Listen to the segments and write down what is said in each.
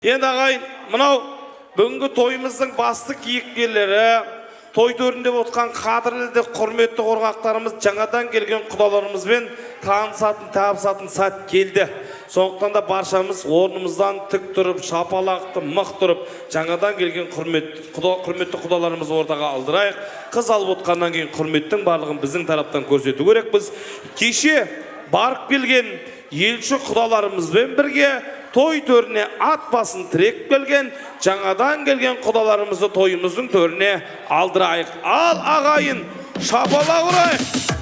Енді ағайын, мынау бүгінгі тойымыздың басты кейіпкерлері, той төрінде отқан қадірлі құрметті қорғақтарымыз жаңадан келген құдаларымызбен танысатын, табысатын сәт келді. Сондықтан да баршамыз орнымыздан тік тұрып, шапалақты мық тұрып, жаңадан келген құрметті құдаларымыз ортаға алдырайық. Қыз алып отқаннан кейін құрметтің барлығын біздің тараптан көрсету керек. Біз кеше барып келген елші құдаларымызбен бірге той төріне ат басын тірек келген, жаңадан келген құдаларымызды тойымыздың төріне алдырайық. Ал ағайын, шапала ұрайық.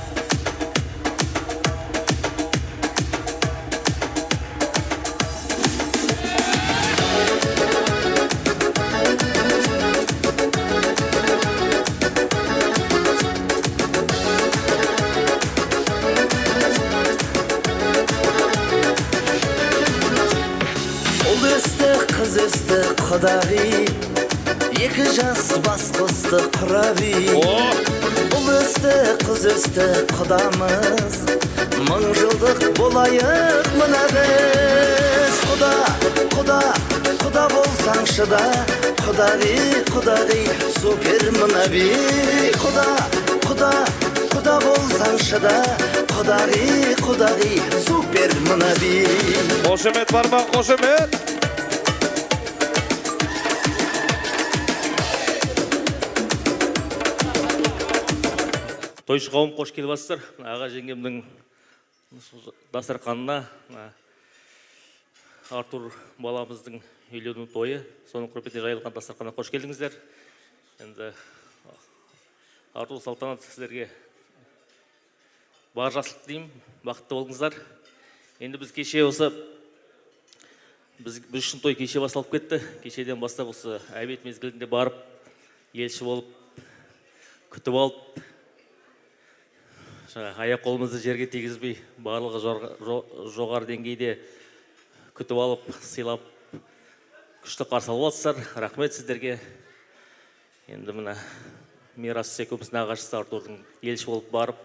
Құдағи, екі жас бас қосты құраби. Ұл өсті, қыз өсті құдамыз, мың жылдық болайық мына біз. Құда болсаң шыда, құдағи, супер мына би. Құда болсаң шыда, құдағи, супер мына би. Қошемет бар ма, қошемет? Тойшы қауым қош келіпсіздер. Аға жеңгемнің дастарханына Артур баламыздың үйлену тойы, соның құрметіне жайылған дастарханына қош келдіңіздер. Енді Артур, салтанат, сіздерге бар жақсылық деймін, бақытты болыңыздар. Енді біз кеше осы біз үшін той кеше басталып кетті. Кешеден бастап осы әбет мезгілінде барып, елші болып, күтіп алып, аяқ қолымызды жерге тигізбей, барлығы жоғары деңгейде күтіп алып, сыйлап, күшті қарсы алып жатсыздар. Рахмет сіздерге. Енді мына Мирас Секөміздің ағашысы Артурдың елші болып барып,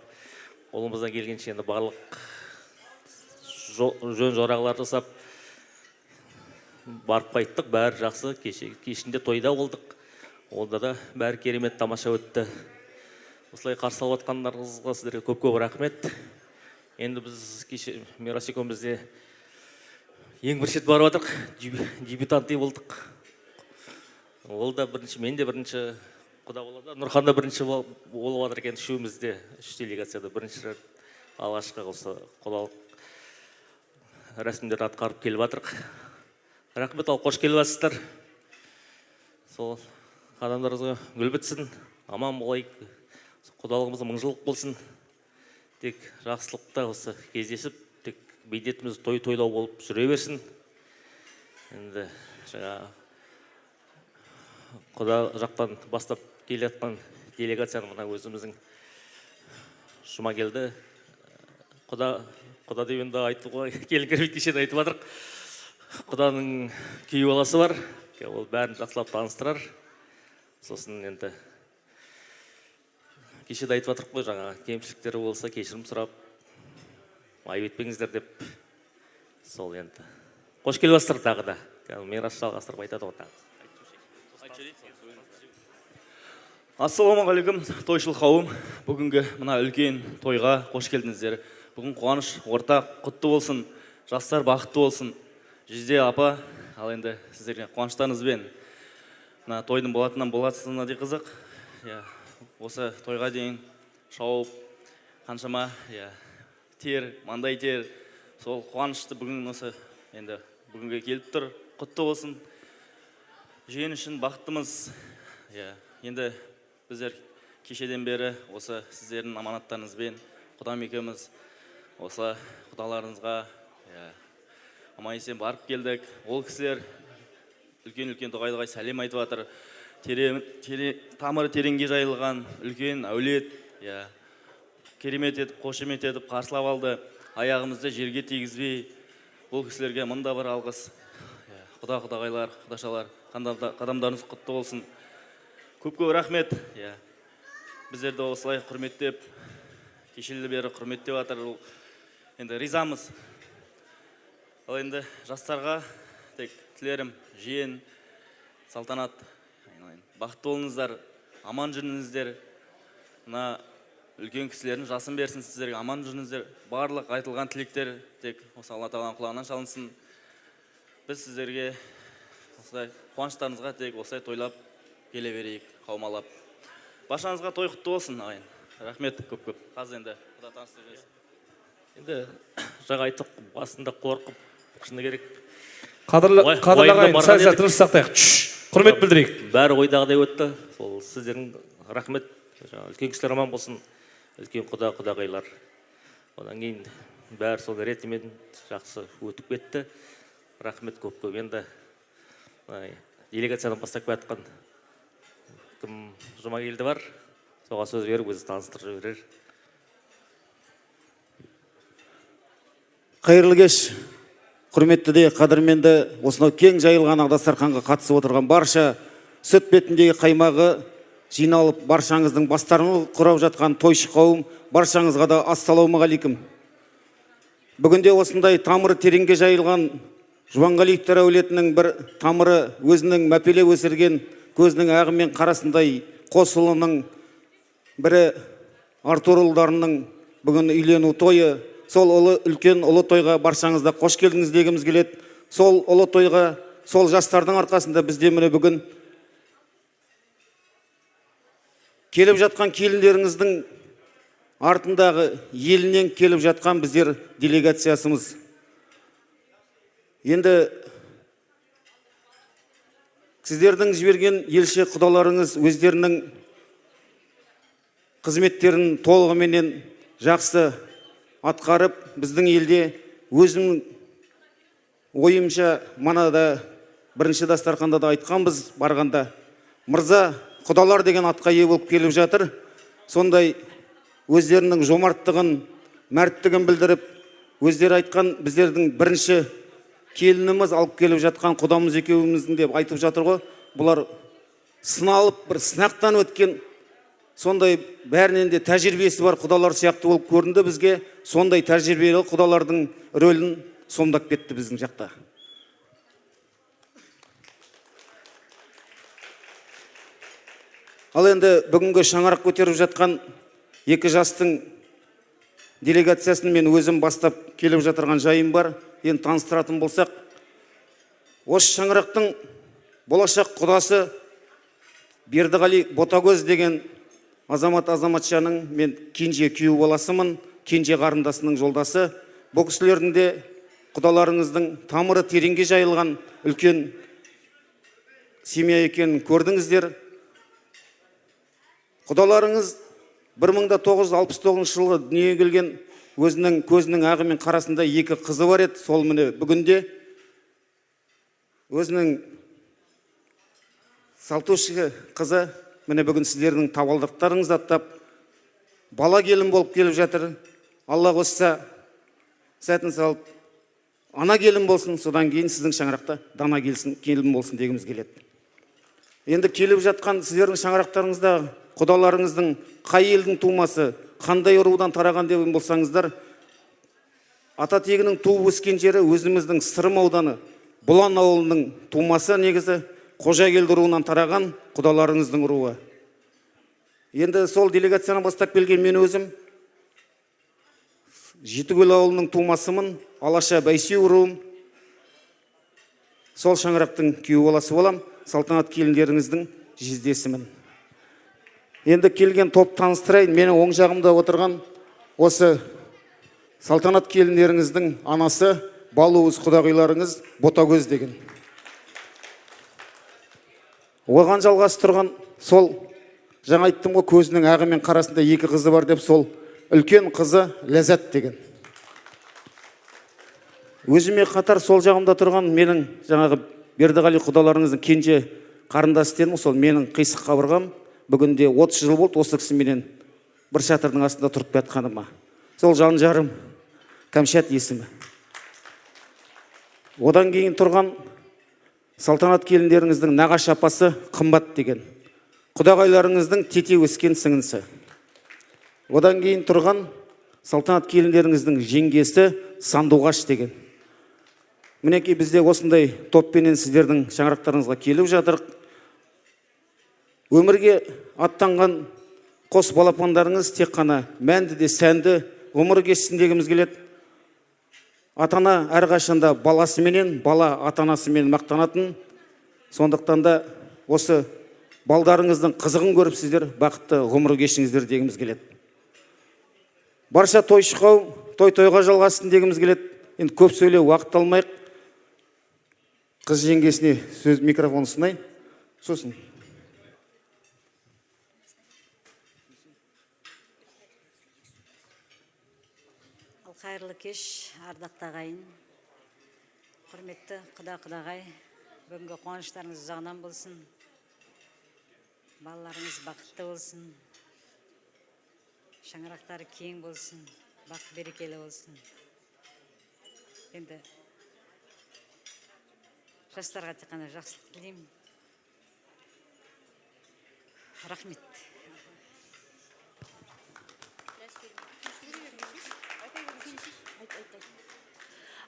қолымыздан келгенше енді барлық жөн жорағыларды жасап барып қайттық. Бәрі жақсы. Кешінде тойда болдық. Онда да бәрі керемет, тамаша өтті. Осылай қарсы алып отқандарыңызға сіздерге көп рахмет. Енді біз кеше Мирас екеумізде ең бірінші рет барып жатырық, дебютанты болдық. Ол да бірінші, мен де бірінші, құда болады. Нұрхан да бірінші болып жатыр екен, үшеумізде, үш делегацияда бірінші рет алғашқы осы құдалық рәсімдерді атқарып келіп жатырық. Рахмет, ал қош келіп жатсыздар. Сол адамдарыңызға гүл бітсін, аман болайық. Құдалығымыз мың жылық болсын. Тек жақсылықта осы кездесіп, тек бейнетіміз той-тойлау болып жүре берсін. Енді жаңа құда жақтан бастап келе жатқан делегацияны мына өзіміздің жұма келді. Құда деп енді айтуға келін кірмейді, кешен айтып жатырық. Құданың күйеу баласы бар. Ол бәрін жақсылап таныстырар. Сосын енді кешеде айтып жатырық қой, жаңа кемшіліктері болса кешірім сұрап, айып етпеңіздер деп. Сол енді. Қош келіпсіздер тағы да. Мирас жалғастырып айтады ғой тағы. Ассалаумағалейкум, тойшыл қауым. Бүгінгі мына үлкен тойға қош келдіңіздер. Бүгін қуаныш ортақ, құтты болсын, жастар бақытты болсын. Жүзде апа, ал енді сіздерге қуаныштарыңызбен мына тойдың болатыннан болатысына де қызық. Осы тойға дейін шауып, қаншама тер, маңдай тер, сол қуанышты бүгін осы енді бүгінге келіп тұр. Құтты болсын. Жиын үшін бақыттымыз. Енді біздер кешеден бері осы сіздердің аманаттарыңызбен құдам екеуміз осы құдаларыңызға аман-есен барып келдік. Ол кісілер үлкен дұғайлығай сәлем айтып жатыр. Тамыры тереңге жайылған үлкен әулет, керемет етіп, қошемет етіп қарсылап алды. Аяғымызды жерге тигізбей, бұл кісілерге мында бір алғыс. Құдағайлар, құдашалар, қадамдарыңыз құтты болсын. Көп рахмет. Біздерді осылай құрметтеп, кешелі бері құрметтеп жатыр. Енді ризамыз. Ал енді жастарға тек тілерім жиен, салтанат, бақытты болыңыздар, аман жүріңіздер. Мына үлкен кісілердің жасын берсін сіздерге, аман жүріңіздер. Барлық айтылған тілектер тек осы Алла тағаланың құлағынан шалынсын. Біз сіздерге осылай қуаныштарыңызға тек осылай тойлап келе берейік, қаумалап. Башаңызға той құтты болсын, ағайын. Рахмет көп-көп. Қазір енді құда таныстырыңыз. Енді жаңа айттық, басында қорқып, шыны керек. Қадірлі ағайын, сәл тыныш сақтайық. Құрмет білдірейік. Бәрі ойдағыдай өтті. Сол сіздердің рахмет. Үлкен кісілер аман болсын. Үлкен құдағайлар. Одан кейін бәрі сол ретімен жақсы өтіп кетті. Рахмет көп-көп. Енді делегациядан бастап келатқан кім Жұмагелді бар. Соға сөз беріп, өзі таныстырып жіберер. Қайырлы кеш, құрметті де қадірменді осынау кең жайылған дастарханға қатысып отырған барша сүт бетіндегі қаймағы жиналып баршаңыздың бастарын құрап жатқан тойшы қауым, баршаңызға да ассалаумағалейкум. Бүгінде осындай тамыры тереңге жайылған Жұбанғалиевтер әулетінің бір тамыры өзінің мәпеле өсірген көзінің ағы мен қарасындай қос ұлының бірі Артур ұлдарының бүгін үйлену тойы. Сол үлкен ұлы тойға баршаңызда қош келдіңіз дегіміз келеді. Сол ұлы тойға, сол жастардың арқасында бізде міне бүгін келіп жатқан келіндеріңіздің артындағы елінен келіп жатқан біздер делегациясымыз. Енді сіздердің жіберген елші құдаларыңыз өздерінің қызметтерін толығыменен жақсы атқарып, біздің елде өзім ойымша манада бірінші дастарханда да айтқанбыз барғанда. Мырза құдалар деген атқа ие болып келіп жатыр. Сондай өздерінің жомарттығын, мәрттігін білдіріп, өздері айтқан біздердің бірінші келініміз алып келіп жатқан құдамыз екеуіміздің деп айтып жатыр ғой. Бұлар сыналып, бір сынақтан өткен, сондай бәрінен де тәжірибесі бар құдалар сияқты болып көрінді бізге. Сондай тәжірибелі құдалардың рөлін сомдап кетті біздің жақта. Ал енді бүгінгі шаңырақ көтеріп жатқан екі жастың делегациясын мен өзім бастап келіп жатырған жайым бар. Енді таныстыратын болсақ, осы шаңырақтың болашақ құдасы Бердіғали Ботагөз деген азаматшаның мен кенже күйеу баласымын, кенже қарындасының жолдасы. Бұл кісілердің де құдаларыңыздың тамыры тереңге жайылған үлкен семья екенін көрдіңіздер. Құдаларыңыз 1969 жылы дүниеге келген, өзінің көзінің ағы мен қарасында екі қызы бар еді. Сол міне бүгінде өзінің салтушығы қызы міне бүгін сіздердің табалдырықтарыңыз аттап бала келін болып келіп жатыр. Алла қосса сәтін салып ана келін болсын, содан кейін сіздің шаңырақта дана келін болсын дегіміз келеді. Енді келіп жатқан сіздердің шаңырақтарыңызда құдаларыңыздың қай елдің тумасы, қандай рудан тараған деп болсаңыздар, ата тегінің туып өскен жері өзіміздің Сырым ауданы Бұлан ауылының тумасы, негізі Қожагелді руынан тараған құдаларыңыздың руы. Енді сол делегацияны бастап келген мен өзім Жетікөл ауылының тумасымын, Алаша Бәйсеу руым. Сол шаңырақтың күйеу баласы болам, салтанат келіндеріңіздің жездесімін. Енді келген топ таныстырайын. Менің оң жағымда отырған осы салтанат келіндеріңіздің анасы Балуыз құдағиларыңыз Ботагөз деген. Оған жалғас тұрған сол жаңа айттым ғой, көзінің ағы мен қарасында екі қызы бар деп, сол үлкен қызы Ләззат деген. Өзіме қатар сол жағымда тұрған менің жаңағы Бердіғали құдаларыңыздың кенже қарындасы дедім, сол менің қисық қабырғам. Бүгінде 30 жыл болды осы кісіменен бір шатырдың астында тұрып жатқаныма. Сол жан жарым Кәмшат есімі. Одан кейін тұрған салтанат келіндеріңіздің нағашы апасы Қымбат деген. Құдағайларыңыздың тете өскен сіңінсі. Одан кейін тұрған салтанат келіндеріңіздің жеңгесі Сандуғаш деген. Мінекей бізде осындай топпенен сіздердің шаңырақтарыңызға келіп жатырық. Өмірге аттанған қос балапандарыңыз тек қана мәнді де сәнді ғұмыр кешсін дегіміз келеді. Атана әрқашанда баласыменен, бала атанасымен мақтанатын. Сондықтан да осы балдарыңыздың қызығын көріп сіздер бақытты ғұмыр кешіңіздер дегіміз келеді. Барша тойшы қауым той-тойға жалғасын дегіміз келеді. Енді көп сөйлеу уақыт алмайық. Қыз жеңгесіне сөз микрофон ұсынайын. Сосын. Қайырлы кеш, ардақты ағайын. Құрметті құда-құдағай, бүгінгі қуаныштарыңыз жағынан болсын. Балаларыңыз бақытты болсын. Шаңырақтары кең болсын, бақ берекелі болсын. Енді жастарға тек қана жақсылық тілеймін. Рахмет.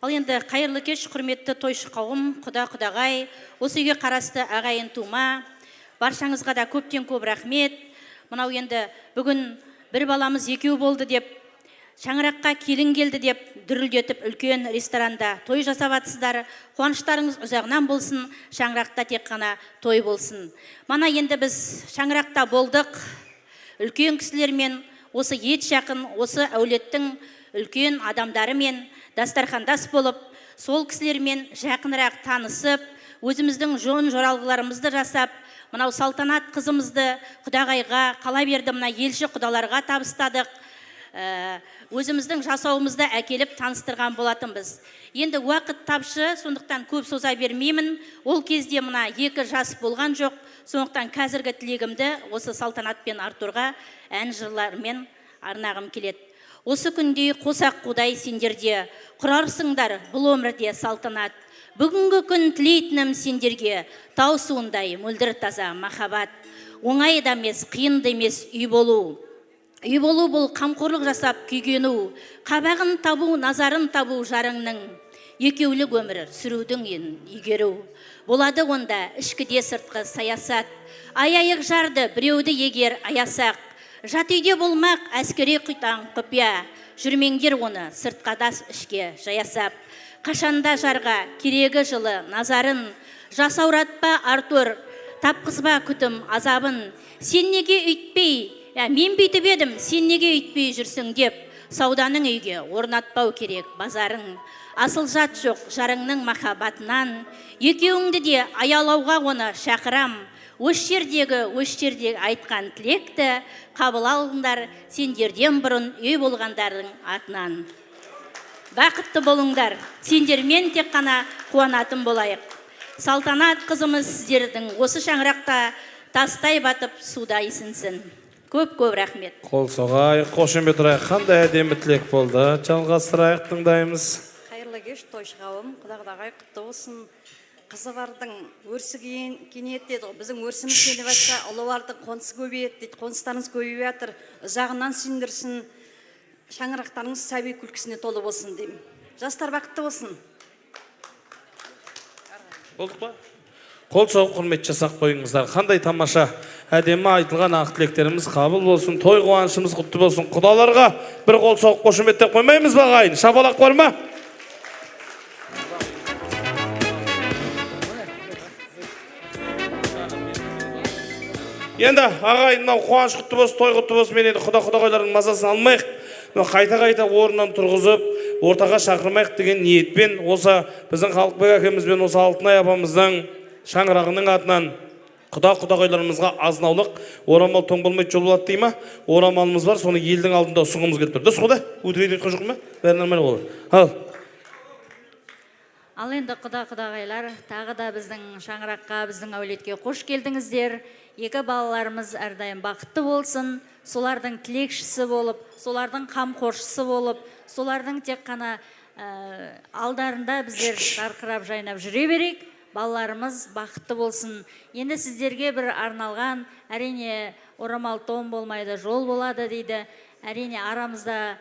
Ал енді қайырлы кеш, құрметті тойшы қауым, құда-құдағай, осы үйге қарасты ағайын тума, баршаңызға да көптен көп рахмет. Мынау енді бүгін бір баламыз екеу болды деп, шаңыраққа келін келді деп дүрілдетіп үлкен ресторанда той жасап атсыздар. Қуаныштарыңыз ұзағынан болсын, шаңырақта тек қана той болсын. Мана енді біз шаңырақта болдық, үлкен кісілермен, осы ет жақын, осы әулеттің үлкен адамдарымен дастархандас болып, сол кісілермен жақынырақ танысып, өзіміздің жон жоралғыларымызды жасап, мынау салтанат қызымызды құдағайға, қала берді мына елші құдаларға табыстадық. Өзіміздің жасауымызды әкеліп таныстырған болатынбыз. Енді уақыт тапшы, сондықтан көп соза бермеймін. Ол кезде мына екі жас болған жоқ, сондықтан қазіргі тілегімді осы Салтанат пен Артурға ән жырлармен арнағым келеді. Осы күнде қосақ қудай сендерде, құрарсыңдар бұл өмірде салтанат. Бүгінгі күн тілейтінім сендерге, тау суындай мөлдір таза махаббат. Оңай да емес, қиын да емес үй болу. Үй болу бұл қамқорлық жасап күйгену, қабағын табу, назарын табу жарыңның. Екеулік өмір сүрудің игеру. Болады онда ішкіде сыртқы саясат. Аяйық жарды біреуді егер аясақ. Жат үйде болмақ әскери құйтан құпия. Жүрмеңдер оны сыртқадас ішке жаясап. Қашанда жарға керегі жылы назарын. Жасауратпа Артур, тапқызба күтім азабын. Сен неге үйтпей, мен бүйтіп едім, сен неге үйтпей жүрсің деп. Сауданың үйге орнатпау керек базарын. Асыл жат жоқ жарыңның махаббатынан. Екеуіңді де аялауға оны шақырам. Өштердегі айтқан тілекті қабыл алыңдар сендерден бұрын үй болғандардың атынан. Бақытты болыңдар, сендермен тек қана қуанатын болайық. Салтанат қызымыз сіздердің осы шаңырақта тастай батып суда исінсін. Көп рахмет. Қол соғайық, қошемет ұрайық. Қандай әдемі тілек болды. Жалғастырайық, тыңдаймыз. Қайырлы кеш, тойшы қауым, құда-құдағай құтты болсын. Қызы бардың өрсі кенет деді. Біздің өрсіміз кеніп атса, ұлы бардың қонысы көбейет дейді. Қоныстарыңыз көбейіп жатыр. Жағынан сүйіндірсін. Шаңырақтарыңыз сәби күлкісіне толы болсын деймін. Жастар бақытты болсын. Болдық па? Қол соғып құрмет жасақ қойыңыздар. Қандай тамаша әдемі айтылған ақ тілектеріміз қабыл болсын. Той қуанышымыз құтты болсын. Құдаларға бір қол соғып қошеметтеп қоймаймыз ба ағайын? Шапалақ бар ма? Енді ағайын мынау қуаныш құтты болсын, той құтты болсын. Мен енді құда-құдағайлардың мазасын алмайық. Қайта орнынан тұрғызып, ортаға шақырмайық деген ниетпен осы біздің Халықбек әкеміз бен осы Алтынай апамыздың шаңырағының атынан құда-құдағайларымызға азынаулық орамал тоң болмайды жол болады дей ма? Орамалымыз бар, соны елдің алдында ұсынғымыз келіп тұр. Дұрыс қой да? Өтірік айтқан жоқ ма? Бәрі нормально болады. Ал енді құда-құдағайлар, тағы да біздің шаңыраққа, біздің әулетке қош келдіңіздер. Екі балаларымыз әрдайым бақытты болсын, солардың тілекшісі болып, солардың қамқоршысы болып, солардың тек қана алдарында біздер жарқырап жайнап жүре берейік. Балаларымыз бақытты болсын. Енді сіздерге бір арналған, әрине орамал том болмайды, жол болады дейді. Әрине арамызда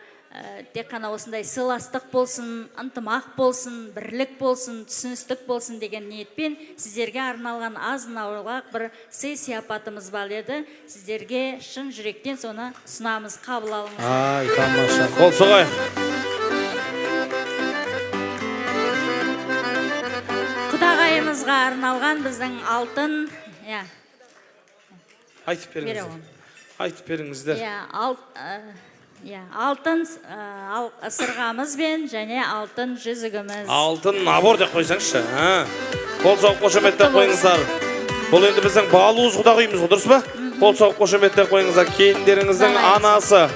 тек қана осындай сыйластық болсын, ынтымақ болсын, бірлік болсын, түсіністік болсын деген ниетпен сіздерге арналған азын-аулақ бір сый сияпатымыз бар еді. Сіздерге шын жүректен соны ұсынамыз, қабыл алыңыз. Ай, тамаша. Қол соғайық. Құдағайымызға арналған біздің алтын, Айтып беріңіздер. Айтып беріңіздер. алтын сырғамыз бен және алтын жүзігіміз. Алтын набор деп қойсаңызшы. Қол соғып қошеметтеп қойыңыздар. Бұл енді біздің балуыз құдағайымыз ғой, дұрыс па? Қол соғып қошеметтеп қойыңыздар. Келіндеріңіздің анасы,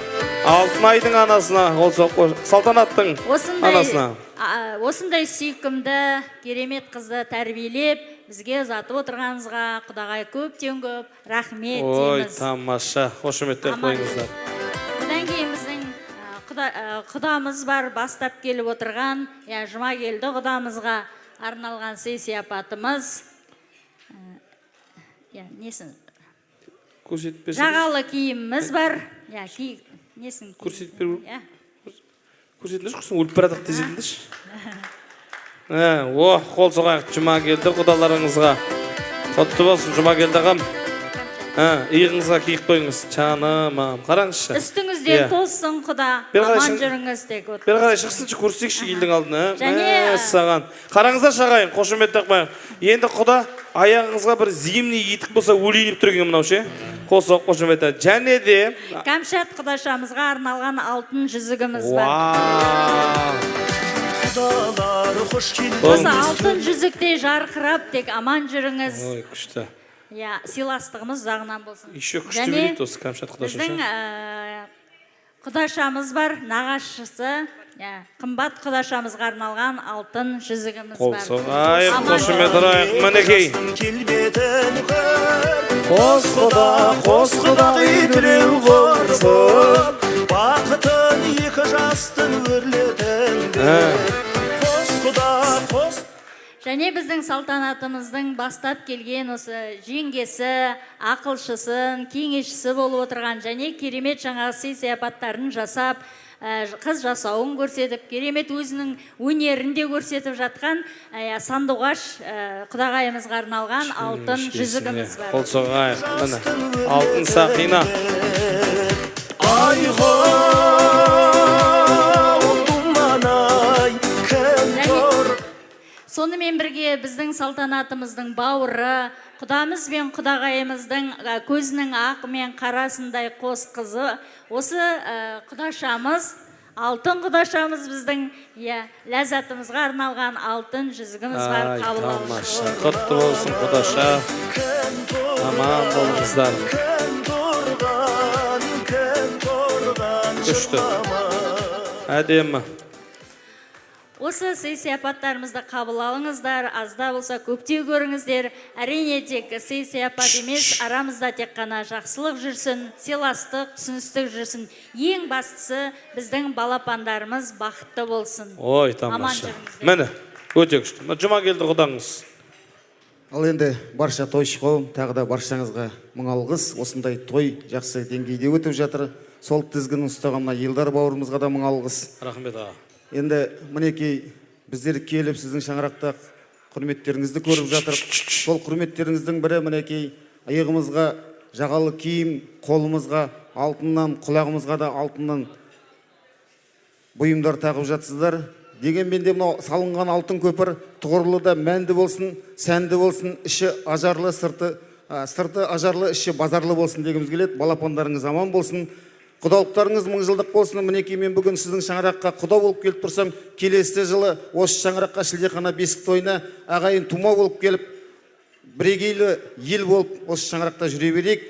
Алтынайдың анасына, қол соғып Салтанаттың анасына. Осындай сүйкімді, керемет қызды тәрбиелеп, бізге ұзатып отырғаныңызға құдағай көптен көп рахмет Ой, дейміз. тамаша. Қошеметтеп қойыңыздар. Одан кейін біздің құдамыз бар, бастап келіп отырған, Жұмагелді құдамызға арналған сый сияпатымыз. Несін? Көрсетіп берсеңіз. Жағалы киіміміз бар. Несін? Көрсетіп беру. Көрсетіңдерші, құрсын өліп барадық тезетіңдерші. Қол соғайық Жұмагелді құдаларыңызға. Құтты болсын Жұмагелді ағам. Иығыңызға киіп қойыңыз. Жаным, қараңызшы. Үстіңізден тозсын құда. Аман жүріңіз тек отыр. Бері қарай шықсыншы, көрсекші елдің алдына. Және саған. Қараңыздар шағайын, қошемет тақпайық. Енді құда аяғыңызға бір зимний етік болса өлейініп түрген мынау ше. Қол соғып қошемет. Және де Кәмшат құдашамызға арналған алтын жүзігіміз бар. Осы алтын жүзіктей жарқырап тек аман жүріңіз. Ой, күшті. Сыйластығымыз ұзағынан болсын. Еще күшті берейді осы Кәмшат құдашаша. Біздің құдашамыз бар, нағашысы, қымбат құдашамызға арналған алтын жүзігіміз Қол бар. соғайық, қошемет ұрайық, мінекей. Қос құда үйлеу қорсып, бақытын екі жастың өрлетіңді. Қос құда, қос. Және біздің салтанатымыздың бастап келген осы жеңгесі, ақылшысын, кеңесшісі болып отырған және керемет жаңа сый сияпаттарын жасап, қыз жасауын көрсетіп, керемет өзінің өнерін де көрсетіп жатқан Сандуғаш құдағайымызға арналған алтын жүзігіміз бар. Қол соғайық, міне, алтын сақина. Сонымен бірге біздің салтанатымыздың бауыры, құдамыз бен құдағайымыздың көзінің ақ мен қарасындай қос қызы, осы құдашамыз, алтын құдашамыз біздің ләззатымызға арналған алтын жүзігіміз бар. Қабыл алыңыз. Құтты болсын құдаша. Аман болыңыздар. Күшті. Әдемі. Осы сый сияпаттарымызды қабыл алыңыздар, азда болса көптеу көріңіздер. Әрине тек сый сияпат емес, арамызда тек қана жақсылық жүрсін, сыйластық, түсіністік жүрсін. Ең бастысы біздің балапандарымыз бақытты болсын. Ой, тамаша. Міне, өте күшті. Жұмагелді құдаңыз. Ал енді барша тойшы қауым, тағы да баршаңызға мың алғыс. Осындай той жақсы деңгейде өтіп жатыр. Сол тізгінін ұстаған елдар бауырымызға да мың алғыс. Рахмет аға. Енді мінекей біздер келіп сіздің шаңырақта құрметтеріңізді көріп жатыр. Сол құрметтеріңіздің бірі мінекей иығымызға жағалы киім, қолымызға алтыннан, құлағымызға да алтыннан бұйымдар тағып жатсыздар. Дегенмен де мынау салынған алтын көпір тұғырлы да мәнді болсын, сәнді болсын, іші ажарлы, сырты ажарлы, іші базарлы болсын дегіміз келеді. Балапандарыңыз аман болсын. Құдалықтарыңыз мың жылдық болсын. Мінекей мен бүгін сіздің шаңыраққа құда болып келіп тұрсам, келесі жылы осы шаңыраққа шілдехана бесік тойына ағайын тума болып келіп, бірегейлі ел болып осы шаңырақта жүре берейік.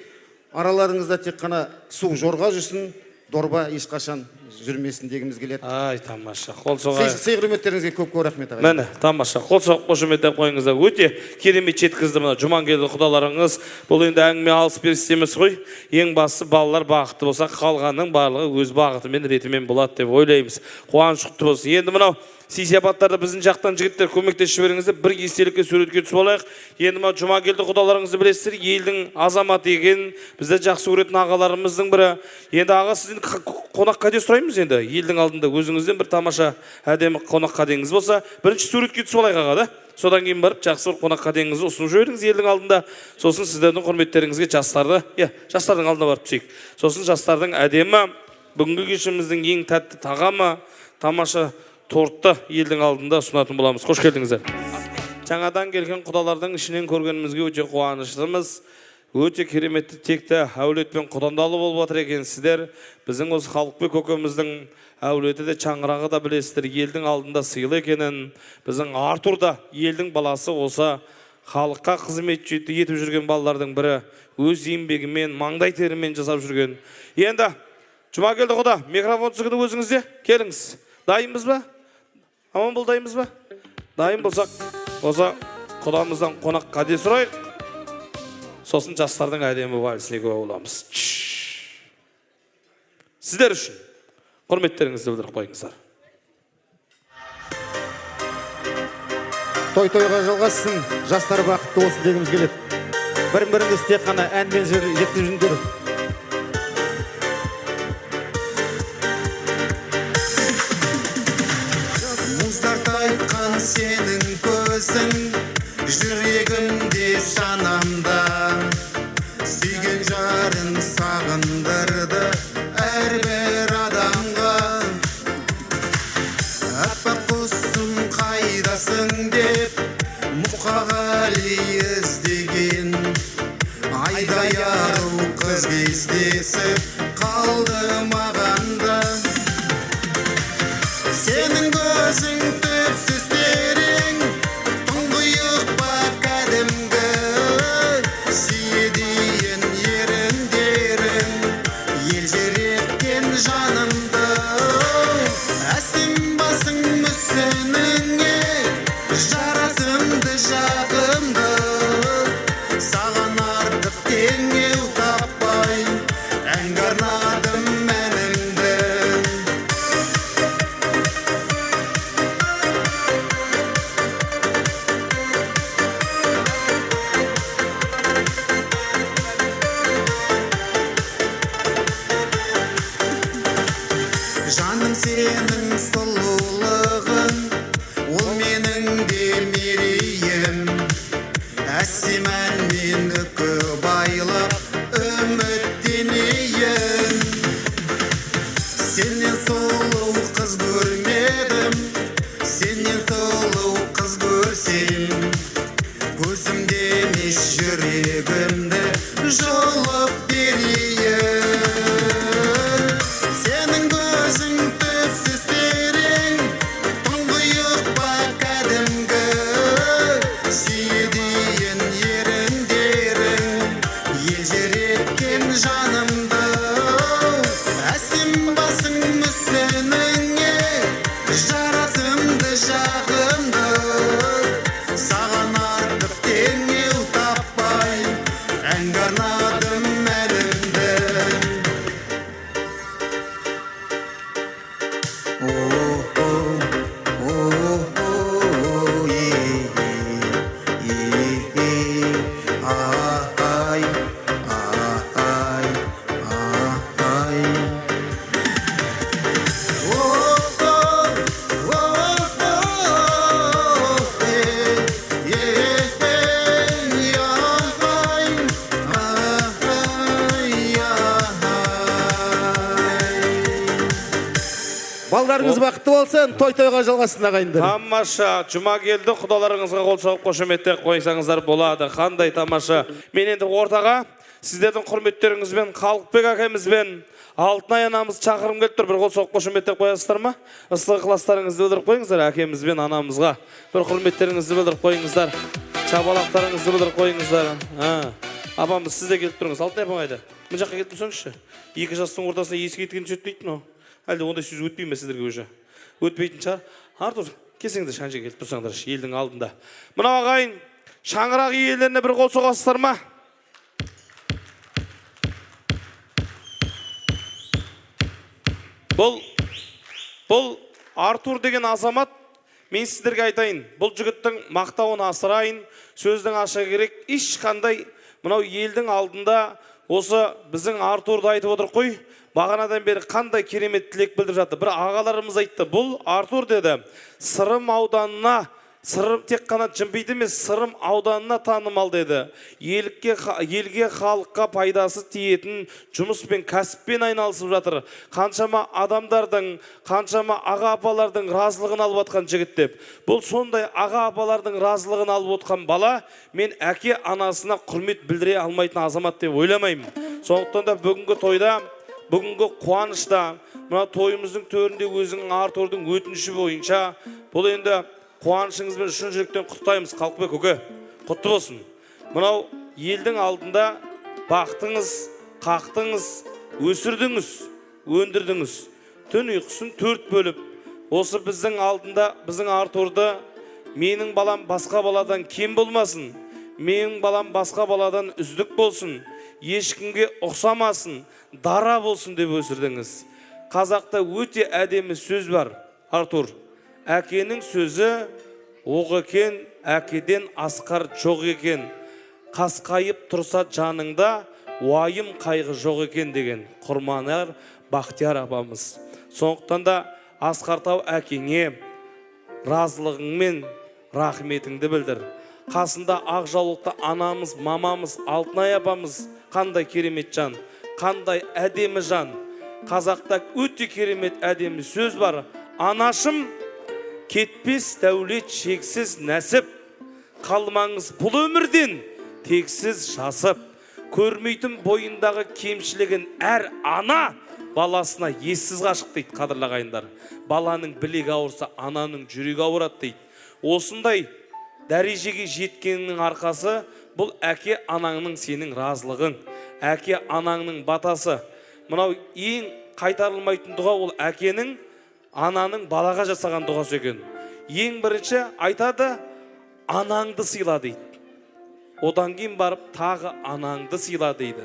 Араларыңызда тек қана су жорға жүрсін, дорба ешқашан жүрмесін дегіміз келеді. Ай, тамаша. Қол соғайық. Сый құрметтеріңізге көп-көп рахмет ағайын. Міне, тамаша. Қол соғып қошеметтеп қойыңыздар. Өте керемет жеткізді мына Жұмагелді құдаларыңыз. Бұл енді әңгіме алыс беріс емес қой. Ең бастысы балалар бақытты болса, қалғанның барлығы өз бақытымен, ретімен болады деп ойлаймыз. Қуаныш құтты болсын. Енді мынау сый сияпаттарды біздің жақтан жігіттер көмектесіп жіберіңіздер. Бір естелікке суретке түсіп алайық. Енді мына Жұмагелді құдаларыңызды білесіздер, елдің азаматы екенін, бізді жақсы көретін ағаларымыздың бірі. Енді аға, сізден қонақ қайда сұраймын? сұраймыз енді, елдің алдында өзіңізден бір тамаша әдемі қонаққа деңіз болса, бірінші суретке түсіп алайық аға, да? Содан кейін барып жақсы бір қонаққа деңізді ұсынып жіберіңіз елдің алдында. Сосын сіздердің құрметтеріңізге жастарды, жастардың алдына барып түсейік. Сосын жастардың әдемі бүгінгі кешіміздің ең тәтті тағамы, тамаша тортты елдің алдында ұсынатын боламыз. Қош келдіңіздер. Жаңадан келген құдалардың ішінен көргенімізге өте қуаныштымыз. Өте кереметті текті әулетпен құдандалы болып отыр екенсіздер. Біздің осы Халықбек көкеміздің әулеті де шаңырағы да білесіздер, елдің алдында сыйлы екенін. Біздің Артур да елдің баласы осы халыққа қызмет етіп жүрген балалардың бірі, өз еңбегімен, маңдай терімен жасап жүрген. Енді Жұмакелді құда, микрофон сіздің өзіңізде, келіңіз. Дайынбыз ба? Аман бол, дайынбыз ба? Дайын болсақ, осы құдамыздан қонаққа де сұрайық. Сосын жастардың әдемі вальсіне куә боламыз. Сіздер үшін құрметтеріңізді білдіріп қойыңыздар. Той-тойға жалғассын, жастар бақытты болсын дегіміз келеді. Бірін-біріңіз тек қана әнмен жеткізіп жүріңдер. Мұздарда айтқан сенің көзің, жүрегімде санамда. Сүйген жарын сағындырды әрбір адамға. Аппақ құсым қайдасың деп Мұқағали іздеген. Айдай ару қыз кездесіп қалды мағанда. Сенің көзің түпсіз терең, тұңғиық па кәдімгі. Сүйедейін еріндерің, елжіреткен жанымды. Әсем басың мүсініңе, жарасымды жағымды. Саған артық теңеу таппай, әнге арнадым әнімді. Жаным сенің сұлулығың, ол менің де мерейім. Әсем әнмен үкі байлап үміттенейін. Сенен сұлу қыз көрмедім, сенен сұлу қыз көрсем, көзімде емес жүрегімді жұлып берейін. Сенің көзің түпсіз терең, тұңғиық па кәдімгі. Сүйедейін еріндерің, елжіреткен жанымды. Әсем басың мүсініңе, жарасымды жағымды. Саған артық теңеу таппай, әнге арнадым әнімді. Балдарыңыз бақытты болсын, той-тойға жалғасын ағайындар. Тамаша, Жұмакелді құдаларыңызға қол соғып қошеметтеп қойсаңыздар болады. Қандай тамаша. Мен енді ортаға сіздердің құрметтеріңізбен, Халықбек әкемізбен, Алтынай анамыз шақырым келіп тұр. Бір қол соғып қошеметтеп қоясыздар ма? Ыстық ықыластарыңызды білдіріп қойыңыздар әкемізбен, анамызға. Бір құрметтеріңізді білдіріп қойыңыздар. Шабалақтарыңызды білдіріп қойыңыздар. Апамыз сіз де келіп тұрыңыз. Алтынай апам қайда? Мына жаққа келіп тұрсаңызшы. Екі жастың ортасына есі кеткен түседі дейтін о. Әлде ондай сөз өтпей ме сіздерге уже? Өтпейтін шығар. Артур, келсеңдер шанша келіп тұрсаңдар елдің алдында. Мына ағайын, шаңырақ иелеріне бір қол соғасыздар ма? Бұл Артур деген азамат, мен сіздерге айтайын, бұл жігіттің мақтауын асырайын, сөздің аша керек, ешқандай мынау елдің алдында осы біздің Артурды айтып отырық қой, бағанадан бері қандай керемет тілек білдіріп жатты. Bir ағаларымыз айтты, бұл Артур деді, Сырым ауданына, Сырым тек қана Жымпиты емес, Сырым ауданына танымал деді. Елге, халыққа пайдасы тиетін жұмыспен, кәсіппен айналысып жатыр. Қаншама адамдардың, қаншама аға апалардың разылығын алып атқан жігіт деп. Бұл сондай аға апалардың разылығын алып отқан бала, мен әке анасына құрмет білдіре алмайтын азамат деп ойламаймын. Сондықтан да бүгінгі тойда, бүгінгі қуанышта, мына тойымыздың төрінде өзінің Артурдың өтініші бойынша, бұл енді қуанышыңызбен шын жүректен құттықтаймыз. Қалқыбек көке, құтты болсын. Мынау елдің алдында бақтыңыз, қақтыңыз, өсірдіңіз, өндірдіңіз. Түн ұйқысын 4 бөліп, осы біздің алдында біздің Артурды, менің балам басқа баладан кем болмасын, менің балам басқа баладан үздік болсын, ешкімге ұқсамасын, дара болсын деп өсірдіңіз. Қазақта өте әдемі сөз бар, Артур. Әкенің сөзі оқ екен, әкеден асқар жоқ екен. Қасқайып тұрса жаныңда, уайым қайғы жоқ екен деген Құрманар Бақтияр апамыз. Сондықтан да Асқартау әкеңе разылығың мен рахметіңді білдір. Қасында ақ жаулықты анамыз, мамамыз, Алтынай апамыз қандай керемет жан, қандай әдемі жан. Қазақта өте керемет әдемі сөз бар. Анашым, кетпес дәулет шексіз нәсіп, қалмаңыз бұл өмірден тексіз жасып. Көрмейтін бойындағы кемшілігін әр ана баласына ессіз ғашық дейді, қадірлі ағайындар. Баланың білегі ауырса, ананың жүрегі ауырады дейді. Осындай дәрежеге жеткенінің арқасы бұл әке анаңның сенің разылығың, әке анаңның батасы. Мынау ең қайтарылмайтын дұға ол әкенің ананың балаға жасаған дұғасы екен. Ең бірінші айтады, анаңды сыйла дейді. Одан кейін барып тағы анаңды сыйла дейді.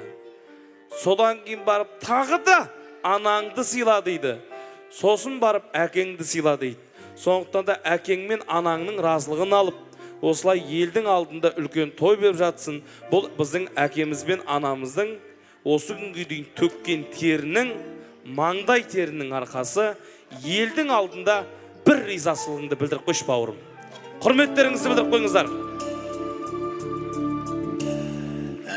Содан кейін барып тағы да анаңды сыйла дейді. Сосын барып әкеңді сыйла дейді. Сондықтан да әкең мен анаңның разылығын алып, осылай елдің алдында үлкен той беріп жатсын. Бұл біздің әкеміз бен анамыздың осы күнге дейін төккен терінің, маңдай терінің арқасы. Елдің алдында бір ризашылығыңды білдіріп қойшы бауырым. Құрметтеріңізді білдіріп қойыңыздар.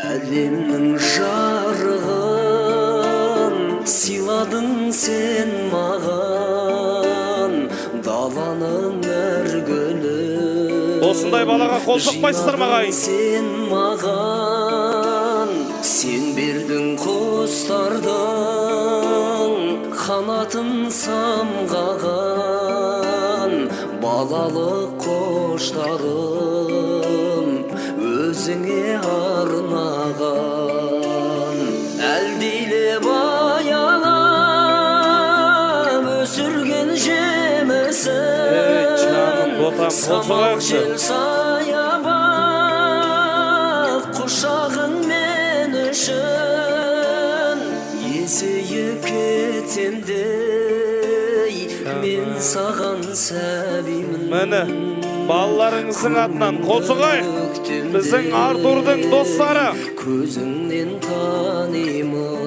Әлемнің жарығын сыйладың сен маған, даланың әр гүлін. Осындай балаға қол соқпайсыздар мағайын. Сен маған, сен бердің құстардың қанатын самғаған, балалық қоштарым өзіңе арнаған. Әлдейлеп аялап өсірген жемісін, самал жел саябақ құшағың мен үшін. Есейіп кетсем де мен саған сәбимін. Мәні, балаларыңыздың атынан қол соғайық. Біздің Артурдың достары. Көзіңнен танимын,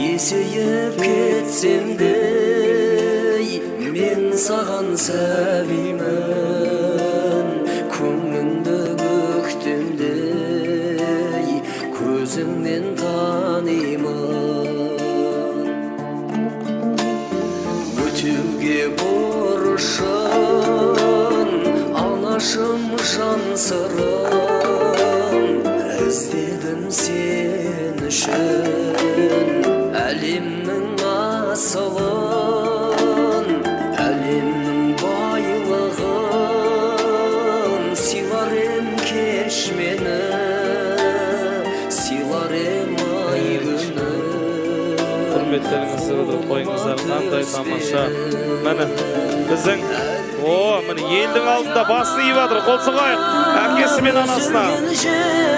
есейіп кетсем де мен саған сәбимін. Көңліңді көктемдей көзіңнен танимын. Өтеуге борышын анашым жан сырым, іздедім сен үшін әлемнің асылын, әлемнің байлығын. Сыйлар ем кеш мені, сыйлар ем ай күні. Құрметтеріңізді білдіріп қойыңыздар, қандай тамаша. Мәні, біздің міне елдің алдында басын иіп жатыр, қол соғайық әкесі мен анасына.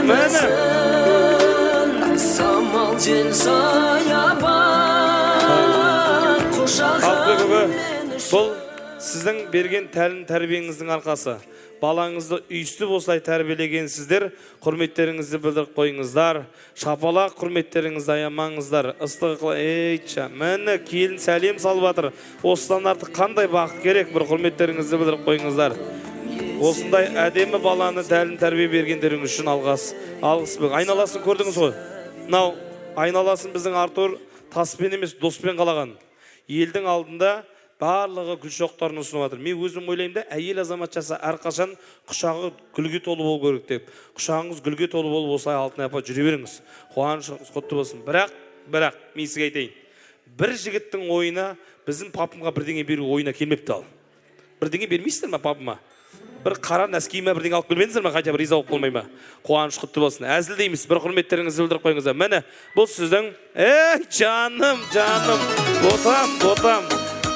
Мәні, самал жел саябақ құшағың. бұл сіздің берген тәлім тәрбиеңіздің арқасы. балаңызды үйсіп осылай тәрбиелегенсіздер. Құрметтеріңізді білдіріп қойыңыздар. Шапалақ құрметтеріңізді аямаңыздар. Ыстық эйча, міне келін сәлем салып жатыр. Осыдан артық қандай бақыт керек, бір құрметтеріңізді білдіріп қойыңыздар. Осындай әдемі баланы дәлін тәрбие бергендеріңіз үшін алғыс. Айналасын көрдіңіз ғой. Мынау айналасын біздің Артур таспен емес, доспен қалаған. Елдің алдында барлығы гүл шоқтарын ұсынып жатыр. Мен өзім ойлаймын да, әйел азаматшасы әрқашан құшағы гүлге толы болу керек деп. Құшағыңыз гүлге толы болып осылай алтын апа жүре беріңіз. Қуанышыңыз құтты болсын. Бірақ мен сізге айтайын. Бір жігіттің ойына біздің папымға бірдеңе беру ойына келмепті ал. Бірдеңе бермейсіздер ма папыма? Бір қара нәскиіме бірдеңе алып келмедіңіздер ме? Қайта бір риза болып болмай ма? Қуаныш құтты болсын. Әзілдейміз, бір құрметтеріңізді білдіріп қойыңыздар. Міне, бұл сіздің, жаным, ботам.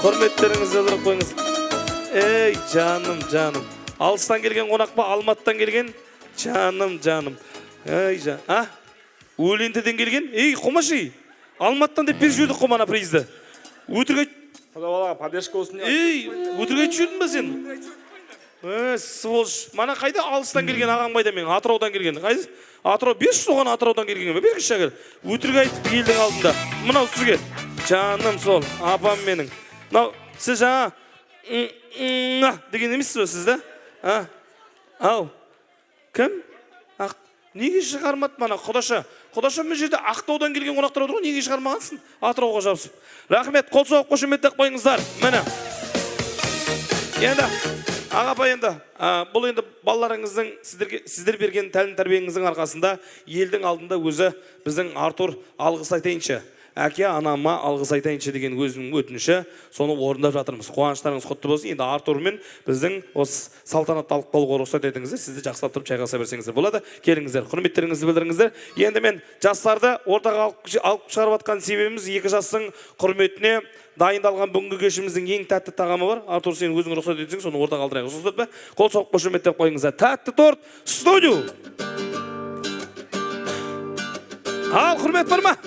Құрметтеріңізді білдіріп қойыңыз. Жаным. Алыстан келген қонақ па, Алматыдан келген? Жаным. Өлентеден келген? Құмаши, Алматыдан деп бер жүрдік қомана приезді. Өтірік жүрдің ба сен? Сволш, мана қайда алыстан келген ағам қайда мен, Атыраудан келген. Атырау, берші соған Атыраудан келген бе? Бергіш шәкір. Өтірік айтып елдің алдында. Мынау сізге. Жаным сол, апам менің. Мынау, сіз жаңа деген емессіз бе сізді? Ау, кім? Неге шығармады мана Құдаша? Құдаша мен жерде Ақтаудан келген қонақтар отыр ғой, неге шығармағансың? Атырауға жабысып. Рахмет, қол соғып қошеметтеп қойыңыздар. Міне. Енді Ағапа енді, бұл енді балаларыңыздың сіздер берген тәлім тәрбиеңіздің арқасында елдің алдында өзі біздің Артур алғыс айтайыншы. Әке, анама алғыс айтайыншы деген өзінің өтініші, соны орындап жатырмыз. Қуаныштарыңыз құтты болсын. Енді Артурмен біздің осы салтанатты алып қалуға рұқсат етіңіздер. Сізді жақсылап тұрып шайғаса берсеңіздер болады. Келіңіздер, құрметтеріңізді білдіріңіздер. Енді мен жастарды ортаға алып шығарып жатқан себебіміз екі жастың құрметіне дайындалған бүгінгі кешіміздің ең тәтті тағамы бар. Артур, сен өзің рұқсат етсең, соны ортаға алдырайық. Рұқсат етпе? Қол соғып қошеметтеп қойыңыздар. Тәтті торт студио. Ал, құрмет бар ма?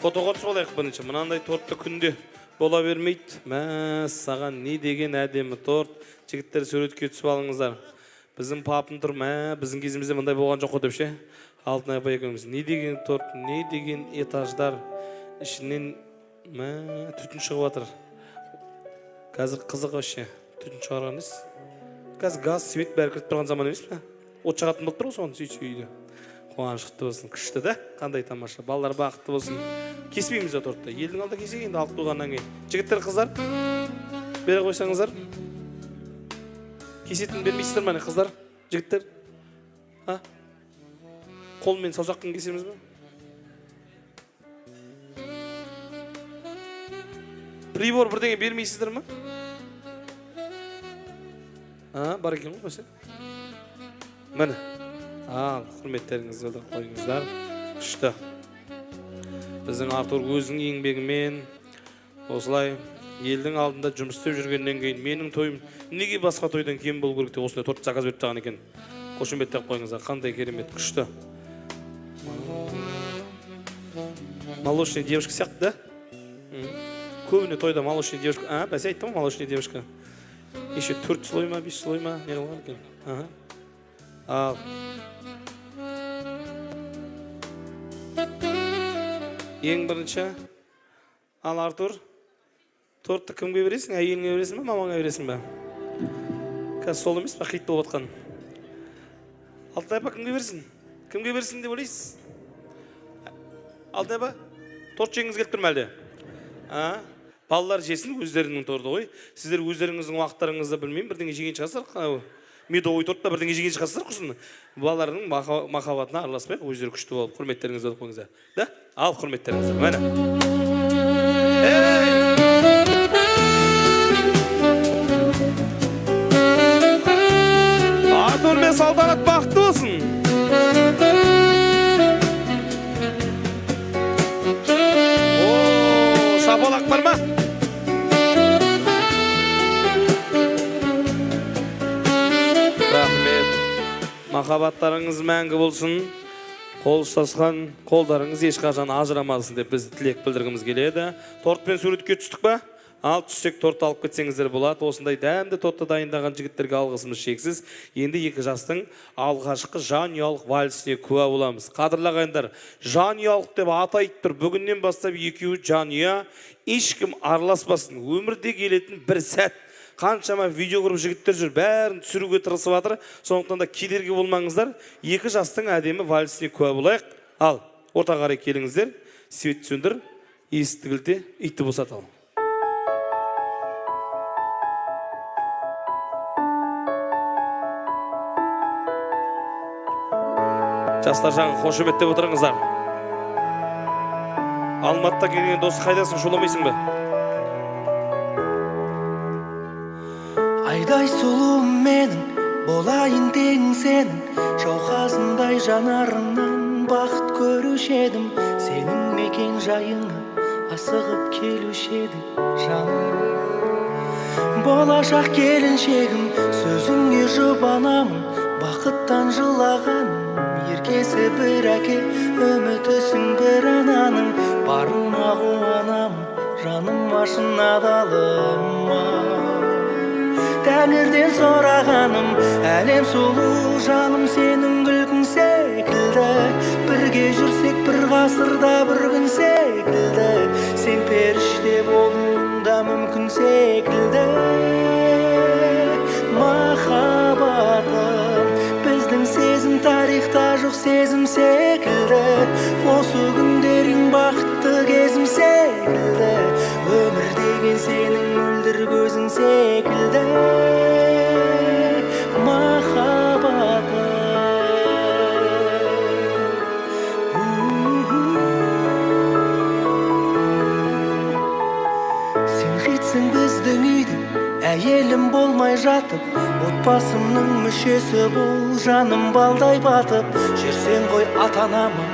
Фотоға түсіп алайық бірінші. Мынандай тортты күнде бола бермейді. Саған не деген әдемі торт. Жігіттер суретке түсіп алыңыздар. Біздің папым тұр, біздің кезімізде мындай болған жоқ қой деп ше. Алтынай апа екеуміз. Не деген торт, не деген этаждар. Ішінен түтін шығып жатыр. Қазір қызық вообще. Түтін шығарған емес. Қазір газ, свет бәрі кіріп тұрған заман емес пе? От жағатын болып тұр ғой соны сөйтсе үйде. Қуанышты болсын, күшті да, қандай тамаша. Балалар бақытты болсын. Кеспейміз тортты. Елдің алда кесек, енді алып қойғаннан кейін. Жігіттер, қыздар, бере қойсаңыздар. Кесетін бермейсіздер ме, қыздар, жігіттер? Қолмен саусақпен кесеміз бе? Прибор бірдеңе бермейсіздер ме? Бар екен ғой бәсе? Міне. Құрметтеріңізді қойыңыздар. Күшті. Біздің Артур өзінің еңбегімен осылай елдің алдында жұмыс істеп жүргеннен кейін менің тойым неге басқа тойдан кем болу керек деп осындай торт заказ беріп таған екен. Қошеметтеп қойыңыздар. Қандай керемет, күшті. Молочный девушка сияқты, да? Көбіне тойда молочный девушка. Бәсе айттым, молочный девушка. Еще 4 слой ма, 5 слой ма? Не қылған екен? Ал. Ең бірінші, ал Артур, тортты кімге бересің? Әйеліңе бересің бе, мамаңа бересің бе? Қазір сол емес пе, қит болып отқан. Алтынай апа кімге берсін? Кімге берсін деп ойлайсыз? Алтынай апа, торт жеңіз келіп тұр ма әлде? Балалар жесін өздерінің торты ғой. Сіздер өздеріңіздің уақыттарыңызды білмеймін, бірдеңе жеген шығасыздар. Медовый тортта бірдеңе жеген шығасыздар құсын. Балалардың махаббатына араласпайық, өздері күшті болып, құрметтеріңізді қойыңыздар. Да? Ал құрметтеріңізді. Мәне. Артур мен салтанат бақытты болсын. Шапалақ бар ма? Рахмет. Махаббаттарыңыз мәңгі болсын. Қол ұстасқан қолдарыңыз ешқашан ажырамасын деп біз тілек білдіргіміз келеді. Тортпен суретке түстік па? Ал түссек торт алып кетсеңіздер болады. Осындай дәмді тортты дайындаған жігіттерге алғысымыз шексіз. Енді екі жастың алғашқы жанұялық вальсіне куә боламыз. Қадірлі ағайындар, жанұялық деп атайып тұр. Бүгіннен бастап екеуі жанұя, ешкім араласпасын. Өмірде келетін бір сәт. Қаншама видео көріп жігіттер жүр, бәрін түсіруге тырысып жатыр. Сондықтан да кедергі болмаңыздар. Екі жастың әдемі вальсіне куә болайық. Ал, орта қарай келіңіздер. Свет сөндір, есікті кілте, итті босаталым. Жастар жағын қошеметтеп отырыңыздар. Алматыда келген досы қайдасың, шуламайсың ба? Айдай сұлуым менің, болайын тең сенің, жауқазындай жанарыңнан бақыт көруші едім. Сенің мекен жайыңа асығып келуші едім, жаным. Болашақ келіншегім, сөзіңе жұбанамын, бақыттан жылағаным. Еркесі бір әке, үмітісің бір ананың, барыма қуанамын, жаным ашын адалыма. Тәңірден сұрағаным, әлем сұлу жаным сенің күлкің секілді. Бірге жүрсек бір ғасырда бір күн секілді. Сен періште болуың да мүмкін секілді. Махаббатым, біздің сезім тарихта жоқ сезім секілді. Осы күндерің бақытты кезім секілді. Өмір деген сенің мөлдір көзің секілді. Махаббатым, сен хитсің біздің үйдің, әйелім болмай жатып, отбасымның мүшесі бол, жаным балдай батып. Жүрсең ғой ата-анама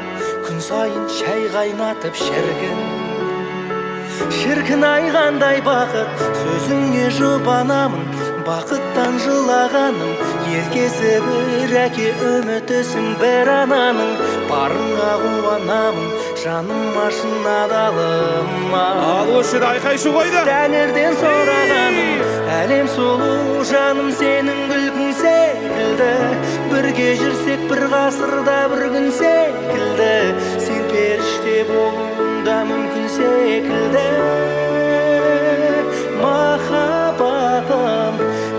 күн сайын шай қайнатып, шіркін ай қандай бақыт, сөзіңе жұбанамын, бақыттан жылағаным. Еркесі бір әке, үмітісің бір ананың, барыңа қуанамын, жаным ашын адалыма. Ал осы айқайшы қойды. Тәңірден сұрағаным, әлем сұлу жаным сенің күлкің секілді. Бірге жүрсек бір ғасырда бір күн секілді. Сен періште болуың да мүмкін секілді. Махаббатым,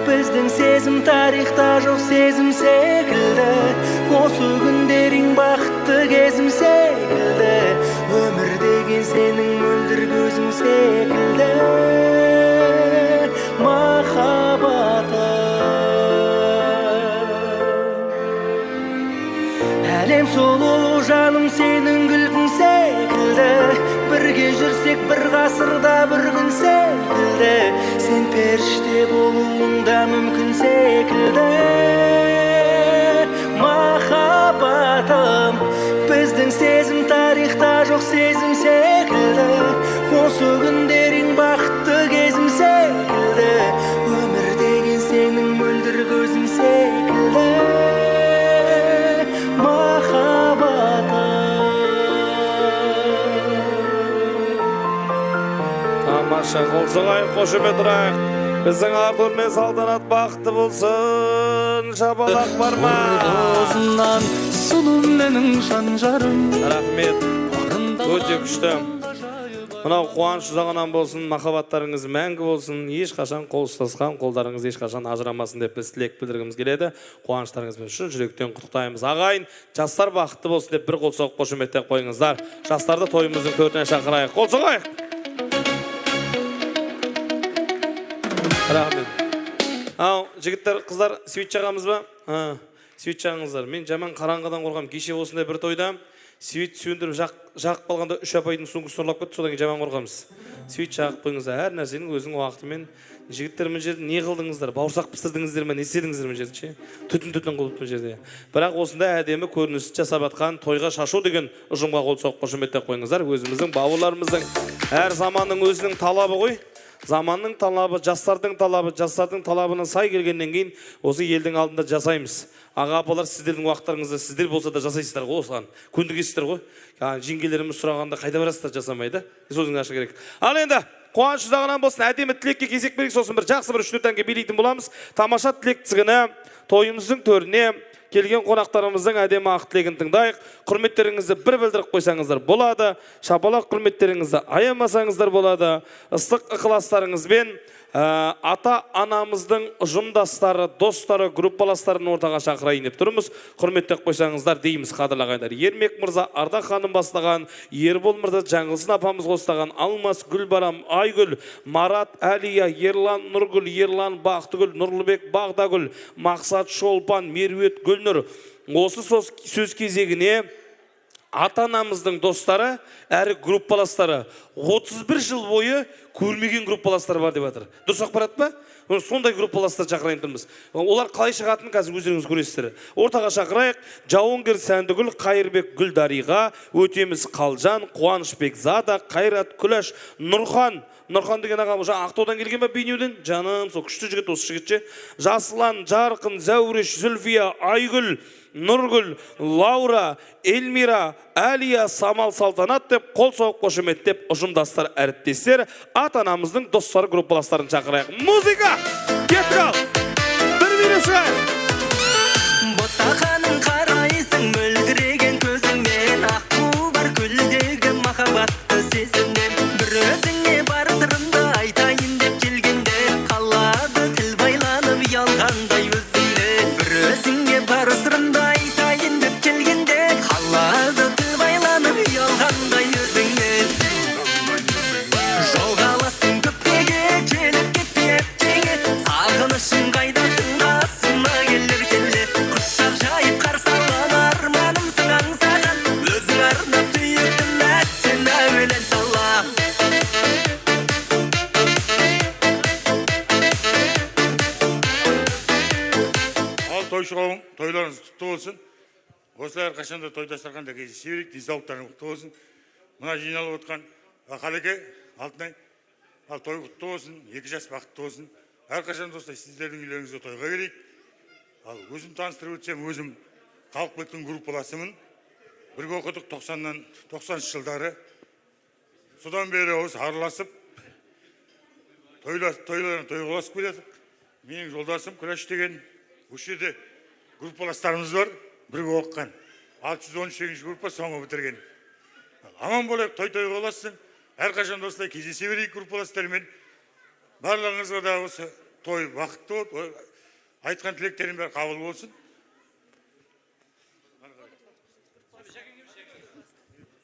біздің сезім тарихта жоқ сезім секілді. Осы күндерің бақытты кезім секілді. Өмір деген сенің мөлдір көзің секілді. Махаббатым, әлем сұлу жаным сенің күлкің секілді. Бірге жүрсек бір ғасырда бір күн секілді. Сен періште болуың да мүмкін секілді. Махаббатым, біздің сезім тарихта жоқ сезім секілді. Осы күндерің бақытты кезім секілді. Өмір деген сенің мөлдір көзің секілді. Тамаша, қол соғайық, қошемет ұрайық. Біздің Артур мен салтанат бақытты болсын. Шапалақ бар ма? Ордозынан сұлу менің жанжарым. Рахмет. Өте күшті. Мынау қуаныш ұзағынан болсын, махаббаттарыңыз мәңгі болсын, ешқашан қол ұстасқан қолдарыңыз ешқашан ажырамасын деп біз тілек білдіргіміз келеді. Қуаныштарыңызбен шын жүректен құттықтаймыз. Ағайын, жастар бақытты болсын деп бір қол соғып қошеметтеп қойыңыздар. Жастарды тойымыздың төртіне шақырайық. Қол соғайық. Рахмет. Ау, жігіттер, қыздар, свет жағамыз ба? Свет жағыңыздар. Мен жаман қараңғыдан қорғам. Кеше осындай бір тойда Свет сөндіріп жағып қалғанда 3 апайдың соңғысын ұрлап кетті, содан кейін жаман қорқамыз. Свет жағып қойыңыздар, әр нәрсенің өзінің уақытымен. Жігіттер мына жерде не қылдыңыздар? Бауырсақ пісірдіңіздер ме? Не істедіңіздер мына жерде ше? Түтін қылып мына жерде. Бірақ осындай әдемі көрініс жасап жатқан тойға шашу деген ұжымға қол соғып қошеметтеп қойыңыздар. Өзіміздің бауырларымыздың әр заманның өзінің талабы ғой. Заманның талабы, жастардың талабына сай келгеннен кейін осы елдің алдында жасаймыз. Аға апалар, сіздердің уақыттарыңызда сіздер болса да жасайсыздар ғой осыған. Көндігесіздер ғой. Жеңгелеріміз сұрағанда қайда барасыздар жасамайды. Сөзіңді аша керек. Ал енді қуаныш жағынан болсын, әдемі тілекке кезек берейік, сосын бір жақсы бір 3-4 әнге билейтін боламыз. Тамаша тілек тізгіні тойымыздың төріне келген қонақтарымыздың әдемі ақ тілегін тыңдайық. Құрметтеріңізді бір білдіріп қойсаңыздар болады. Шапалақ құрметтеріңізді аямасаңыздар болады. Ыстық ықыластарыңызбен ата-анамыздың ұжымдастары, достары, группаластарын ортаға шақырайын деп тұрмыз. Құрметтеп қойсаңыздар дейміз, қадірлі ағайындар. Ермек мырза, Ардақ ханым бастаған, Ербол мырза, Жаңылсын апамыз қостаған, Алмас, Гүлбарам, Айгүл, Марат, Әлия, Ерлан, Нұргүл, Ерлан, Бақтыгүл, Нұрлыбек, Бағдагүл, Мақсат, Шолпан, Мерует, Гүлнұр. Осы сөз кезегіне ата-анамыздың достары, әрі группаластары 31 жыл бойы көрмеген группаластар бар деп жатыр. Дұрыс ақпарат па? Сондай группаластар шақырайын тұрмыз. Олар қалай шығатынын қазір өздеріңіз көресіздер. Ортаға шақырайық. Жауынгер Сәндігүл, Қайырбек Гүлдариға, Өтеміз Қалжан, Қуанышбек Зада, Қайрат Күләш, Нұрхан деген ағам Ақтаудан келген ба бейнеуден? Жаным, сол күшті жігіт, осы жігітше. Жасылан, Жарқын, Зәуреш, Зүлфия, Айгүл, Нұргүл, Лаура, Эльмира, Әлия, Самал, Салтанат деп қол соғып қошеметтеп ұжымдастар әріптестер, ата-анамыздың достары группаластарын шақырайық. Музыка! Кетіп ал! Бір билеп шығайық! Ботақаның қарайсың мөлдіреген көзіңмен, аққу бар көлдегі махаббатты сезімнен. Бір өзіңе бар сырымды айтайын деп келгенде, қалады тіл байланып ұялғандай өзіңнен. Бір өзіңе бар сырымды айтайын деп келгенде, қалады тіл байланып ұялғандай өзіңнен. Жоғаласың көптеге, келіп кетпеп кеңе, сағынышың қайдасың қасыма келер келе. Құшақ жайып қарсы алған арманымсың аңсаған, өзің арнап сүйіктім әсен әуелен сала. Ал тойшы қауым, тойларыңыз құтты болсын. Осылай әрқашанда той дастарханда кездесе берейік, денсаулықтарыңыз құтты болсын. Мына жиналып отқан Қалеке, Алтынай, ал той құтты болсын, 2 жас бақытты болсын. Әрқашанда осылай сіздердің үйлеріңізге тойға келейік. Ал өзім таныстырып өтсем, өзім Қалықбектің группаласымын. Бірге оқыдық 90 жылдары. Содан бері осы араласып, тойларын тойғаласып келедік. Менің жолдасым Күләш деген осы жерде группаластарымыз бар, бірге оқыған. 613 группа соңғы бітірген. Аман болайық, тойғаласын. Әрқашанда осылай кездесе берейік группаластармен. Барлығыңызға да осы той бақытты болып, айтқан тілектерім бәрі қабыл болсын.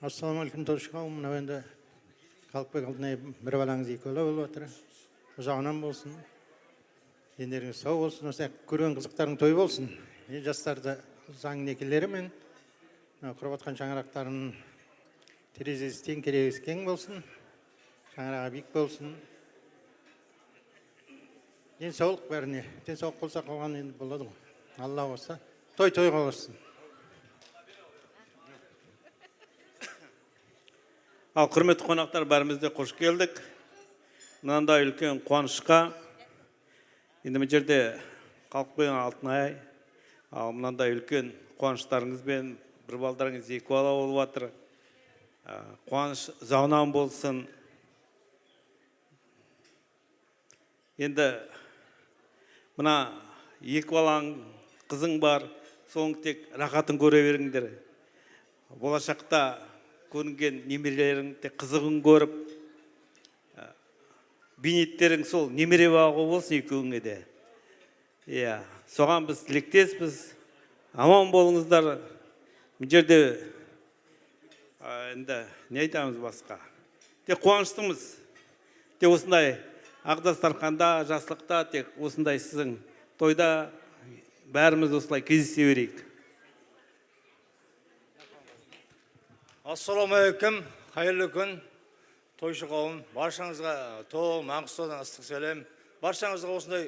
Ассалаумағалейкум тойшы қауым. Мынау енді Қалықбек Алтынай бір балаңыз екеулі болып жатыр. Жағынан болсын. Дендеріңіз сау болсын. Осы көрген қызықтардың той болсын. Жастарды заң некелері мен құрып атқан шаңырақтарын терезесі тең, керегесі кең болсын. Шаңырағы биік болсын. Денсаулық бәріне. Денсаулық болса қалған енді болады ғой. Алла болса, той болсын. Ал құрметті қонақтар, бәрімізде қош келдік. Мынандай үлкен қуанышқа. Енді бұл жерде Қалықбек Алтынай, ал мынандай үлкен қуаныштарыңызбен бір балдарыңыз 2 бала болып жатыр. Қуаныш зауынан болсын. Енді мына 2 балаң қызың бар, соң тек рахатын көре беріңдер. Болашақта көрінген немерелерің тек қызығын көріп, бейнеттерің сол немере бағу болсын екеуіңе де. Соған біз тілектеспіз. Аман болыңыздар. Бұл жерде енді не айтамыз басқа? Тек қуаныштымыз. Тек осындай Ақ-дастарханда, жаслықта, тек осындай сіздің тойда бәріміз осылай кездесе берейік. Ассалаумағалейкум, қайырлы күн, тойшы қауым. Баршаңызға Маңғыстаудан ыстық сәлем. Баршаңызға осындай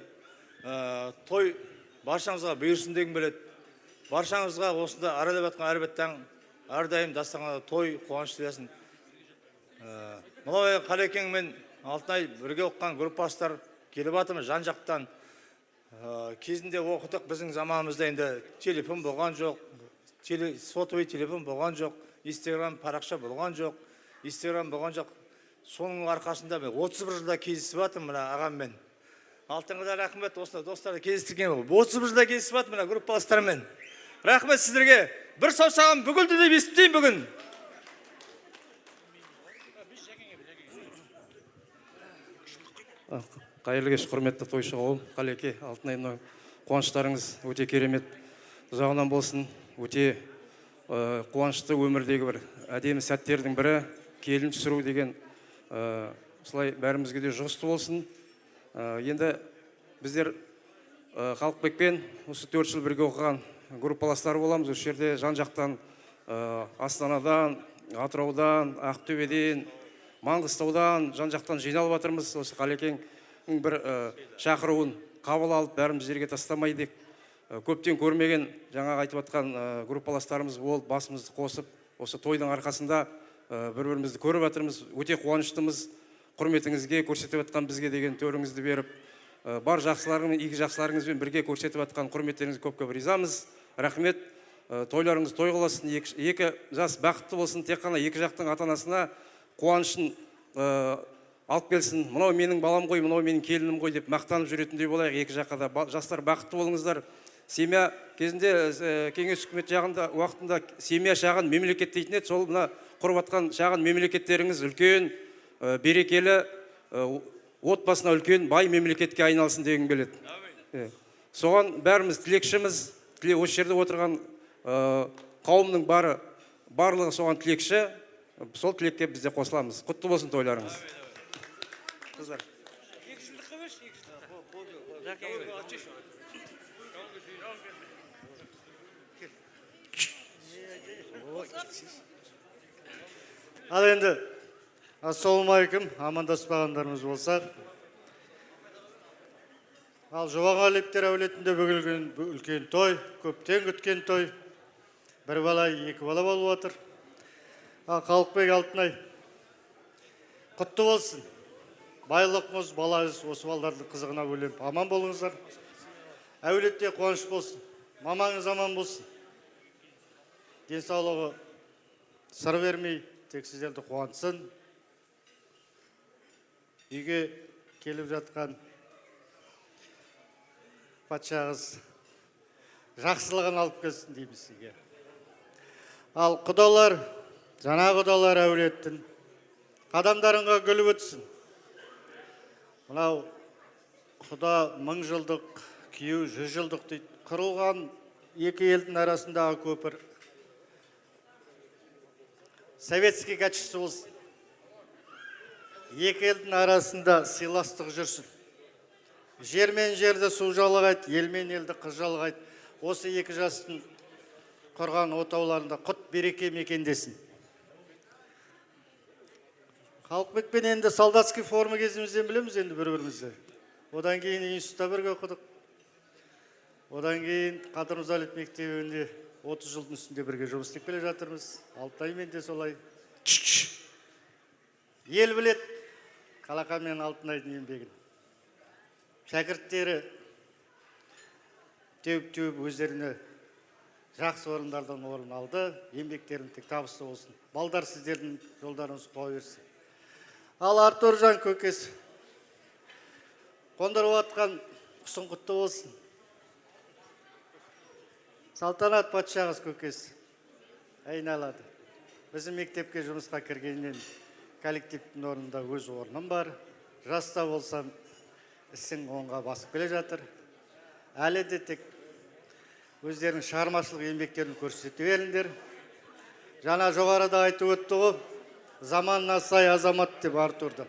той, баршаңызға бұйырсын деген келеді. Баршаңызға осында аралап жатқан әрбір таң, әрдайым дастарханда той, қуаныш тілесін. Мынау Қалекең мен Алтынай бірге оқыған группастар келіп жатырмыз жан-жақтан. Кезінде оқыдық, біздің заманымызда енді телефон болған жоқ, сотовый телефон болған жоқ, Инстаграм парақша болған жоқ, Инстаграм болған жоқ. Соның арқасында мен 31 жылда кездесіп жатырмын мына ағаммен. Алтынға рахмет, осында достарды кездестірген 31 жылда кездесіп жатырмын мына группаластармен. Рахмет сіздерге. Бір саусағым бүгілді деп естеймін бүгін. Қайырлы кеш, құрметті тойшы қауым, Қалеке, Алтынай, мынау қуаныштарыңыз өте керемет жағынан болсын. Өте қуанышты өмірдегі бір әдемі сәттердің бірі келін түсіру деген осылай бәрімізге де жұғысты болсын. Енді біздер Қалықбекпен осы 4 жыл бірге оқыған группаластар боламыз. Осы жерде жан-жақтан Астанадан, Атыраудан, Ақтөбеден, Маңғыстаудан жан-жақтан жиналып жатырмыз. Осы Қалекеңнің бір шақыруын қабыл алып, бәріміз жерге тастамайдық. Көптен көрмеген жаңа айтып жатқан группаластарымыз болып, басымызды қосып, осы тойдың арқасында бір-бірімізді көріп жатырмыз. Өте қуаныштымыз. Құрметіңізге көрсетіп жатқан бізге деген төріңізді беріп, бар жақсыларыңыз, игі жақсыларыңызбен бірге көрсетіп жатқан құрметтеріңізге көп-көп ризамыз. Рахмет. Тойларыңыз той қыласын, екі жас бақытты болсын, тек қана екі жақтың ата-анасына қуанышын алып келсін. Мынау менің балам ғой, мынау менің келінім ғой деп мақтанып жүретіндей болайық. Екі жаққа да жастар бақытты болыңыздар. Семья кезінде кеңес үкімет жағында уақытында семья шағын мемлекет дейтін еді. Сол мына құрып жатқан шағын мемлекеттеріңіз үлкен, берекелі, отбасына үлкен бай мемлекетке айналсын деген келеді. Соған бәріміз тілекшіміз. Осы жерде отырған қауымның барлығы соған тілекші. Сол тілекке біз де қосыламыз. Құтты болсын тойларыңыз. Қыздар. Ал енді, ассалаумағалейкум, амандаспағандарымыз болсақ. Ал Жуағалиевтер әулетінде бүгілген үлкен той, көптен күткен той. Бір бала, екі бала болып отыр. Ал Қалықбек, Алтынай, құтты болсын. Байлық мұз, бала осы балдардың қызығына бөлеп аман болыңыздар. Әулетте қуаныш болсын. Мамаңыз аман болсын. Денсаулығы сыр бермей, тек сіздерді қуантсын. Үйге келіп жатқан патшағыз жақсылығын алып келсін дейміз сізге. Ал құдалар, жаңа құдалар әулеттің қадамдарыңға гүл өтсін. Мынау құда 1000 жылдық, күйеу 100 жылдық дейді. Құрылған екі елдің арасындағы көпір советский качество болсын. Екі елдің арасында сыйластық жүрсін. Жер мен жерді су жалғайды, ел мен елді қыз жалғайды. Осы екі жастың құрған отауларында құт береке мекендесін. Қалықбекпен енді солдатский форма кезімізден білеміз енді бір-бірімізді. Одан кейін институтта бірге оқыдық. Одан кейін Қадыр Мырзалиев мектебінде 30 жылдың үстінде бірге жұмыс істеп келе жатырмыз. Алтынаймен де солай. Ел білет Қалақан мен Алтынайдың еңбегін. Шәкірттері теуіп өздеріне жақсы орындардан орын алды. Еңбектерін тек табысты болсын. Балдар сіздердің жолдарыңыз қуа берсін. Ал Артуржан көкесі қондырып атқан құсын құтты болсын. Салтанат патшағыз көкесі айналады. Біздің мектепке жұмысқа кіргеннен коллективтің орнында өз орным бар. Жаста болсам, ісің оңға басып келе жатыр. Әлі де тек өздерінің шығармашылық еңбектерін көрсете беріңдер. Жаңа жоғарыда айтып өтті ғой, заманына сай азамат деп Артурды.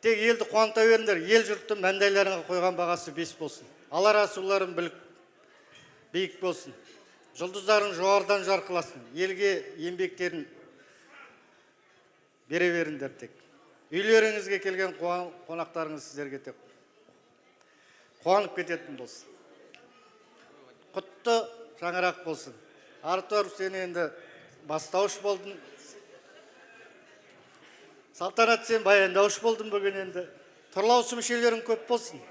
Тек елді қуанта беріңдер, ел жұрттың мәндайларыңа қойған бағасы 5 болсын. Алар асуларын біліп, биік болсын. жұлдыздарың жоғарыдан жарқыласын. Елге еңбектерін бере беріңдер тек. Үйлеріңізге келген қонақтарыңыз сіздерге тек қуанып кететін болсын. Құтты шаңырақ болсын. Артур, сен енді бастауыш болдың. Салтанат, сен баяндауыш болдың бүгін енді. Тұрлаушы мүшелерің көп болсын.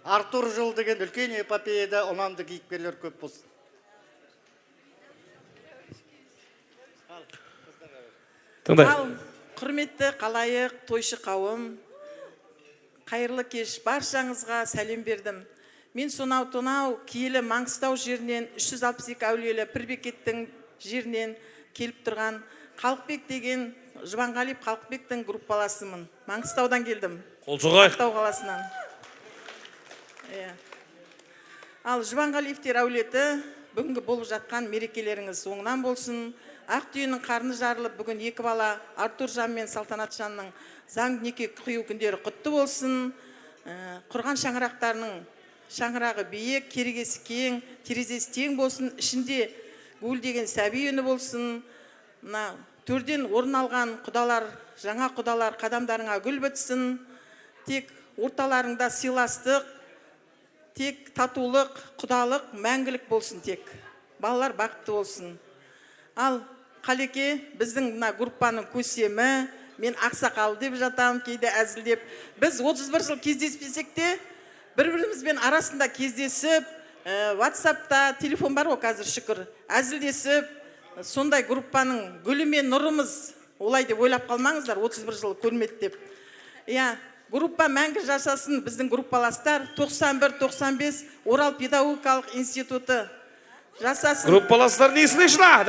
Артур жыл деген үлкен эпопеяда ұнамды кейіпкерлер көп болсын. Ал құрметті қалайық тойшы қауым, қайырлы кеш, баршаңызға сәлем бердім. Мен сонау киелі Маңғыстау жерінен 362 әулиелі Пірбекеттің жерінен келіп тұрған Қалықбек деген Жұбанғалиев Қалықбектің группаласымын. Маңғыстаудан келдім. Маңғыстау қаласынан. Ал Жұбанғалиевтер әулеті бүгінгі болып жатқан мерекелеріңіз оңынан болсын. Ақ түйенің қарны жарылып, бүгін екі бала Артуржан мен Салтанатжанның заң неке қию күндері құтты болсын. Құрған шаңырақтарының шаңырағы биік, керегесі кең, терезесі тең болсын. Ішінде гуілдеген сәби үні болсын. Төрден орын алған құдалар, жаңа құдалар қадамдарыңа гүл бітсін. Тек орталарыңда сыйластық, тек татулық, құдалық, мәңгілік болсын тек. Балалар бақытты болсын. Ал Қалеке, біздің группаның көсемі, мен ақсақал деп жатам, кейде әзілдеп. Біз 31 жыл кездеспесек те, бір-бірімізбен арасында кездесіп, WhatsApp'та телефон бар ғой қазір шүкір, әзілдесіп, сондай группаның гүлі мен нұрымыз, олай деп ойлап қалмаңыздар, 31 жыл көрмеді деп. Группа мәңгі жасасын, біздің группаластар 91-95 Орал педагогикалық институты жасасын. Группаластар несіне шыла?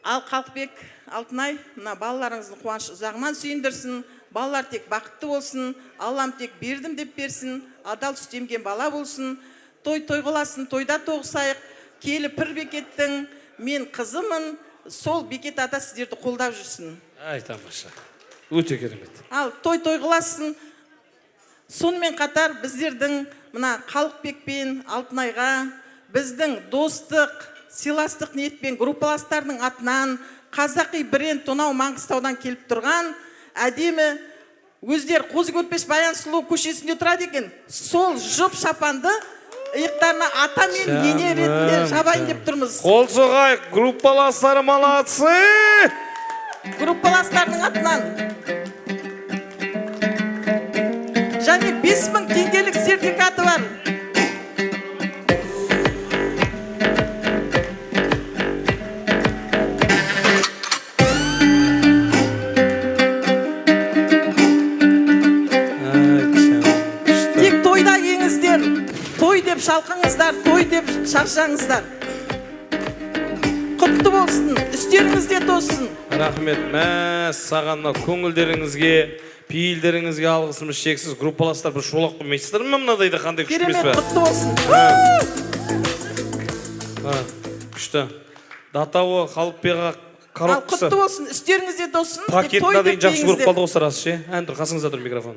Ал Қалықбек, Алтынай, балаларыңыздың қуанышы ұзағынан сүйіндірсін, балалар тек бақытты болсын, Аллам тек бердім деп берсін, адал түстемген бала болсын, той қыласын, тойда тоғысайық, келі Пірбекеттің, мен қызымын, сол Бекет ата сіздерді қолдап жүрсін. Ай, тамаша. Өте керемет. Ал той қыласын, сонымен қатар біздердің мына Қалықбекпен Алтынайға біздің достық, сыйластық ниетпен группаластардың атынан қазақи бренд тонау Маңғыстаудан келіп тұрған әдемі өздер Қозы Көрпеш Баян Сұлу көшесінде тұрады екен. Сол жұп шапанды иықтарына ата мен ене ретінде жабайын деп тұрмыз. Қол соғайық, группаластары молодцы! Группаластардың атынан және 5000 теңгелік сертификаты бар. Тек тойда еңіздер, той деп шалқыңыздар, той деп шаршаңыздар. Құтты болсын, үстеріңізде тосын. Рахмет, саған көңілдеріңізге, пейілдеріңізге алғысымыз шексіз. Группаластар бір шолақ қылмайсыздар ма мынадайды қандай күшмес бе? Керемет, құтты болсын. Күшті. Датауы Қалықбекға коробкасы. Құтты болсын, үстеріңізде тосын. Пакетына дейін жақсы көріп қалды осы расы ше. Әндір қасыңызда тұр микрофон.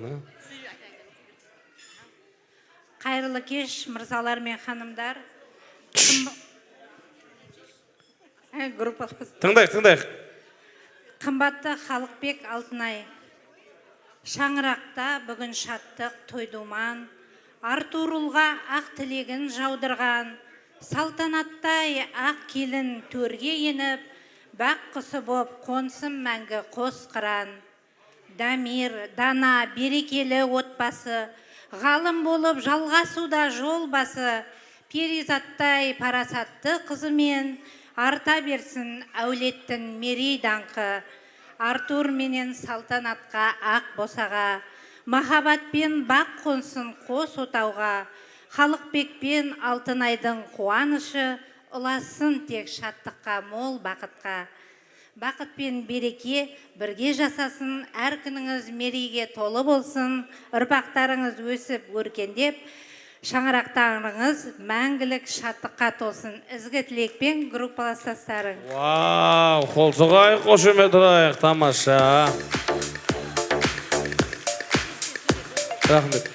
Қайырлы кеш, мырзалар мен ханымдар. Тыңдайық. Қымбатты Қалықбек Алтынай. Шаңырақта бүгін шаттық тойдуман, Артурулға ақ тілегін жаудырған, салтанаттай ақ келін төрге еніп, бақ құсы боп қонсын мәңгі қос қыран. Дамир, дана, берекелі отбасы, ғалым болып жалғасуда жол басы, перизаттай парасатты қызымен арта берсін әулеттің мерей даңқы. Артур менен салтанатқа ақ босаға, махаббатпен бақ қонсын қос отауға, Қалықбекпен Алтынайдың қуанышы ұласын тек шаттыққа, мол бақытқа. Бақыт пен береке бірге жасасын, әр күніңіз мерейге толы болсын, ұрпақтарыңыз өсіп өркендеп, шаңырақтарыңыз мәңгілік шаттыққа толсын. Ізгі тілекпен группаластастарың. Вау, қол соғайық, қошемет ұрайық, тамаша. Рахмет.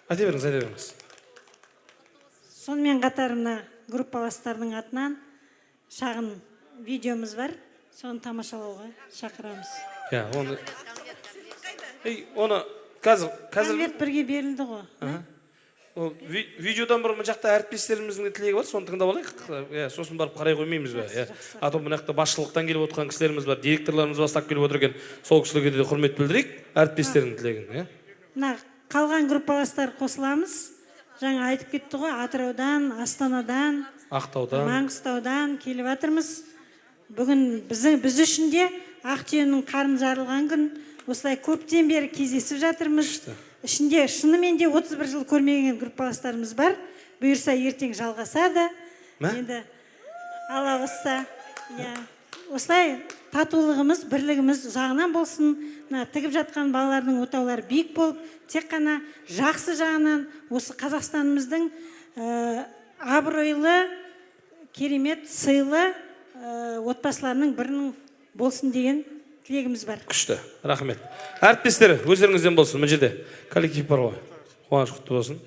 Айта беріңіз. Сонымен қатар мына группаластардың атынан шағын видеомыз бар. Соны тамашалауға шақырамыз. Оны қазір Конверт бірге берілді ғой. видеодан бұрын мына жақта әріптестеріміздің тілегі бар, соны тыңдап алайық. Сосын барып қарай қоймаймыз ба? А то мына жақта басшылықтан келіп отырған кісілеріміз бар, директорларымыз бастап келіп отыр екен. Сол кісілерге де құрмет білдірейік, әріптестердің тілегін. Мына қалған группаластар қосыламыз. Жаңа айтып кетті ғой, Атыраудан, Астанадан, Ақтаудан, Маңғыстаудан келіп жатырмыз. Бүгін біз үшін де Ақтүйенің қарын жарылған күн, осылай көптен бері кездесіп жатырмыз. Ішінде шынымен де 31 жыл көрмеген группаластарымыз бар. Бұйырса ертең жалғасады. Енді Алла қосса, осылай татулығымыз, бірлігіміз жағынан болсын. Тігіп жатқан балалардың отаулары биік болып, тек қана жақсы жағынан осы Қазақстанымыздың абыройлы, керемет, сыйлы отбасыларының бірінің болсын деген тілегіміз бар. Күшті, рахмет. Әріптестер, өздеріңізден болсын, мына жерде коллектив бар ғой. Қуаныш құтты болсын.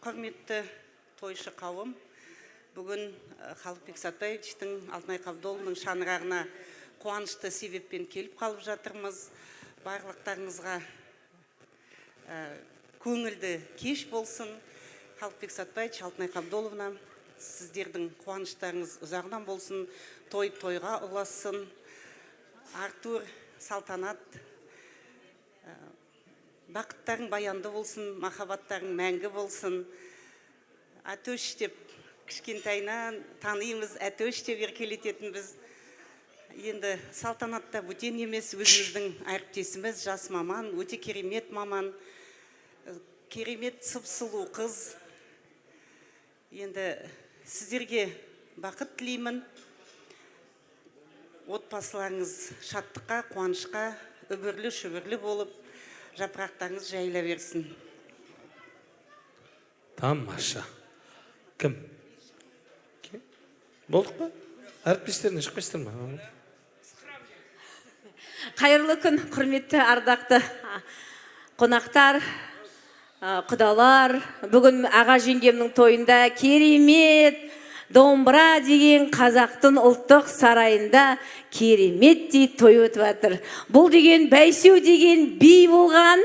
Құрметті тойшы қауым, бүгін Халықбек Сатпаевичтің, Алтынай Қабдолының шаңырағына қуанышты себеппен келіп қалып жатырмыз. Барлықтарыңызға көңілді кеш болсын. Халықбек Сатпаевич, Алтынай Қабдоловна, сіздердің қуаныштарыңыз ұзағынан болсын, тойға ұласын. Артур, Салтанат, бақыттарың баянды болсын, махаббаттарың мәңгі болсын. Атөш деп кішкентайынан танимыз, Атөш деп еркелететін біз. Енді Салтанатта бөтен емес, өзіміздің әріптесіміз, жас маман, өте керемет маман, керемет сып-сұлу қыз. Енді сіздерге бақыт тілеймін. Отбасыларыңыз шаттыққа, қуанышқа, үбірлі-шүбірлі болып, жапырақтарыңыз жайыла берсін. Тамаша. Кім? Болдық па? Әріптестеріне шықпайсыздар ма? Қайырлы күн, құрметті ардақты қонақтар, құдалар. Бүгін аға жеңгемнің тойында керемет домбыра деген қазақтың ұлттық сарайында кереметтей той өтіп жатыр. Бұл деген Бәйсеу деген би болған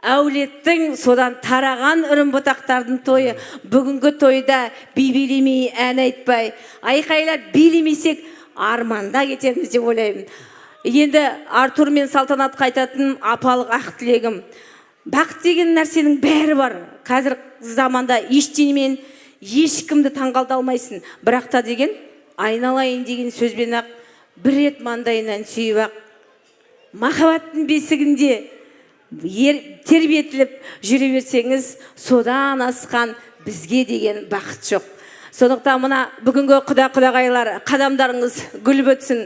әулеттің содан тараған үрім-бұтақтардың тойы. Бүгінгі тойда би билемей, ән айтпай, айқайлап билемесек арманда кетеміз деп ойлаймын. Енді Артур мен Салтанат қайтатын апалық ақ тілегім. Бақыт деген нәрсенің бәрі бар. Қазір заманда ештеңемен ешкімді таңғалдыра алмайсың. Бірақ та деген айналайын деген сөзбен ақ бір рет маңдайынан сүйіп ақ махаббаттың бесігінде тербетіліп жүре берсеңіз, содан асқан бізге деген бақыт жоқ. Сондықтан мына бүгінгі құда-құдағайлар қадамдарыңыз гүл өтсін.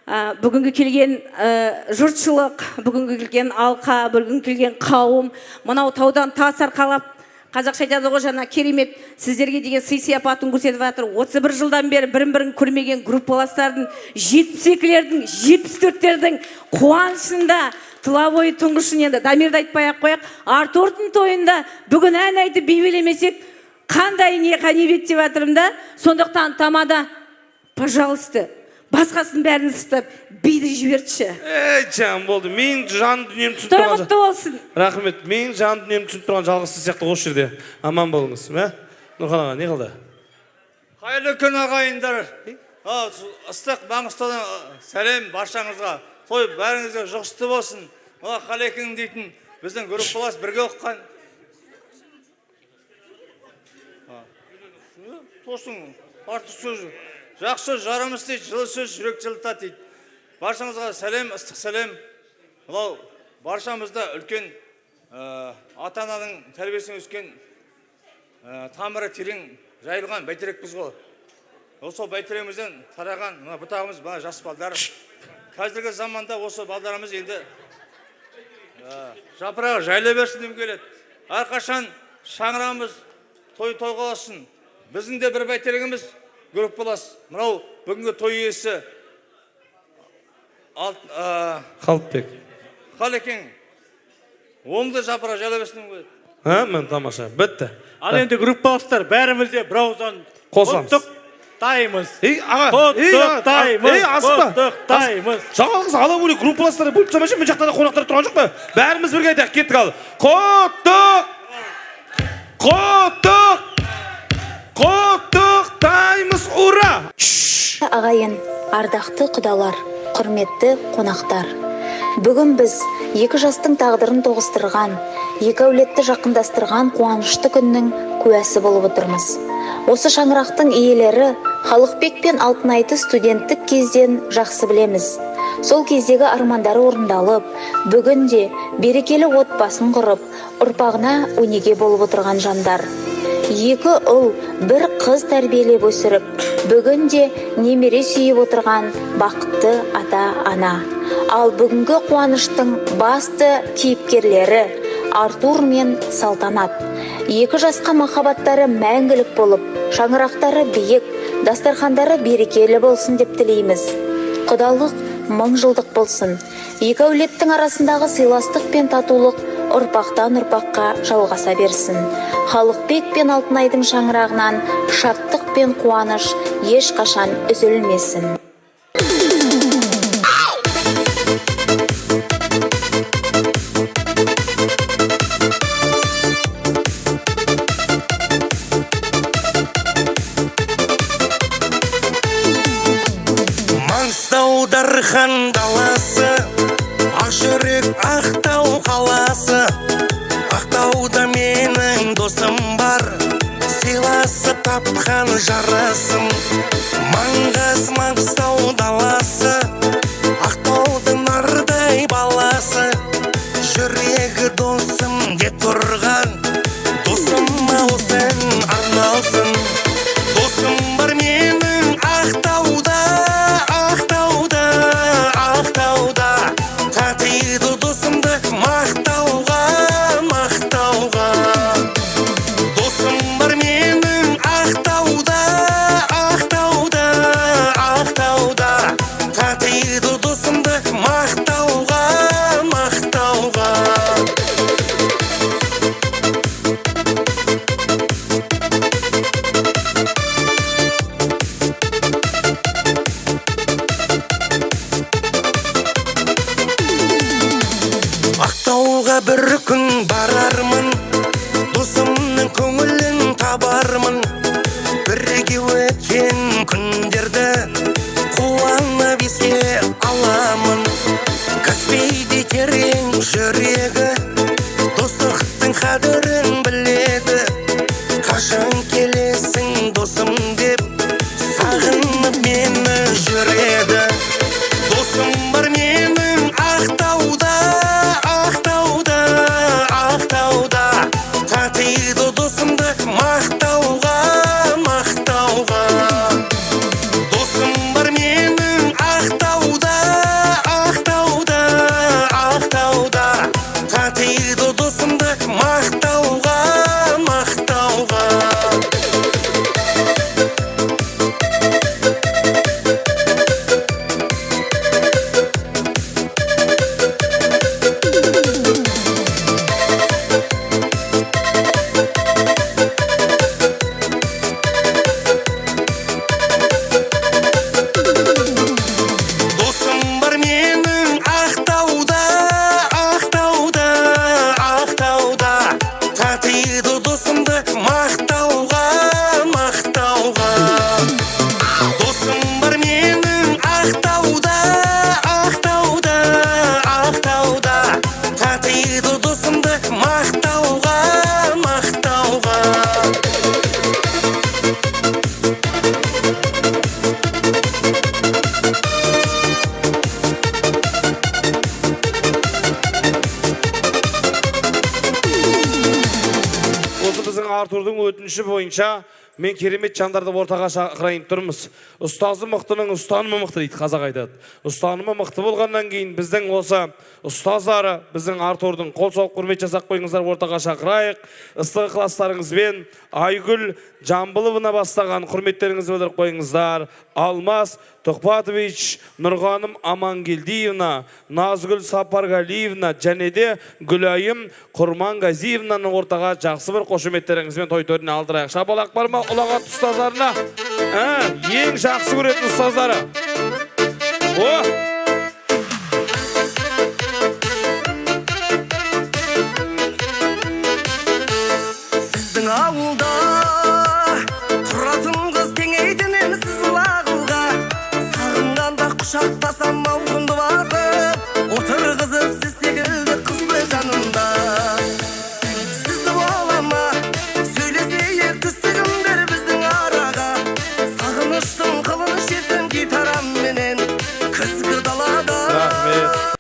Бүгінгі келген жұртшылық, бүгінгі келген алқа, бүгінгі келген қауым, мынау таудан тас арқалап, қазақша айтады ғой, жаңа керемет сіздерге деген сый-сияпатын көрсетіп жатыр. 31 жылдан бері бірін-бірін көрмеген группаластардың, 72-лердің, 74-тердің қуанышында тылавой тұңғышын енді Дамирді айтпай-ақ қояқ. Артурдың тойында бүгін ән айтып би билемесек қандай не қанибет деп жатырмын да. Сондықтан тамада, пожалуйста, басқасын бәрін ыстап, биді жібертші. Жан болды. Мен жан дүнием түсініп тұрған. Той құтты болсын. Рахмет. Мен жан дүнием түсініп тұрған жалғыз сияқты осы жерде. Аман болыңыз. Нұрхан аға, не қылды? Қайырлы күн ағайындар. Ыстық Маңғыстаудан сәлем баршаңызға. Той бәріңізге жұғысты болсын. Мына Қалекең дейтін біздің группалас бірге оқыған. Тосын, артық сөз. Жақсы жарымыз дейді, жылы сөз жүрек жылытады дейді. Баршаңызға сәлем, ыстық сәлем. Мынау баршамызда үлкен ата-ананың тәрбиесінен өскен тамыры терең жайылған бәйтерекпіз ғой. Осы бәйтерегімізден тараған мына бұтағымыз мына жас балдар. Қазіргі заманда осы балдарымыз енді жапырағы жайыла берсін деп келеді. Әрқашан шаңырағымыз тойға олсын. Біздің де бір бәйтерегіміз группалас. Мынау бүгінгі той иесі Қалыпбек. Қалекең, оңды жапыра жала берсін ғой. Мен тамаша. Бітті. Ал енді группалықтар бәріміз де бір ауыздан Қосамыз. құттықтаймыз. Аға. Құттықтаймыз. Жалғыз ала бөлек группаластары бөліп тастамайшы, мен жақта да қонақтар тұрған жоқ па? Бәріміз бірге айтайық, кеттік ал. Құттықтаймыз, ура! Ағайын, ардақты құдалар, құрметті қонақтар. Бүгін біз екі жастың тағдырын тоғыстырған, екі әулетті жақындастырған қуанышты күннің куәсі болып отырмыз. Осы шаңырақтың иелері Қалықбек пен Алтынайды студенттік кезден жақсы білеміз. Сол кездегі армандары орындалып, бүгінде берекелі отбасын құрып, ұрпағына өнеге болып отырған жандар. Екі ұл, бір қыз тәрбиелеп өсіріп, бүгінде немере сүйіп отырған бақытты ата-ана. Ал бүгінгі қуаныштың басты кейіпкерлері Артур мен Салтанат. Екі жасқа махаббаттары мәңгілік болып, шаңырақтары биік, дастархандары берекелі болсын деп тілейміз. Құдалық 1000 жылдық болсын. Екі әулеттің арасындағы сыйластық пен татулық ұрпақтан ұрпаққа жалғаса берсін. Қалықбек пен Алтынайдың шаңырағынан шаттық пен қуаныш ешқашан үзілмесін. Маңғыстау Дархан даласы, Ақжүрек Ақтау қаласы. Ақтауда менің досым бар, сыйласып тапқан жарасым. Маңғаз Маңғыстау даласы, Ақтаудың нардай баласы. Жүрегі досым де тұрған, досыма осен арналсын. Досым бар менің Ақтауда, Ақтауда, Ақтауда. Татиды досымды мақтауға, мақтауға. Досым бар менің Ақтауда, Ақтауда, Ақтауда. Татиды досымды мақтауға, мақтауға. Ақтауға бір күн барармын, досымның көңілін табармын. Бірге өткен күндерді қуанып еске аламын. Каспийде терең жүрегі, достықтың қадірін біледі. Қашан келесің досым деп, сағынып мені жүреді. Досым бар менің Ақтауда, Ақтауда, Ақтауда. Татиды досымды мақтауға, мақтауға. Досым бар менің Ақтауда, Ақтауда, Ақтауда. Татиды досымды мақтауға, мақтауға. Досым бар менің Ақтауда, Ақтауда, Ақтауда. Татиды досымды мақтауға, мақтауға. Досым бар менің Ақтауда, Ақтауда, Ақтауда. Татиды досымды мақтауға, мақтауға. Осы біздің Артурдың өтініші бойынша мен керемет жандарды ортаға шақырайын тұрмыз. Ұстазы мықтының ұстанымы мықты дейді, қазақ айтады. Ұстанымы мықты болғаннан кейін біздің осы ұстаздары, біздің Артурдың қол соғып құрмет жасап қойыңыздар, ортаға шақырайық. Ыстық ықыластарыңызбен Айгүл Жамбыловна бастаған құрметтеріңізді білдіріп қойыңыздар. Алмас Тоқпатович Нұрғаным Амангелдиевна, Назгүл Сапаргалиевна және де Гүлайым Құрманғазиевнаның ортаға жақсы бір қошеметтеріңізбен той төріне алдырайық. Шапалақ бар ма ұлағат ұстаздарына? Ең жақсы көретін ұстаздары. Біздің ауылда тұратын қыз теңейтін емсіз лағылға, сағынғанда құшақтасам мауқымды басып, отырғызып сіз секілді қызды жанымда. Сізді болама сөйлесейік түстігімдер біздің араға, сағыныштың қылын шертім гитарамменен күзгі далада.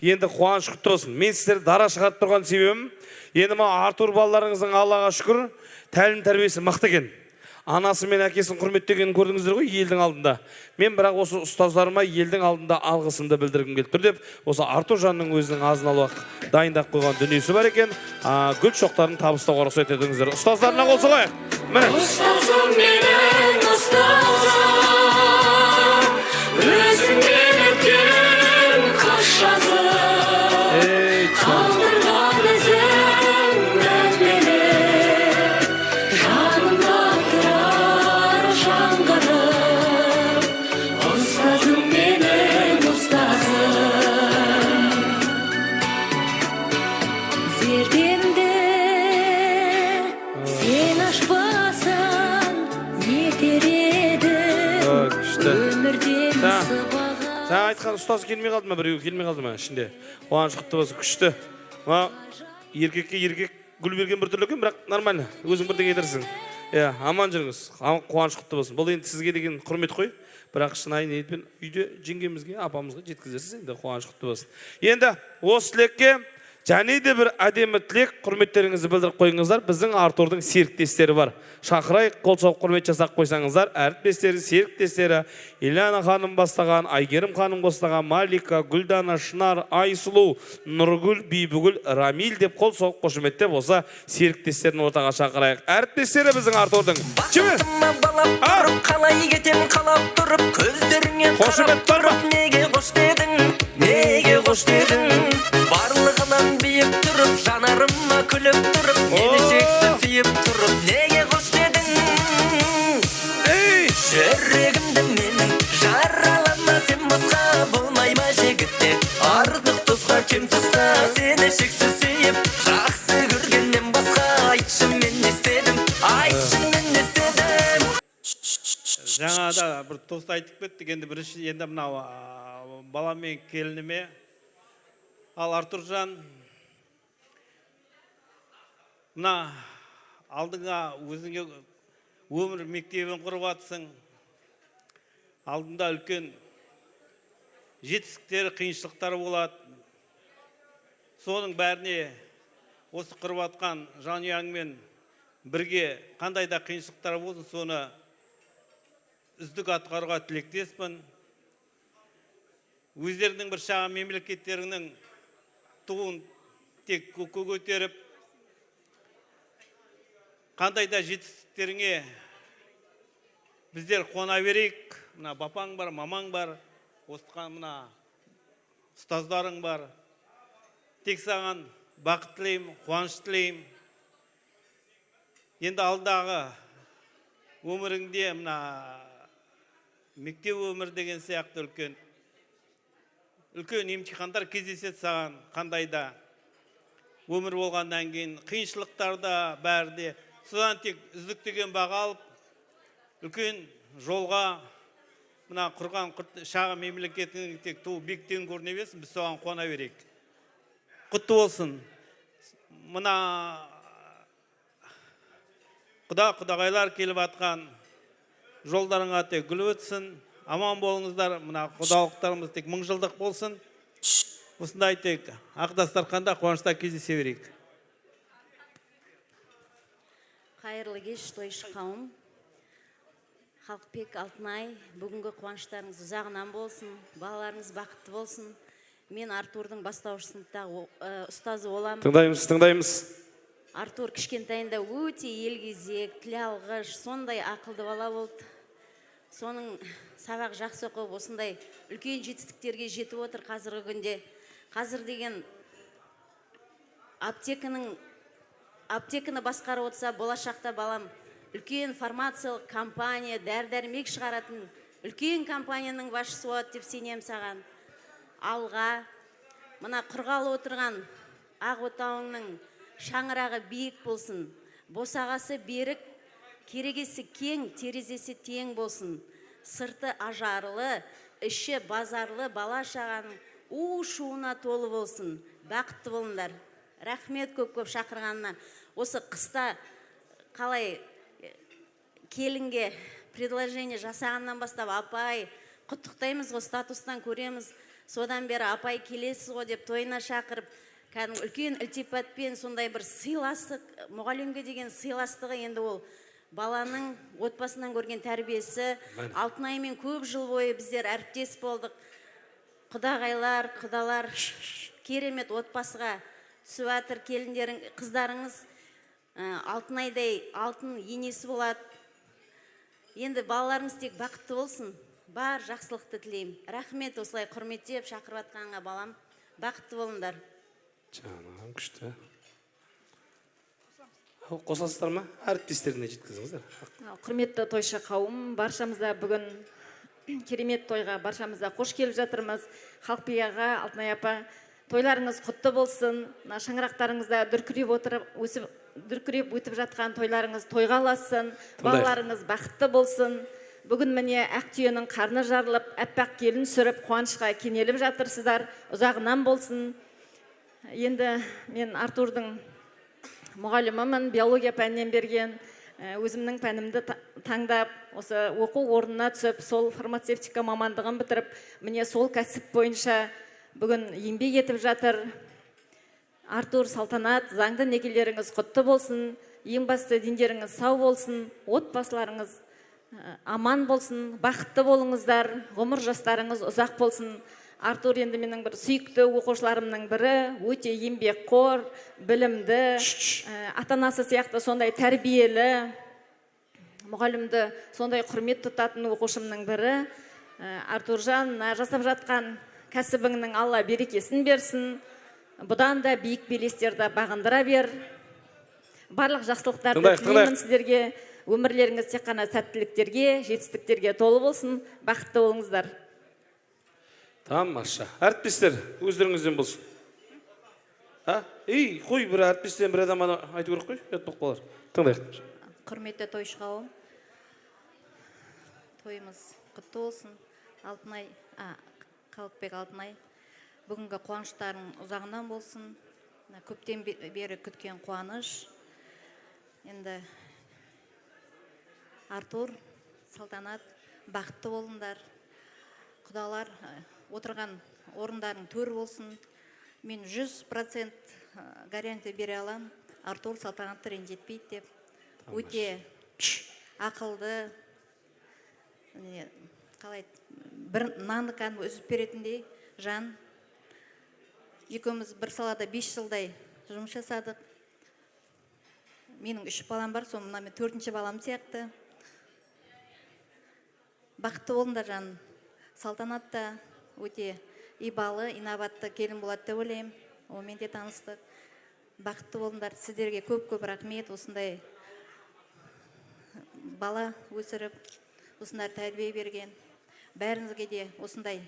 Енді қуаныш құтты болсын. Мен сіздерді дара шығарып тұрған себебім, енді Артур балаларыңыздың Аллаға шүкір тәлім тәрбиесі мықты екен. Анасы мен әкесін құрметтегенін көрдіңіздер ғой елдің алдында. Мен бірақ осы ұстаздарыма елдің алдында алғысымды білдіргім келіп тұр деп, осы Артур жанның өзінің азын аулақ дайындап қойған дүниесі бар екен. Гүл шоқтарын табыстауға рұқсат етіңіздер. Ұстаздарына қол соғайық. Міне. Ұстазым менің ұстазым, өзіңнен өткен қаш жазым, қалдырған ізің мәңгілік, жанымда тұрар жаңғырып. Ұстазым менің ұстазым, зердемді сен ашпасаң нетер еді өмірден сыбаға. Жаңа айтқан ұстаз келмей қалды ма, біреу келмей қалды ма ішінде? Қуаныш құтты болсын, күшті. Еркекке еркек гүл берген бір түрлі екен, бірақ нормально, өзің бірдеңе етерсің. Аман жүріңіз, қуаныш құтты болсын. Бұл енді сізге деген құрмет қой, бірақ шынайы ниетпен үйде жеңгемізге, апамызға жеткізесіз, енді қуаныш құтты болсын. Енді осы тілекке және де бір әдемі тілек, құрметтеріңізді білдіріп қойыңыздар. Біздің Артурдың серіктестері бар. Шақырайық, қол соғып құрмет жасап қойсаңыздар. Әріптестері, серіктестері Ильяна ханым бастаған, Айгерім ханым бастаған, Малика, Гүлдана, Шынар, Айсұлу, Нұргүл, Бибігүл, Рамиль деп қол соғып қошеметтеп болса серіктестерін ортаға шақырайық. Әріптестері біздің Артурдың. Бақытыма балап тұрып, қалай кетем қалап тұрып, көздеріңе қарап тұрып, неге қош дедің, неге қош дедің. Барлығынан биік тұрып, жанарыма күліп тұрып, мені шексіз сүйіп тұрып, неге қош дедің. Жүрегімді менің жаралама, сен босқа болмай ма жігітте, артық тұсқа кем тұста, сені шексіз сүйіп, жақсы көргеннен басқа, айтшы мен не істедім, айтшы мен не істедім. Жаңада бір тост айтып кеттік, енді бірінші енді мынау балам мен келініме, ал Артуржан, мына алдыңа өзіңе өмір мектебін құрып атсың, алдында үлкен жетістіктері, қиыншылықтары болады. Соның бәріне осы құрып атқан жанұяңмен бірге қандай да қиыншылықтар болсын, соны үздік атқаруға тілектеспін. Өздерінің бір шағын мемлекеттерінің туын тек көкке көтеріп, қандай да жетістіктеріңе біздер қуана берейік. Мына бапаң бар, мамаң бар, осыған мына ұстаздарың бар. Тек саған бақыт тілеймін, қуаныш тілеймін. Енді алдағы өміріңде мына мектеп өмір деген сияқты үлкен емтихандар кездеседі саған, қандай да өмір болғаннан кейін қиыншылықтарда бәрде. Содан тек үздік деген баға алып, үлкен жолға мына құрған шағын мемлекетінің тек туы биіктен көріне берсін, біз соған қуана берейік. Құтты болсын. Мына құдағайлар келіп атқан жолдарыңа тек гүл өтсін. Аман болыңыздар. Мына құдалықтарымыз тек 1000 жылдық болсын. Осындай тек Ақ-дастарханда қуанышта кездесе берейік. Қайырлы кеш, тойшы қауым. Халықбек Алтынай, бүгінгі қуаныштарыңыз ұзағынан болсын, балаларыңыз бақытты болсын. Мен Артурдың бастауыш сыныптағы ұстазы боламын. Тыңдаймыз. Артур кішкентайында өте елгезек, тіл алғыш, сондай ақылды бала болды. соның сабақ жақсы оқып осындай үлкен жетістіктерге жетіп отыр қазіргі күнде. Қазір деген аптеканы басқарып отырса, болашақта балам үлкен фармациялық компания, дәрі-дәрмек шығаратын үлкен компанияның басшысы болады деп сенем саған. Алға, мына құрғалы отырған ақ отауыңның шаңырағы биік болсын, босағасы берік, керегесі кең, терезесі тең болсын. Сырты ажарлы, іші базарлы бала шағаның у-шуына толы болсын. Бақытты болыңдар. Рахмет көп-көп шақырғанына. Осы қыста қалай келінге предложение жасағаннан бастап, апай, құттықтаймыз ғой, статустан көреміз. Содан бері апай келесіз ғой деп тойына шақырып, кәдімгі үлкен ілтипатпен сондай бір сыйластық, мұғалімге деген сыйластығы, енді ол баланың отбасынан көрген тәрбиесі. Алтынаймен көп жыл бойы біздер әріптес болдық. Құдағайлар, құдалар, керемет отбасыға түсіп жатыр. Келіндерің, қыздарыңыз Алтынайдай алтын енесі болады. Енді балаларыңыз тек бақытты болсын. Бар жақсылықты тілеймін. Рахмет осылай құрметтеп шақырып жатқанға балам. Бақытты болыңдар. Жаным, күшті. Қосасыздар ма? Әріптестеріне жеткізіңіздер. Құрметті тойшы қауым, баршамызда бүгін керемет тойға баршамызда қош келіп жатырмыз. Халықбек аға, Алтынай апа, тойларыңыз құтты болсын. Шаңырақтарыңызда дүркіреп өтіп жатқан тойларыңыз тойға ұлассын. Балаларыңыз бақытты болсын. Бүгін міне ақ түйенің қарны жарылып, әппақ келін сүріп, қуанышқа кенеліп жатырсыздар. Ұзағынан болсын. Енді мен Артурдың мұғалімімін, биология пәнінен берген, өзімнің пәнімді таңдап, осы оқу орнына түсіп, сол фармацевтика мамандығын бітіріп, міне сол кәсіп бойынша бүгін еңбек етіп жатыр. Артур, Салтанат, заңды некелеріңіз құтты болсын, ең басты дендеріңіз сау болсын, отбасыларыңыз аман болсын, бақытты болыңыздар, ғұмыр жастарыңыз ұзақ болсын. Артур енді менің бір сүйікті оқушыларымның бірі, өте еңбекқор, білімді, ата-анасы сияқты сондай тәрбиелі, мұғалімді сондай құрмет тұтатын оқушымның бірі. Артуржан, жасап жатқан кәсібіңнің Алла берекесін берсін, бұдан да биік белестерді бағындыра бер. Барлық жақсылықтарды тілеймін сіздерге, өмірлеріңіз тек қана сәттіліктерге, жетістіктерге толы болсын, бақытты болыңыздар. Тамаша. Әріптестер, өздеріңізден болсын. Қой, бір әріптестен бір адам айту керек қой, өтпек болар. Тыңдайық. Құрметті тойшы қауым, тойымыз құтты болсын. Қалықбек Алтынай, бүгінгі қуаныштарың ұзағынан болсын. Көптен бері күткен қуаныш. Енді Артур, Салтанат, бақытты болыңдар. Құдалар, отырған орындарың төр болсын. Мен 100% гарантия бере алам. Артур, Салтанатты ренжітпейді деп. Өте ақылды, бір нанды кәдімгі үзіп беретіндей жан. Екеуміз бір салада 5 жылдай жұмыс жасадық. Менің 3 балам бар, соны мен 4-ші балам сияқты. Бақытты болыңдар жан. Салтанатта өте ибалы, инабатты келін болады деп ойлаймын. Онымен де таныстық. Бақытты болыңдар. Сіздерге көп-көп рахмет. Осындай бала өсіріп, осындай тәрбие берген. Бәріңізге де осындай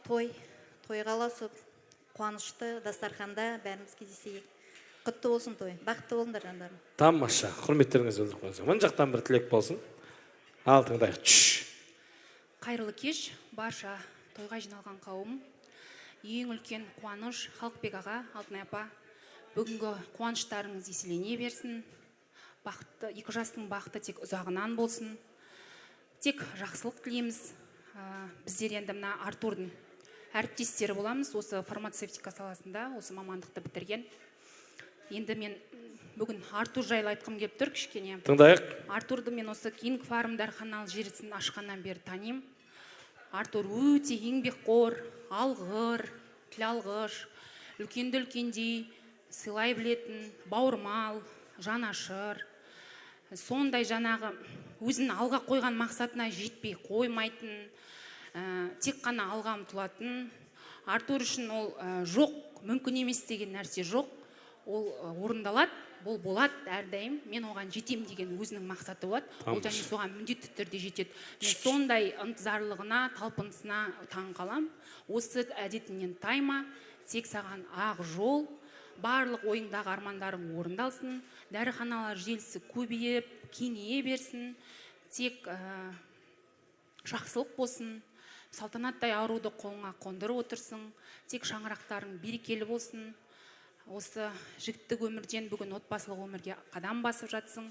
тойға ұласып, қуанышты дастарханда бәріміз кездесейік. Құтты болсын той. Бақытты болыңдар жандарым. Тамаша. Құрметтеріңіз білдіріп қойыңыздар. Мына жақтан бір тілек болсын. Ал тыңдайық. Қайырлы кеш, барша тойға жиналған қауым. Ең үлкен қуаныш Халықбек аға, Алтынай апа. Бүгінгі қуаныштарыңыз еселене берсін. Бақытты, екі жастың бақыты тек ұзағынан болсын. Тек жақсылық тілейміз. Біздер енді мына Артурдың әріптестері боламыз. Осы фармацевтика саласында, осы мамандықты бітірген. Енді мен бүгін Артур жайлы айтқым келіп тұр кішкене. Тыңдайық. Артурды мен осы Кинг Фарм дәріханалық желісін ашқаннан бері танимын. Артур өте еңбекқор, алғыр, тіл алғыш, үлкенді үлкендей, сыйлай білетін, бауырмал, жанашыр. Сондай жаңағы өзінің алға қойған мақсатына жетпей қоймайтын, тек қана алға ұмтылатын. Артур үшін ол жоқ, мүмкін емес деген нәрсе жоқ. Ол орындалады, бұл болады әрдайым. Мен оған жетем деген өзінің мақсаты болады. Ол және соған міндетті түрде жетеді. Мен сондай ынтызарлығына, талпынысына таң қалам. Осы әдетінен тайма, тек саған ақ жол, барлық ойыңдағы армандарың орындалсын, дәріханалар желісі көбейіп, кеңейе берсін, тек жақсылық болсын, салтанаттай ауруды қолыңа қондырып отырсың, тек шаңырақтарың берекелі болсын. Осы жігіттік өмірден бүгін отбасылық өмірге қадам басып жатсың.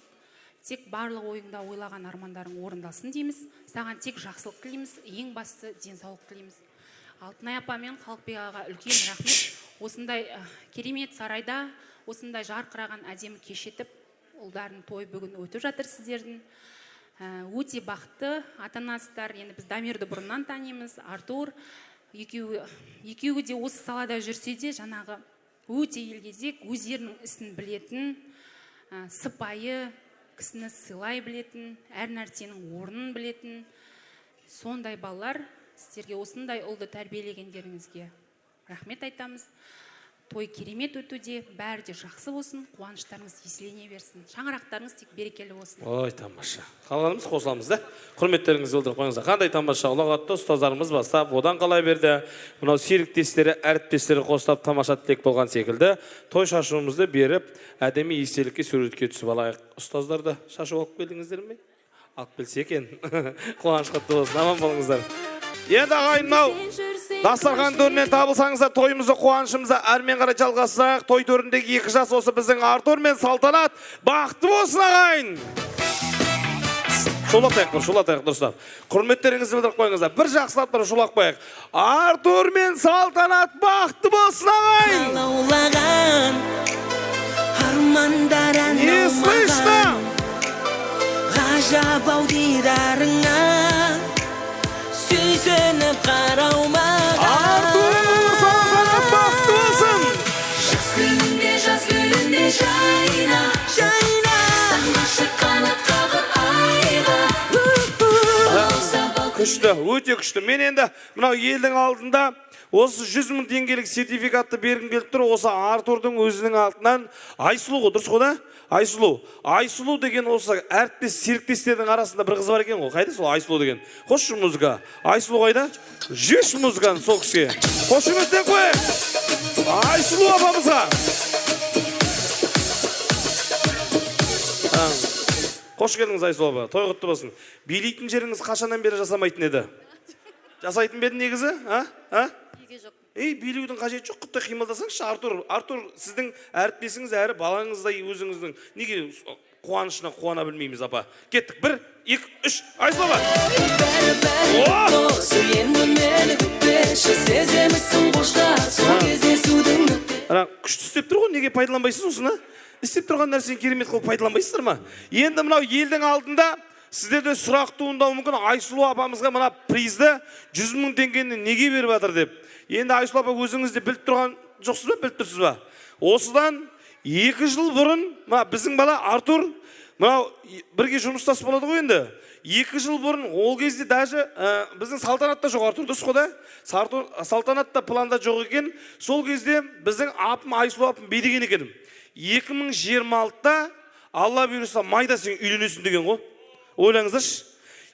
Тек барлық ойыңда ойлаған армандарың орындалсын дейміз. Саған тек жақсылық тілейміз, ең басты денсаулық тілейміз. Алтынай апа мен Халықбек ағаға үлкен рахмет. Осындай керемет сарайда, осындай жарқыраған әдемі кеш етіп, ұлдардың тойы бүгін өтіп жатыр сіздердің. Өте бақытты ата-анасыздар. Енді біз Дамирді бұрыннан танимыз, Артур. Екеуі де осы салада жүрсе де, жаңағы өте елгезек, өздерінің ісін білетін, сыпайы, кісіні сыйлай білетін, әр нәрсенің орнын білетін. Сондай балалар, сіздерге осындай ұлды тәрбиелегендеріңізге рахмет айтамыз. Той керемет өтуде, бәрі де жақсы болсын, қуаныштарыңыз еселене берсін. Шаңырақтарыңыз тек берекелі болсын. Ой, тамаша. Қалғанымыз қосыламыз да. Құрметтеріңізді білдіріп қойыңыздар. Қандай тамаша ұлағатты ұстаздарымыз бастап, одан қалай берді. Мынау серіктестері, әріптестері қостап тамаша тілек болған секілді. Той шашуымызды беріп, әдемі естелікке суретке түсіп алайық. Ұстаздарды шашу алып келдіңіздер ме? Алып келсе екен. Қуаныш құтты болсын. Аман болыңыздар. Енді ағайын, мынау дастархан төрінен табылсаңыздар, тойымызды, қуанышымызды әрмен қарай жалғасақ. Той төріндегі 2 жас осы біздің Артур мен Салтанат. Бақытты болсын ағайын. Шулатайық дұрыстап. Құрметтеріңізді білдіріп қойыңыздар. Bir жақсылап бір шулақ қойық. Артур мен Салтанат бақытты болсын ағайын. Лаулаған армандар ән аумаған, ғажап ау дидарыңа сүйсініп қарау маған. Артур, Салтанат бақытты болсын. Жаз күнінде жайна, самашы қанат қағып айға. Күшті, өте күшті. Мен енді мынау елдің алдында осы 100 000 теңгелік сертификатты бергім келіп тұр. Осы Артурдың өзінің алтынан Айсұлу ғой, дұрыс қой да? Айсұлу. Айсұлу деген осы әріптес серіктестердің арасында бір қыз бар екен ғой. Қайда сол Айсұлу деген? Қосшы музыка. Айсұлу қайда? Жеш музыканы сол кісіге. Қошеметтен қойып. Айсұлу апамызға. Қош келдіңіз Айсұлу апа. Той құтты болсын. Билейтін жеріңіз қашаннан бері жасамайтын еді? Жасайтын беді негізі? Билеудің қажеті жоқ, құтты қимылдасаңызшы. Артур, сіздің әріптесіңіз әрі балаңыздай өзіңіздің неге қуанышына қуана білмейміз апа. Кеттік, 1, 2, 3, Айсұлу апа. Күшті істеп тұр ғой, неге пайдаланбайсыз осыны? Істеп тұрған нәрсені керемет қылып пайдаланбайсыздар ма? Енді мынау елдің алдында сіздерде сұрақ туындауы мүмкін, Айсұлу апамызға мына призді 100 000 теңгені неге беріп жатыр деп. Енді Айсұлу апа өзіңізді біліп тұрған жоқсыз ба, біліп тұрсыз ба? Осыдан 2 жыл бұрын біздің бала Артур мынау бірге жұмыстас болады ғой енді. 2 жыл бұрын ол кезде даже біздің Салтанатта жоқ Артур, дұрыс қой да? Салтанатта планда жоқ екен. Сол кезде біздің апым Айсұлу апым бедеген екен. 2026-та Алла бұйырса майда сен үйленесің деген ғой. Ойлаңыздаршы.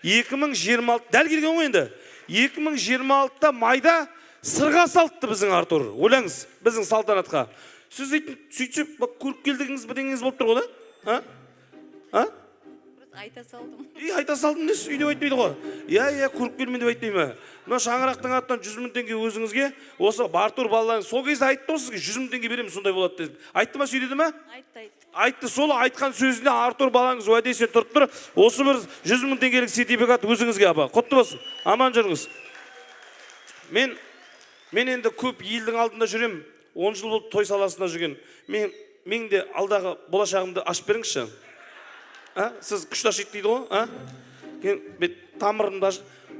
2026 дәл келген ғой енді. 2026-та майда сырға салтты біздің Артур. Ойлаңыз, біздің Салтанатқа. Сіз сөйтсеп, көріп келдігіңіз бірдеңіңіз болып тұр ғой да? Айта салдым. Айта салдым десіз, үйде айтпайды ғой. Көріп келмен деп айтпаймы. Мына шаңырақтың аттан 100 000 теңге өзіңізге, осы Артур балаларың сол кезде айтты ғой сізге 100 000 теңге беремін, сондай болады деді. Айтты ма, сөйледі ме? Айтты. Сол айтқан сөзінде Артур балаңыз уәдесінен тұрып тұр. Осы бір 100 000 теңгелік сертификат өзіңізге апа. Құтты болсын. Аман жүріңіз. Мен енді көп елдің алдында жүрем. 10 жыл болды той саласында жүрген. Мен де алдағы болашағымды ашып беріңізші. Сіз күшті ашып дейді ғой? Тамырымда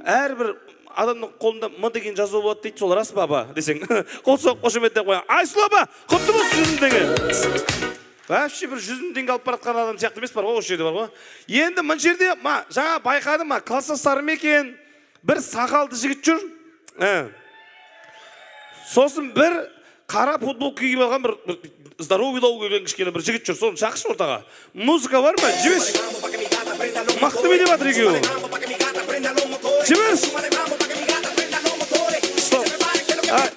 әрбір адамның қолында М деген жазу болады дейді, сол рас па апа десең. Қол соқ, қошеметтеп қояйын. Айсұлу апа, құтты болсын 100 000 теңге. вообще бір 100 мың теңге алып баратқан адам сияқты емес бар ғой, осы жерде бар ғой. Енді мына жерде жаңа байқадым, класстастарым екен, бір сақалды жігіт жүр. Сосын бір қара футболка киіп алған бір здоровый келген кішкене бір жігіт жүр. Соны шақыршы ортаға. Музыка бар ма? Жіберші. Мақты билеп жатыр екеуі. Жіберші.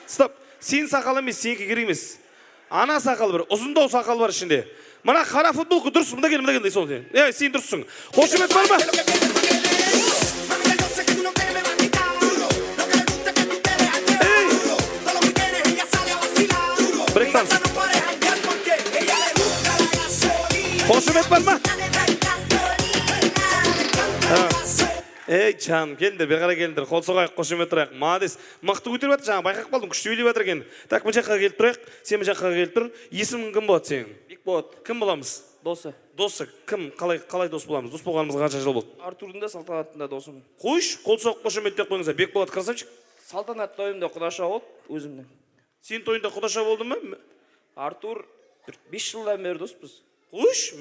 Стоп. Сен сақал емес, сенікі керек емес. Ана сақал бір, ұзындау сақал бар ішінде. Мына қара футболка дұрыс, мұнда кел, сол сен. Сен дұрыссың. Қошемет бар ма? Брейктанс. Қошемет бар ма? Жаным, келдіңдер, бері қарай келдіңдер. Қол соғайық, қошемет тұрайық. Молодец. Мықты көтеріп жатыр, жаңа байқап қалдым, күшті билеп жатыр екен. Так, бұл жаққа келіп тұрайық. Сен бұл жаққа келіп тұр. Есімің кім болады сенің? Бекболат. Кім боламыз? Досы. Досы. Кім? Қалай дос боламыз? Дос болғанымызға қанша жыл болды? Артурдың да салтанатында досым. Қойш, қол соғып қошемет деп қойыңыздар. Бекболат красавчик. Салтанат тойымда құдаша болды өзімнің. Сен тойында құдаша болды ма? Артур 5 жылдан бері доспыз. Қойш,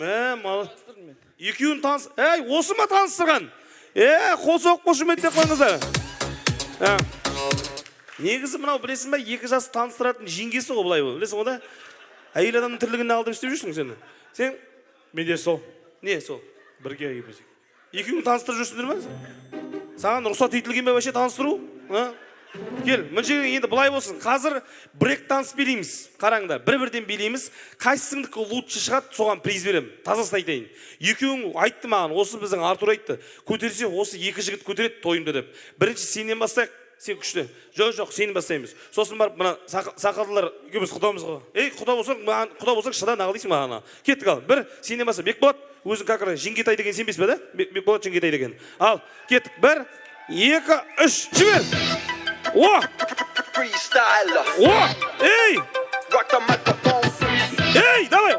екеуін таныс. Осы ма таныстырған? Қол соғып қошемет деп қойыңыздар. Негізі мынау білесің ба, 2 жас таныстыратын жеңгесі ғой бұлай, білесің ғой да? Әйел адамның тірлігін алдып істеп жүрсің сені. Сен? Менде сол. Не сол? Бірге екеуміз. Екеуін таныстырып жүрсіңдер ма? Саған рұқсат етілген бе вообще таныстыру? Кел, мүншеген енді бұлай болсын. Қазір брейк таныс билейміз. Қараңдар, бір-бірден билейміз. Қайсыңдікі лучше шығады, соған приз берем. Тазасын айтайын. Екеуің айтты маған, осы біздің Артур айтты. Көтерсе, осы 2 жігіт көтереді тойымды деп. Бірінші сенен бастайық, сен күшті. Жоқ, сенен бастаймыз. Сосын барып, мына сақалдылар екеуміз құдамыз ғой. Құда болсаң, шыдан ағылайсың маған. Кеттік ал. Бір сенен бастай. Бекболат, өзің қақырай. Жеңгетай деген сенбес бе, да? Бекболат Жеңгетай деген. Ал, кеттік. 1, 2, 3, жібер. О! Эй, давай!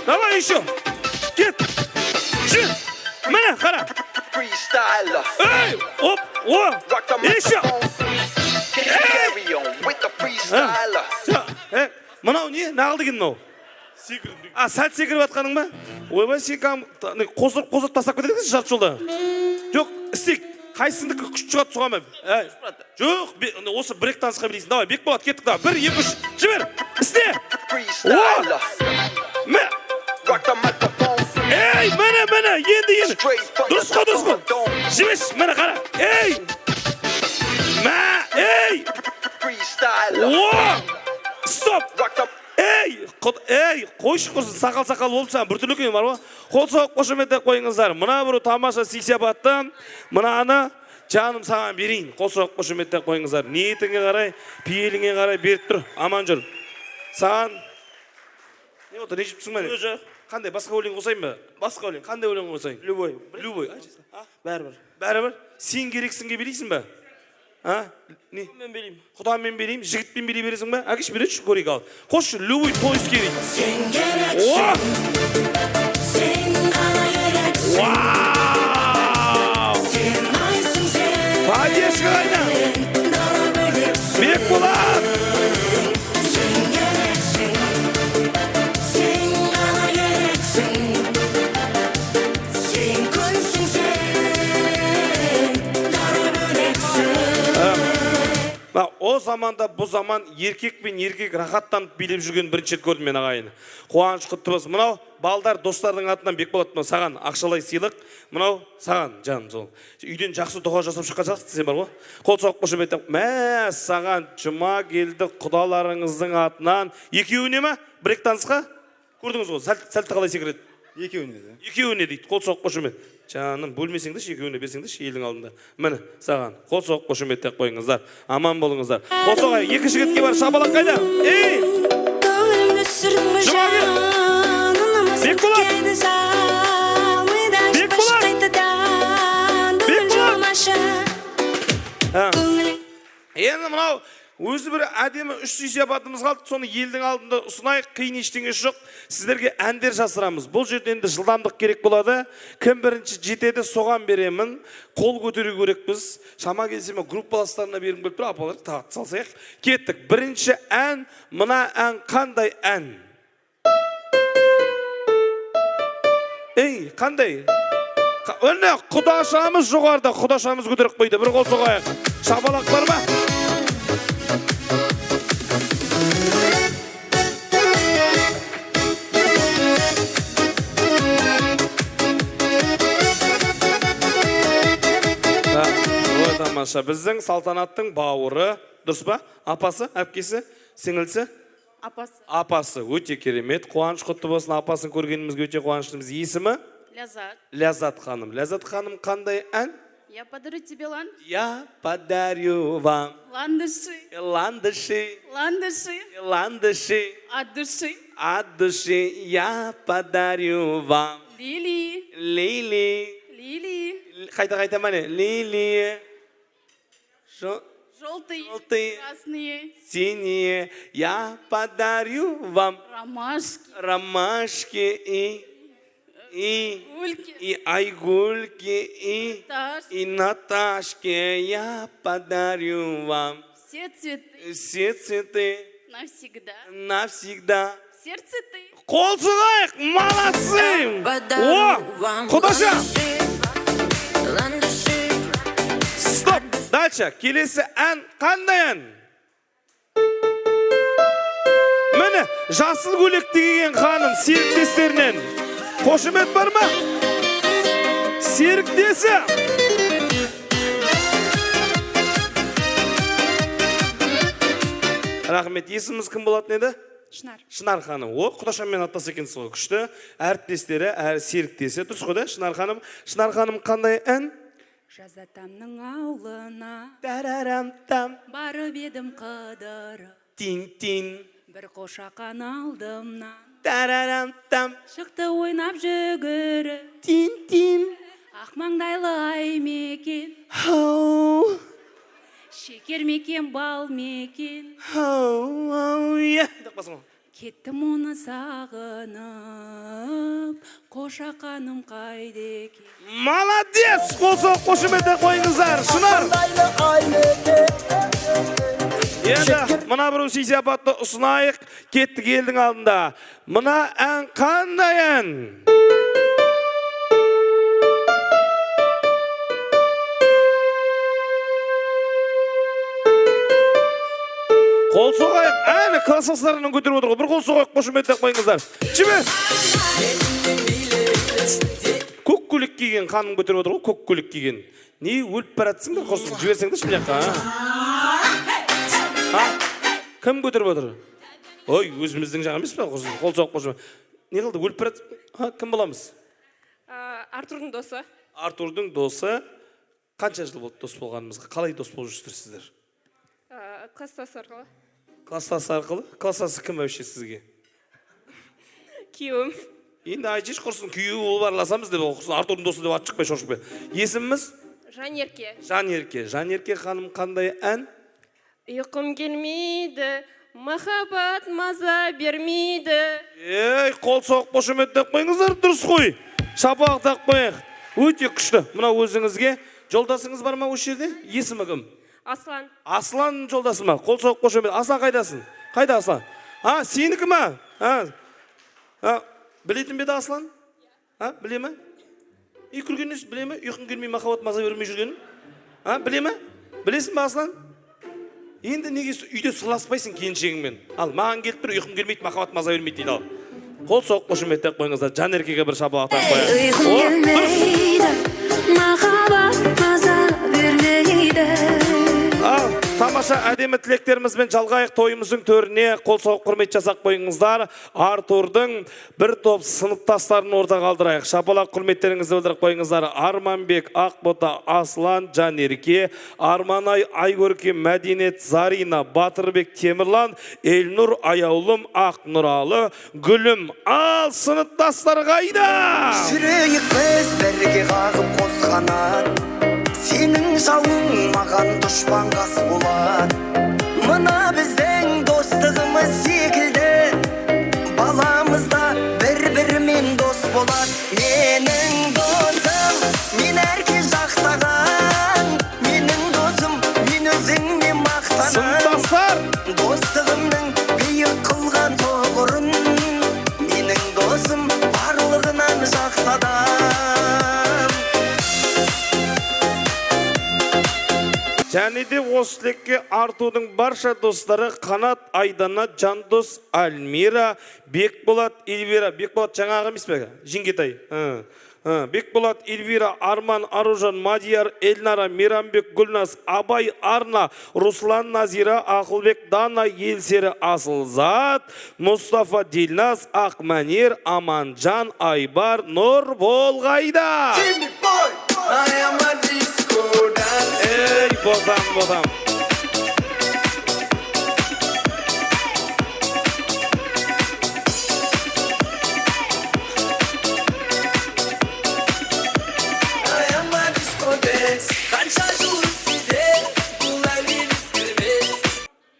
Давай еще! Кет! Жир! Міне, қара! Эй! Оп! Еще! Мынау не? Нағыл деген мынау? Сәт секіріп атқаның ба? Ойбай, сен қозырып тастап кетеді жарты жолда. Жоқ, істейік. Қайсындікі күшті шығады соға ма? Жоқ, осы брейк танысқа білейсің. Давай, Бекболат, кеттік да. 1, 2, 3, жібер! Істе! Міне, енді. Дұрыс қой. Жібеш, міне қара. Стоп! Қойшы құрсын, сақал болып саған бір түрлі екен бар ма? Қол соғып қошемет деп қойыңыздар. Мына бір тамаша сый-сияпатты, мынаны жаным саған берейін. Қол соғып қошемет деп қойыңыздар. Ниетіңе қарай, пейіліңе қарай беріп тұр. Аман жүр. Саған не отыр, не жіпсің мәне? Қандай, басқа өлең қосайын ба? Басқа өлең. Қандай өлең қосайын? Любой. Бәрібір. Сен керексінге білейсің ба? Мен береймін. Құдамен береймін, жігітпен берей бересің ба? Әкеш беретші, көрейік ал. Қошы, любой той скерей. Сен керексің, сен ғана керексің. Сен айсың сен. Поддержка қайда? Бекболат. Сен керексің, сен ғана керексің. Сен күнсің сен, дара бөлексің. О заманда бұл заман еркек пен еркек рахаттанып билеп жүрген бірінші рет көрдім мен ағайын. Қуаныш құтты болсын. Мынау балдар достардың атынан Бекболат саған ақшалай сыйлық. Мынау саған жаным сол. Үйден жақсы дұға жасап шыққан жақсы сен бар ғой. Қол соғып қошемет деп. Мә саған жұма келді құдаларыңыздың атынан. Екеуіне ме? Брейк танысқа? Көрдіңіз ғой, сәлті қалай секіреді? Екеуіне дейді. Қол соғып қошемет. Жаным, бөлмесеңдіш, екеуіне берсеңдіш елдің алдында. Міне, саған қол соғып қошемет деп қойыңыздар. Аман болыңыздар. Қол соғай, 2 жігітке бар, шабалақ қайда? Бекболат! Енді мынау Өзі бір әдемі 3 сыйапатымыз қалды, соны елдің алдында ұсынайық, қиын ештеңе жоқ. Сіздерге әндер жасырамыз. Бұл жерде енді жылдамдық керек болады. Кім бірінші жетеді, соған беремін. Қол көтеру керекпіз. Шама келсе ме группаластарына берім келіп тұр, апалар тағат салсайық. Кеттік. Бірінші ән, мына ән қандай ән? Ей, қандай? Өне, құдашамыз жоғарда, құдашамыз көтеріп қойды. Бір қол соғайық. Шапалақ бар ма? Тамаша, біздің салтанаттың бауыры, дұрыс па? Апасы, әпкесі, сіңілісі? Апасы. Апасы, өте керемет. Қуаныш құтты болсын, апасын көргенімізге өте қуаныштымыз. Есімі? Лязат. Лязат ханым. Лязат ханым қандай ән? Я подарю тебе ландыши. Я подарю вам Ландыши. ландыши, Ландыши. ландыши, От души. от души. Я подарю вам Лилии. лилии. Лилии. Қайта мәне. Лилии. Желтые. Желтые. Красные. Синие. Я подарю вам Ромашки. ромашки Гульки. и айгульки Наташки. и Наташки. Я подарю вам Все цветы. все цветы Навсегда. навсегда. Все цветы. Қол соғайық, молодцы! О, құдаша! Стоп! Дальше, келесі ән қандай ән? Міне, жасыл көйлекті киген ханым серіктестерінен. Қошемет бар ма? Серіктесі! Рахмет, есіміз кім болатын еді? Шынар. Шынар ханым. О, құдашаммен аттас екенсіз ғой. Күшті әріптестері, серіктесі. Дұрыс қой да, Шынар ханым. Шынар ханым қандай ән? Жаз атамның аулына Тарарам-там. барып едім қыдырып. Тин-тин. Бір қошақан алдымнан Тарарам-там. шықты ойнап жүгіріп. Тин-тин. Ақ маңдайлы ай мекен, Хау. шекер мекен, бал мекен. Хау. Кеттім оны сағынып, қошақаным қайда екен. Молодец! Қошемете қойыңыздар, Шынар! Енді, мұна бір сый-сияпатты ұсынайық, кеттік елдің алдында. Мұна ән қандай ән? Қол соғайық, әні классастарының көтеріп отырғы. Бір қол соғайық, қошемете қойыңыздар. Чіме? Көк көлік киген ханым көтеріп отырғы, көк көлік киген. Не өліп баратсың да, құрсын, жіберсеңді шымляққа. Кім көтеріп отыр? Ой, өзіміздің жаңа емес пе, құрсын, қол соғып қошемет. Не қылды, өліп баратсың? Кім боламыз? Артурдың досы. Артурдың досы. Қанша жыл болды дос болғанымызға? Қалай дос болып жүрсіздер? Класстасы арқылы. Класстасы арқылы? Класстасы кім өше сізге? Күйеуім. Енді айтшы құрсын, күйеуі болып араласамыз деп, құрсын, Артурдың досы деп ат шықпай, шошықпай. Есіміміз? Жанерке. Жанерке. Жанерке ханым қандай ән? Ұйқым келмейді, махаббат маза бермейді. Ей, қол соғып қошеметтеп қойыңыздар, дұрыс қой. Шапалақтап қойық. Өте күшті. Мына өзіңізге жолдасыңыз бар ма осы жерде? Есімі кім? Аслан. Аслан жолдасы ма? Қол соғып қошемет. Аслан қайдасың? Қайда Аслан? Сенікі ма? Білетін беді Аслан? Біле ме? Үй күргеніңіз біле ме? Ұйқын келмей махаббат маза бермей жүргенін? Біле ме? Білесің бе Аслан? Енді неге үйде сыласпайсың келіншегіңмен? Ал, маған келіп тұр, ұйқым келмейді, махаббат маза бермейді дейді ал. Қол соғып қошеметтеп қойыңыздар. Жанеркеге бір шапалақтап қояйық. Ұйқым келмейді, махаббат маза бермейді. Тамаша әдемі тілектерімізбен жалғайық тойымыздың төріне қол соғып құрмет жасақ қойыңыздар. Артурдың бір топ сыныптастарын орта қалдырайық. Шапалақ құрметтеріңізді білдіріп қойыңыздар. Арманбек, Ақбота, Аслан, Жанерке, Арманай, Айгөрке, Мәдинет, Зарина, Батырбек, Темірлан, Елнұр, Аяулым, Ақнұралы, Гүлім. Ал сыныптастар қайда? Жүрейік біз бірге қағып қосқанат, сенің жауың маған дұшпан қас болады. мына біздің достығымыз секілді баламызда бір-бірімен дос болады. Менің досым, мен әрке жақтаған, менің досым, мен өзіңне мақтанам. Достығымның биік қылған тоғырын, менің досым барлығынан жақсы адам. Және де осы тілекке Артурдың барша достары Қанат, Айдана, Жандос, Альмира, Бекболат, Эльвира. Бекболат жаңағы емес пе? Жеңгетай. Бекболат, Эльвира, Арман, Аружан, Мадияр, Эльнара, Мейрамбек, Гүлназ, Абай, Арна, Руслан, Назира, Ақылбек, Дана, Елсері, Асылзат, Мұстафа, Дилназ, Ақманер, Аманжан, Айбар, Нұрбол қайда? Ей, ботам.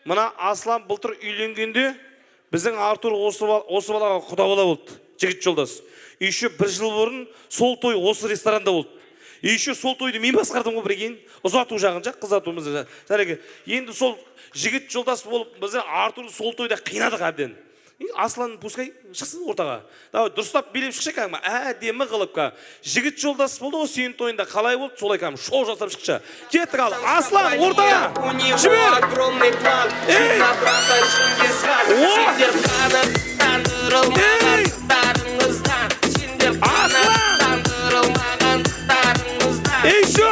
Мына Аслан былтыр үйленгенде біздің Артур осы балаға құда бала болды, жігіт жолдас. Еще бір жыл бұрын сол той осы ресторанда болды. Еще сол тойды мен басқардым ғой бірген, ұзату жағын жақ, қызатуымыз жақ. Енді сол жігіт жолдас болып, біздің Артурды сол тойда қинадық әбден. Аслан пускай шықсын ортаға. Дұрыстап билеп шықшы кәдімгі, әдемі қылып қа. Жігіт жолдас болды ғой сенің тойында қалай болды, солай кәдімгі шоу жасап шықшы. Кеттік ал, Аслан ортаға. Жібер! Ей! Аслан! Еще!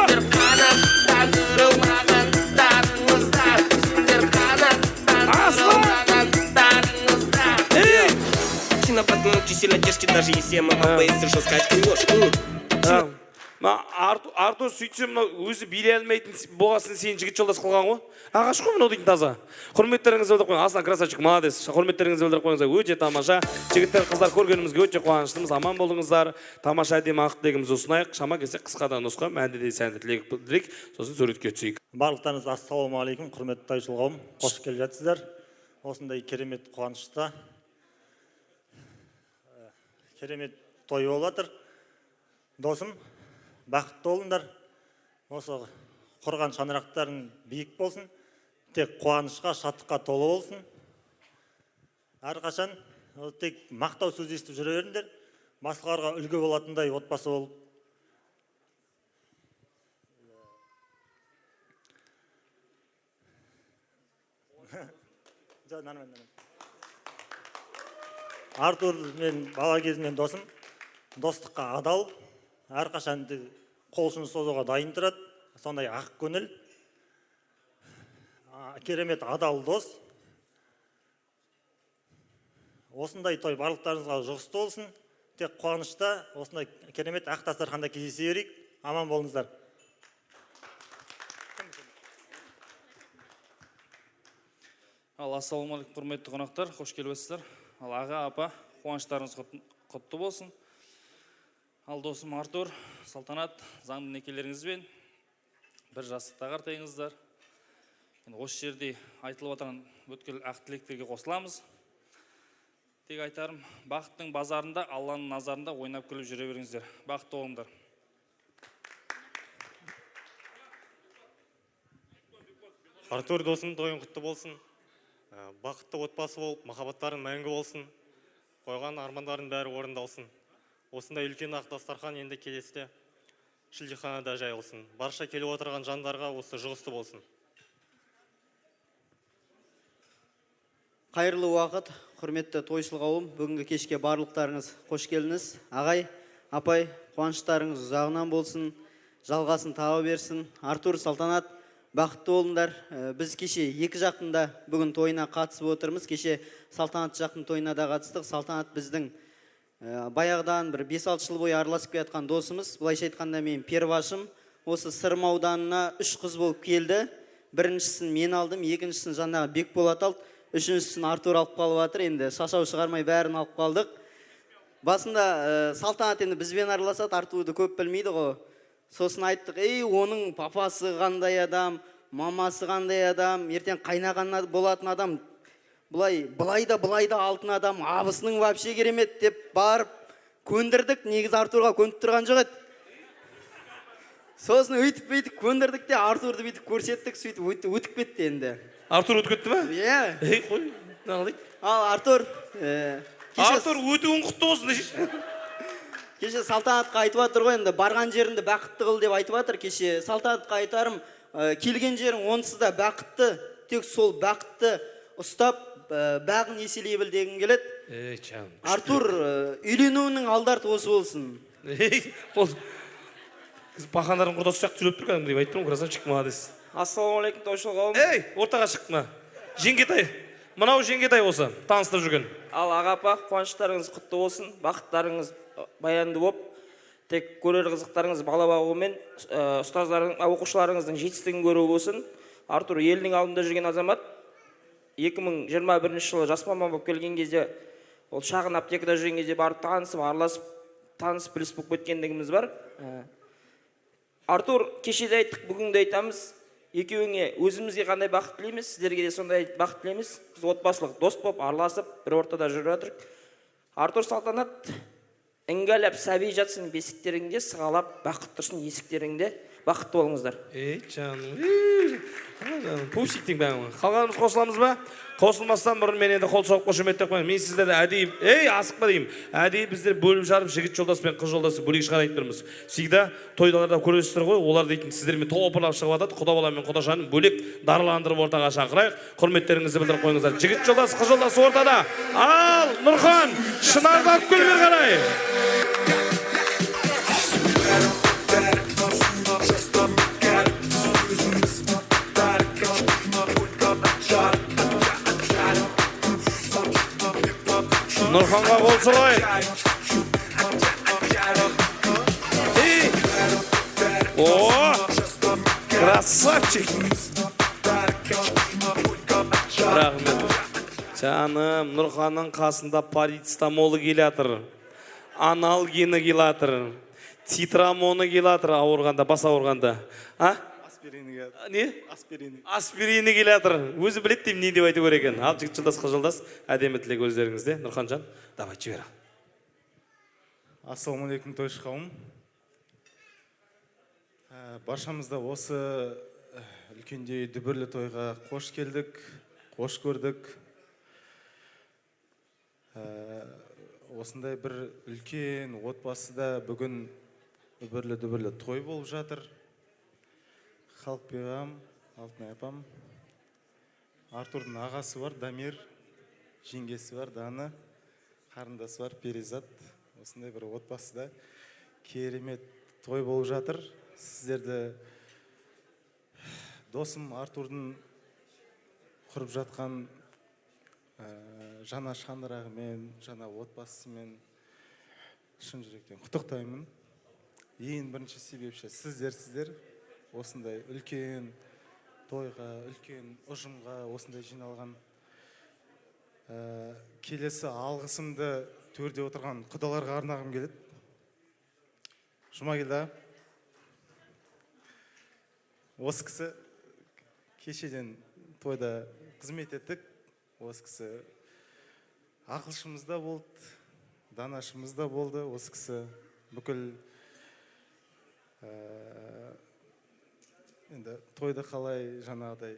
Сильно держите, даже если я могу совершил скачку и ложь. Артур сөйтсе мынау өзі билей алмайтын болғасын сен жігіт жолдас қылған ғой. Ағаш қой мынау дейтін таза. Құрметтеріңізді білдіріп қойыңыз. Аслан красавчик, молодец. Құрметтеріңізді білдіріп қойыңыздар. Өте тамаша. Жігіттер, қыздар көргенімізге өте қуаныштымыз. Аман болыңыздар. Тамаша әдемі ақ тілегімізді ұсынайық. Шама келсе қысқадан нұсқа, мәнді де сәнді тілек білдірейік. Сосын суретке түсейік. Барлықтарыңыз ассалаумағалейкум, құрметті тойшыл қауым. Қош келіп жатсыздар. Осындай керемет қуанышта керемет той болып жатыр. Досым, бақытты болыңдар. Осы құрған шаңырақтарың биік болсын. Тек қуанышқа, шаттыққа толы болсын. Әрқашан тек мақтау сөз естіп жүре беріңдер. Басқаларға үлгі болатындай отбасы болып. Артур мен бала кезімнен досым, достыққа адал, әрқашан қол ұшын созуға дайын тұрады, сондай ақ көңіл, керемет адал дос. Осындай той барлықтарыңызға жұғысты болсын, тек қуанышта, осындай керемет ақ дастарханда кездесе берейік. Аман болыңыздар. Ассалаумағалейкум, құрметті қонақтар, қош келіпсіздер. Ал аға, апа, қуаныштарыңыз құтты болсын. Ал досым Артур, салтанат, заңды некелеріңізбен бір жастықта қартайыңыздар. Осы жерде айтылып отырған өткел ақ тілектерге қосыламыз. Тек айтарым, бақыттың базарында, Алланың назарында ойнап күліп жүре беріңіздер. Бақытты болыңдар. Артур досым, тойың құтты болсын. Бақытты отбасы болып, махаббаттарың мәңгі болсын. Қойған армандардың бәрі орындалсын. Осындай үлкен ақ дастархан енді келесіде шілдеханада жайылсын. Барша келіп отырған жандарға осы жұғысты болсын. Қайырлы уақыт, құрметті тойшыл қауым, бүгінгі кешке барлықтарыңыз қош келдіңіз. Ағай, апай, қуаныштарыңыз ұзағынан болсын, жалғасын таба берсін. Артур, салтанат, бақытты болыңдар. Біз кеше екі жақтында бүгін тойына қатысып отырмыз. Кеше салтанат жақтың тойына да қатыстық. Салтанат біздің баяғыдан бір 5-6 жыл бойы араласып келатқан досымыз. Былайша айтқанда мен первашым. Осы Сырым ауданына 3 қыз болып келді. Біріншісін мен алдым, екіншісін жаңағы Бекболат алды, үшіншісін Артур алып қалып жатыр. Енді шашау шығармай бәрін алып қалдық. Басында салтанат енді бізбен араласады, Артурды көп білмейді ғой. Сосын айттық, оның папасы қандай адам, мамасы қандай адам, ертең қайнаған болатын адам, былай да алтын адам, абысының вообще керемет деп барып көндірдік. Негізі Артурға көніп тұрған жоқ еді. Сосын өйтіп көндірдік те Артурды бүйтіп көрсеттік, сөйтіп өтіп кетті енді. Артур өтіп кетті ма? Иә. Қой, нағылайық. Ал Артур, Артур өтуің құтты болсын. кеше Салтанатқа айтып жатыр ғой, енді барған жеріңді бақытты қыл деп айтып жатыр. Кеше Салтанатқа айтарым, келген жерің онсыз да бақытты, тек сол бақытты ұстап, бағын еселей біл дегім келеді. Артур, үйленуінің алдарты осы болсын. Бақандарын құрдасы сияқты сөйлеп тұр кәдімгідей айтып тұрмын, красавчик, молодец. Ассалаумағалейкум, тойшыл қауым. Ортаға шықма. Жеңгетай. Мынау Жеңгетай осы, таныстырып жүрген. Ал аға-апа, қуаныштарыңыз құтты болсын, бақыттарыңыз баянды болып, тек көрер қызықтарыңыз бала бағу мен оқушыларыңыздың жетістігін көру болсын. Артур елдің алдында жүрген азамат. 2021 жылы жас маман болып келген кезде, ол шағын аптекада жүрген кезде барып танысып, араласып, таныс біліс болып кеткендігіміз бар. Артур, кеше де айттық, бүгін де айтамыз. Екеуіңе өзімізге қандай бақыт тілейміз, сіздерге де сондай бақыт тілейміз. Біз отбасылық дос болып, араласып, бір ортада жүріп жатырық. Артур, Салтанат, іңгәләп сәби жатсын бесіктеріңде, сығалап бақыт тұрсын есіктеріңде. Бақытты болыңыздар. Жаным, пупсиктің бәрі. Қалғанымыз қосыламыз ба? Қосылмастан бұрын мен енді қол соғып қошеметтеп қойын. Мен сіздерді әдейі, асықпа деймін. Әдейі біздер бөліп жарып, жігіт жолдасы пен қыз жолдасы бөлек шығарайып тұрмыз. Всегда тойдаларда көресіздер ғой, олар дейтін сіздермен топырлап шығып жатады. Құда бала мен құда жанын бөлек дарыландырып ортаға шақырайық. Құрметтеріңізді білдіріп қойыңыздар. Жігіт жолдасы, қыз жолдасы ортада. Ал, Нұрхан, Шынардан Гүлбер қарай. Нұрханға қол сұғай. О, красавчик. Рахмет. Жаным, Нұрханның қасында парацетамолы келатыр. Аналгені келатыр. Титрамоны келатыр ауырғанда, бас ауырғанда. Не? Аспирини келатыр. Өзі білет дейм, не деп айту керек екен. Ал жігіт жылдас, қыз жылдас, әдемі тілек өздеріңізде. Нұрханжан, давай жібер. Ассалаумағалейкум, тойшы қауым. Баршамызда осы үлкендей дүбірлі тойға қош келдік, қош көрдік. Осындай бір үлкен отбасыда бүгін дүбірлі той болып жатыр. Халықбегам, Алтынай апам, Артурдың ағасы бар, Дамир, жеңгесі бар, Дана, қарындасы бар, Перизат. Осындай бір отбасыда керемет той болып жатыр. Сіздерді досым Артурдың құрып жатқан жаңа шаңырағымен, жаңа отбасымен шын жүректен құттықтаймын. Ең бірінші себепші сіздер осындай үлкен тойға, үлкен ұжымға осындай жиналған. Келесі алғысымды төрде отырған құдаларға арнағым келеді. Жұмагелді, осы кісі кешеден тойда қызмет еттік. Осы кісі ақылшымызда болды, данашымызда болды. Осы кісі бүкіл енді тойды қалай жаңағыдай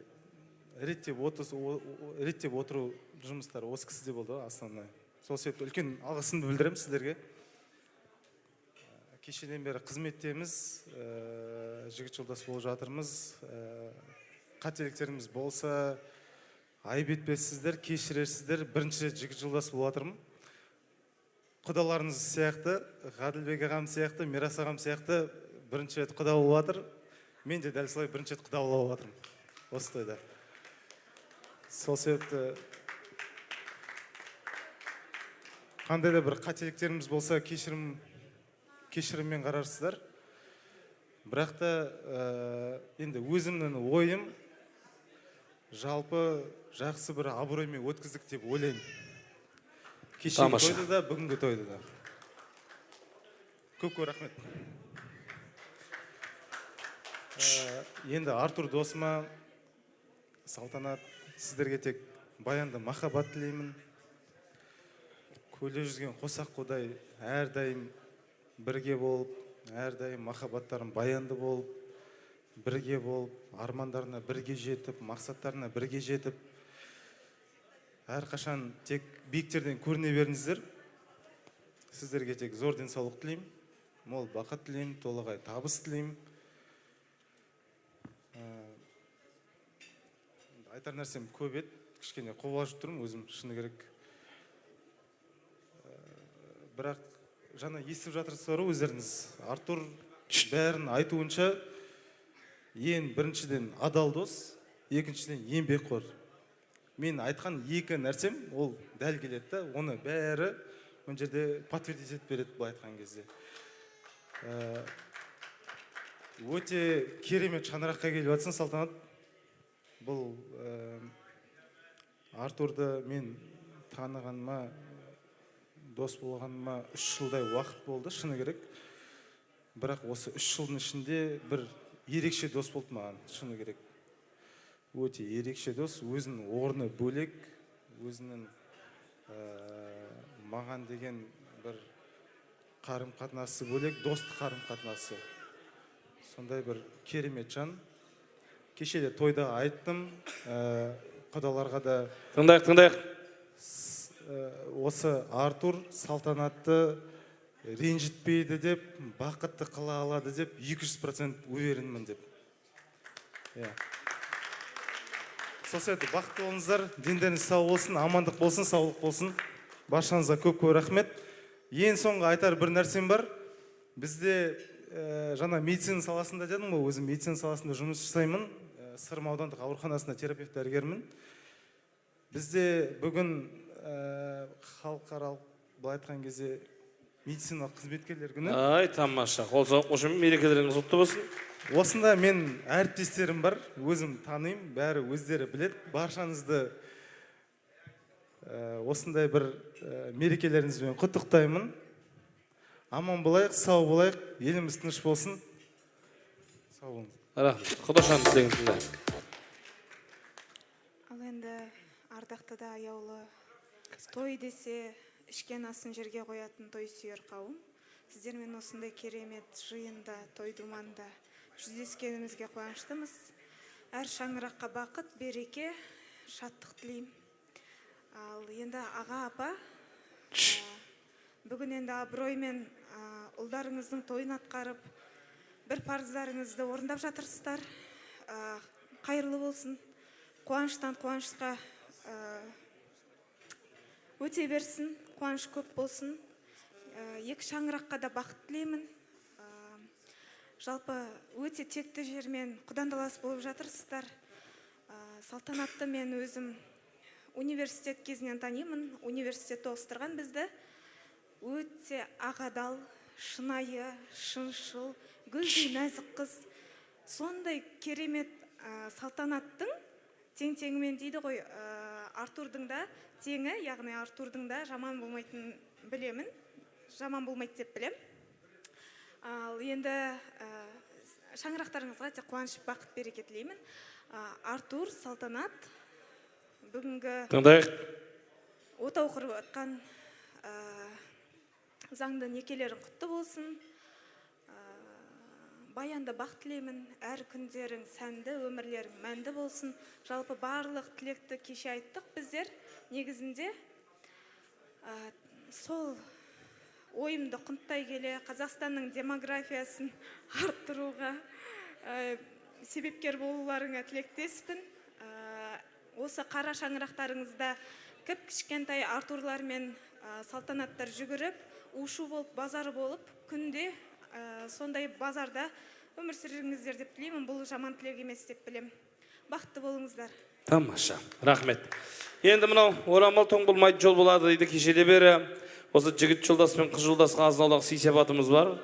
реттеп отыру жұмыстары осы кісіде болды, основной. Сол себепті үлкен алғысымды білдірем сіздерге. Кешеден бері қызметтеміз, жігіт жолдас болып жатырмыз. Қателіктеріміз болса, айып етпессіздер, кешірерсіздер. Бірінші рет жігіт жолдас болып жатырмын. Құдаларыңыз сияқты, Ғаділбек ағам сияқты, Мирас ағам сияқты бірінші рет құда болып жатыр. Мен де дәл солай бірінші рет құда болып жатырмын. Осы тойда. Сол себепті қандай да бір қателіктеріміз болса, кешіріммен қарарсыздар. Бірақ та енді өзімнің ойым жалпы жақсы бір абыроймен өткіздік деп ойлаймын. Кешегі тойды да, бүгінгі тойды да. Көп рахмет. Енді Артур досыма Салтанат, сіздерге тек баянды махаббат тілеймін. Көлде жүзген қосақ қодай әрдайым бірге болып, әрдайым махаббаттарың баянды болып, бірге болып, армандарына бірге жетіп, мақсаттарына бірге жетіп, әрқашан тек биіктерден көріне беріңіздер. Сіздерге тек зор денсаулық тілеймін, мол бақыт тілеймін, толағай табыс тілеймін. Айтар нәрсем көп еді, кішкене қобалжып тұрмын өзім, шыны керек. Бірақ жаңа естіп жатырсыздар ғой өздеріңіз. Артур бәрін айтуынша ең біріншіден адал дос, екіншіден еңбекқор. Мен айтқан екі нәрсем ол дәл келеді, оны бәрі мына жерде подтвердить етіп береді бұл айтқан кезде. Өте керемет шаңыраққа келіп жатсың, Салтанат. Бұл Артурды мен танығаныма, дос болғаныма 3 жылдай уақыт болды, шыны керек. Бірақ осы 3 жылдың ішінде бір ерекше дос болды маған, шыны керек. Өте ерекше дос, өзінің орны бөлек, өзінің маған деген бір қарым-қатынасы бөлек, достық қарым-қатынасы. Сондай бір керемет жан. Кешеде тойда айттым, құдаларға да... Тыңдайық. Осы Артур Салтанатты ренжітпейді деп, бақытты қыла алады деп, 200% уверенмін деп. Сол сияқты бақытты болыңыздар, дендеріңіз сау болсын, амандық болсын, саулық болсын. Баршаңызға көп рахмет. Ең соңғы айтар бір нәрсем бар. Бізде жаңа медицина саласында дедім ғой, өзім медицина саласында жұмыс жасаймын. Сырым аудандық ауруханасында терапевт дәрігермін. Бізде бүгін халықаралық былай айтқан кезде медициналық қызметкерлер күні. Ай, тамаша. Қол соғып қошымен мерекелеріңіз құтты болсын. Осында мен әріптестерім бар, өзім танимын, бәрі өздері біледі. Баршаңызды осындай бір мерекелеріңізбен құттықтаймын. Аман болайық, сау болайық, еліміз тыныш болсын. Сау болыңыз. Рахмет. Құдашан тілеген тыңдайық. Ал енді ардақты да аяулы той десе ішкен асын жерге қоятын той сүйер қауым. Сіздермен осындай керемет жиында, той думанда жүздескенімізге қуаныштымыз. Әр шаңыраққа бақыт, береке, шаттық тілеймін. Ал енді аға апа, бүгін енді абыроймен ұлдарыңыздың тойын атқарып, бір парыздарыңызды орындап жатырсыздар. Қайырлы болсын, қуаныштан қуанышқа өте берсін, қуаныш көп болсын. Екі шаңыраққа да бақыт тілеймін. Жалпы өте текті жермен құдандалас болып жатырсыздар. Салтанатты мен өзім университет кезінен танимын. Университетті ауыстырған бізді. Өте ағадал, шынайы, шыншыл, гүлдей нәзік қыз. Сондай керемет Салтанаттың тең-теңімен дейді ғой, Артурдың да теңі, яғни Артурдың да жаман болмайтын білемін. Жаман болмайды деп білем. Ал енді шаңырақтарыңызға тек қуаныш, бақыт, береке тілеймін. Артур, Салтанат, бүгінгі отау құрып отқан заңды некелерің құтты болсын. Баянды бақыт тілеймін. Әр күндерің сәнді, өмірлерің мәнді болсын. Жалпы барлық тілекті кеше айттық біздер. Негізінде сол ойымды құнттай келе Қазақстанның демографиясын арттыруға себепкер болуларыңа тілектеспін. Осы қара шаңырақтарыңызда кіп кішкентай Артурлар мен Салтанаттар жүгіріп, ушу болып, базар болып, күнде сондай базарда өмір сүріңіздер деп тілеймін. Бұл жаман тілек емес деп білем. Бақытты болыңыздар. Тамаша, рахмет. Енді мынау орамал тоң болмайды жол болады дейді. Кешеде бері осы жігіт жолдас пен қыз жолдасқа азынаулақ сый-сияпатымыз бар.